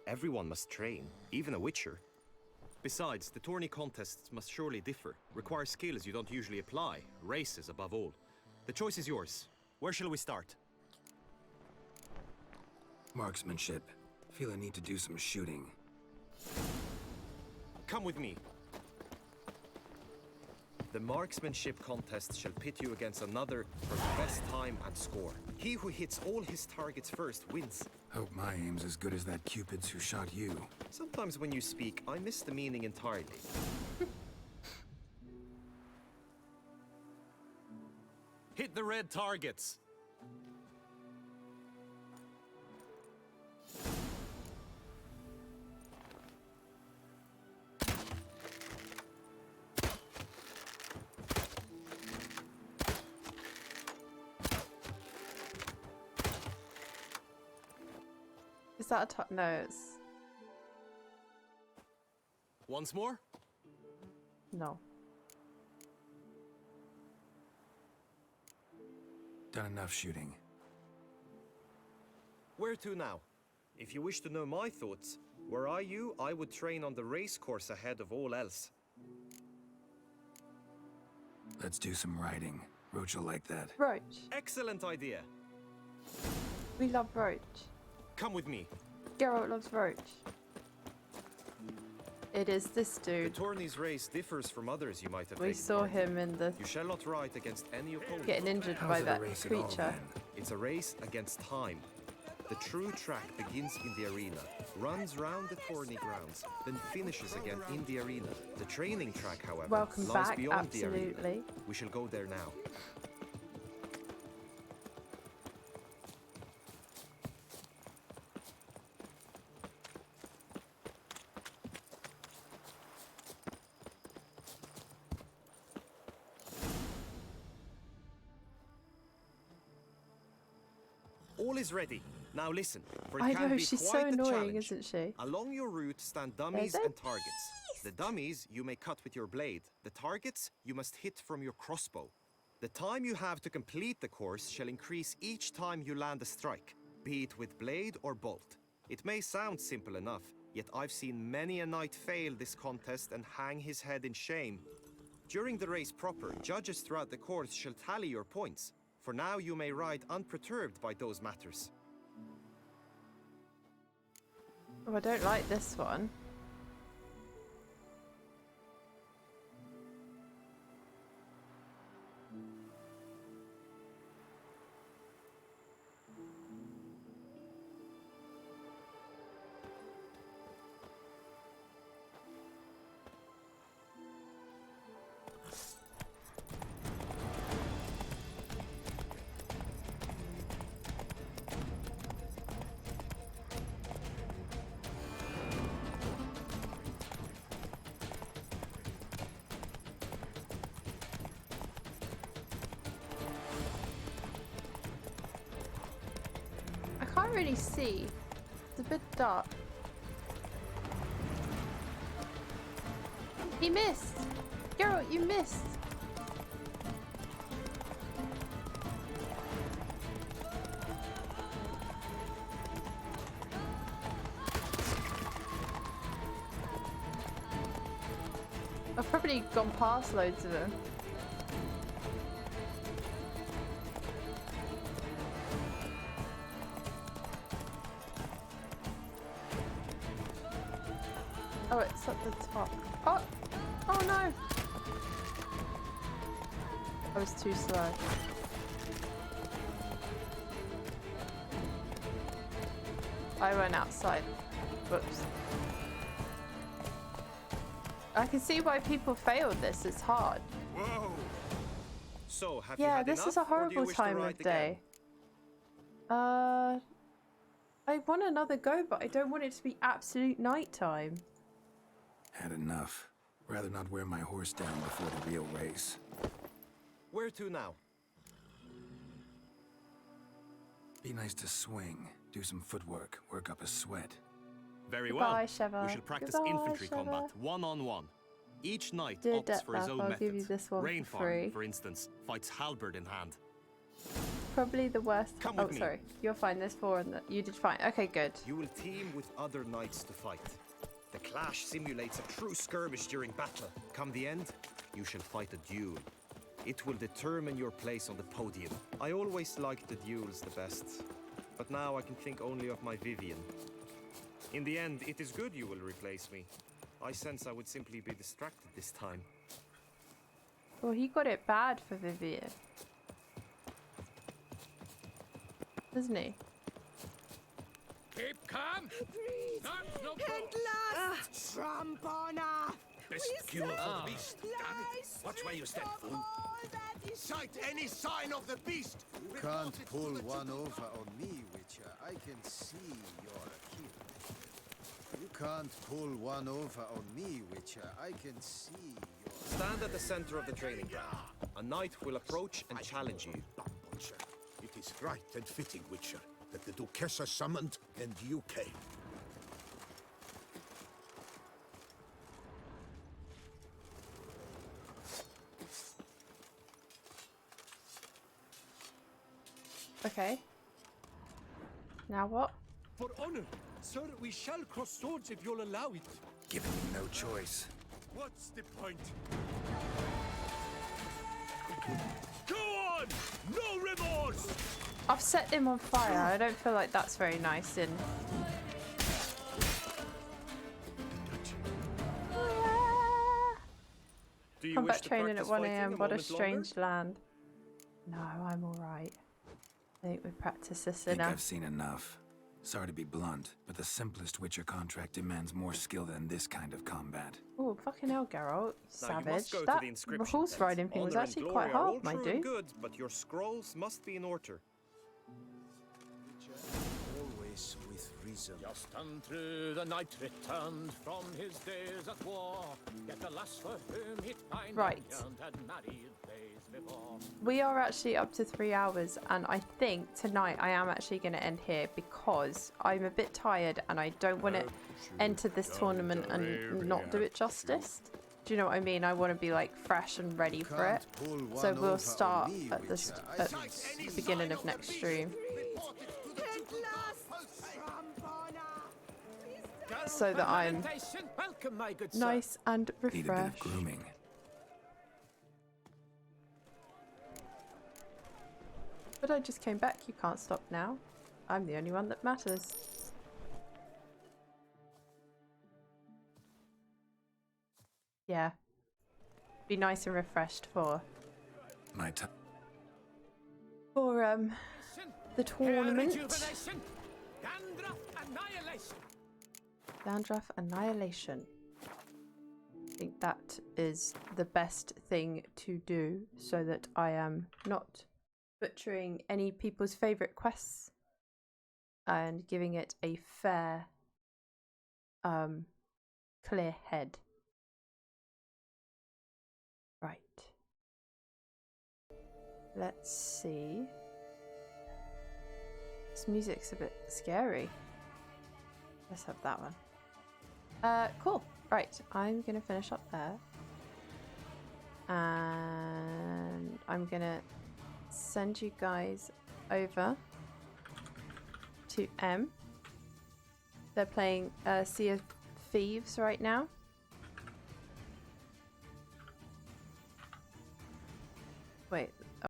Everyone must train, even a witcher. Besides, the tourney contests must surely differ, require skills you don't usually apply, races above all. The choice is yours. Where shall we start? Marksmanship. Feel I need to do some shooting. Come with me. The marksmanship contest shall pit you against another for the best time and score. He who hits all his targets first wins. Hope my aim's as good as that Cupid's who shot you. Sometimes when you speak, I miss the meaning entirely. Hit the red targets. Is that a no, it's... Once more? No. Done enough shooting. Where to now? If you wish to know my thoughts, were I you, I would train on the race course ahead of all else. Let's do some riding. Roach will like that. Roach. Excellent idea. We love Roach. Come with me. Geralt loves Roach. It is this dude. The tourney's race differs from others you might have We taken saw part in. him in the... You shall not ride against any opponent. getting injured by that creature. It's a race against time. The true track begins in the arena, runs round the tourney grounds, then finishes again in the arena. The training track, however, Welcome lies back, beyond the arena. absolutely. We shall go there now. All is ready. Now listen, for it I can know, be she's so quite a annoying, challenge. isn't she? Along your route stand dummies There's a and targets. The dummies you may cut with your blade. The targets you must hit from your crossbow. The time you have to complete the course shall increase each time you land a strike, be it with blade or bolt. It may sound simple enough, yet I've seen many a knight fail this contest and hang his head in shame. During the race proper, judges throughout the course shall tally your points. For now you may ride unperturbed by those matters. Oh, I don't like this one. I can't really see. It's a bit dark. He missed! Geralt, you missed! I've probably gone past loads of them. Oh, it's at the top. Oh! Oh no! I was too slow. I went outside. Whoops. I can see why people failed this. It's hard. Whoa! So, have you Yeah, had this enough, is a or do you horrible wish to time ride of again? day. I want another go, but I don't want it to be absolute nighttime. Had enough. Rather not wear my horse down before the real race. Where to now? Be nice to swing, do some footwork, work up a sweat. Very Goodbye, well. Sheva. We shall practice Goodbye, infantry Sheva. combat, one-on-one. Each knight Dear opts for his Detlef, own I'll method. give you this one for Rainfarm, free. for instance, fights halberd in hand. Probably the worst. Come Oh, with me. sorry. You're fine. There's four, and you did fine. Okay, good. You will team with other knights to fight. The clash simulates a true skirmish during battle. Come the end, you shall fight a duel. It will determine your place on the podium. I always liked the duels the best, but now I can think only of my Vivian. In the end, it is good you will replace me. I sense I would simply be distracted this time. Well, he got it bad for Vivian, doesn't he? Keep calm! Breathe! No, At last! Tramp on her! Best cure for the beast. Damn it. Watch where you step, fool. Sight any sign of the beast! You can't pull one over on me, Witcher. I can see you're a killer. You can't pull one over on me, Witcher. I can see you're... Stand at the center of the training ground. A knight will approach and challenge you. It is right and fitting, Witcher, that the Duchessa summoned and you came. Okay. Now what? For honor, sir, we shall cross swords if you'll allow it. Giving me no choice. What's the point? Go on! No remorse! I've set him on fire. I don't feel like that's very nice in... Do you Combat wish to training at practice 1 fighting AM. a What a moment strange land. No, I'm alright. I think we practice this Think enough. I've seen enough. Sorry to be blunt, but the simplest Witcher contract demands more skill than this kind of combat. Oh, fucking hell, Geralt. Now, you must Savage. go to That the inscription horse tent. riding thing was Honor and actually glory quite are all hard, my true and dude. good, but your scrolls must be in order. Always with reason. Just unto the knight returned from his days at war. Yet the lass for whom he'd pined Right. and yearned had married days before. We are actually up to 3 hours, and I think tonight I am actually going to end here because I'm a bit tired and I don't want to enter this tournament and not do it justice. Do you know what I mean? I want to be like fresh and ready for it. So we'll start at the beginning of next stream. So that I'm Welcome, my good nice and Need a bit of refreshed. grooming. But I just came back. You can't stop now. I'm the only one that matters. Yeah. Be nice and refreshed for My time. for the tournament. Rejuvenation, Dandruff annihilation. Dandruff annihilation. I think that is the best thing to do so that I am not butchering any people's favourite quests and giving it a fair, clear head. Right. Let's see. This music's a bit scary. Let's have that one. Cool. Right, I'm gonna finish up there. And I'm gonna send you guys over to M. They're playing Sea of Thieves right now. Wait,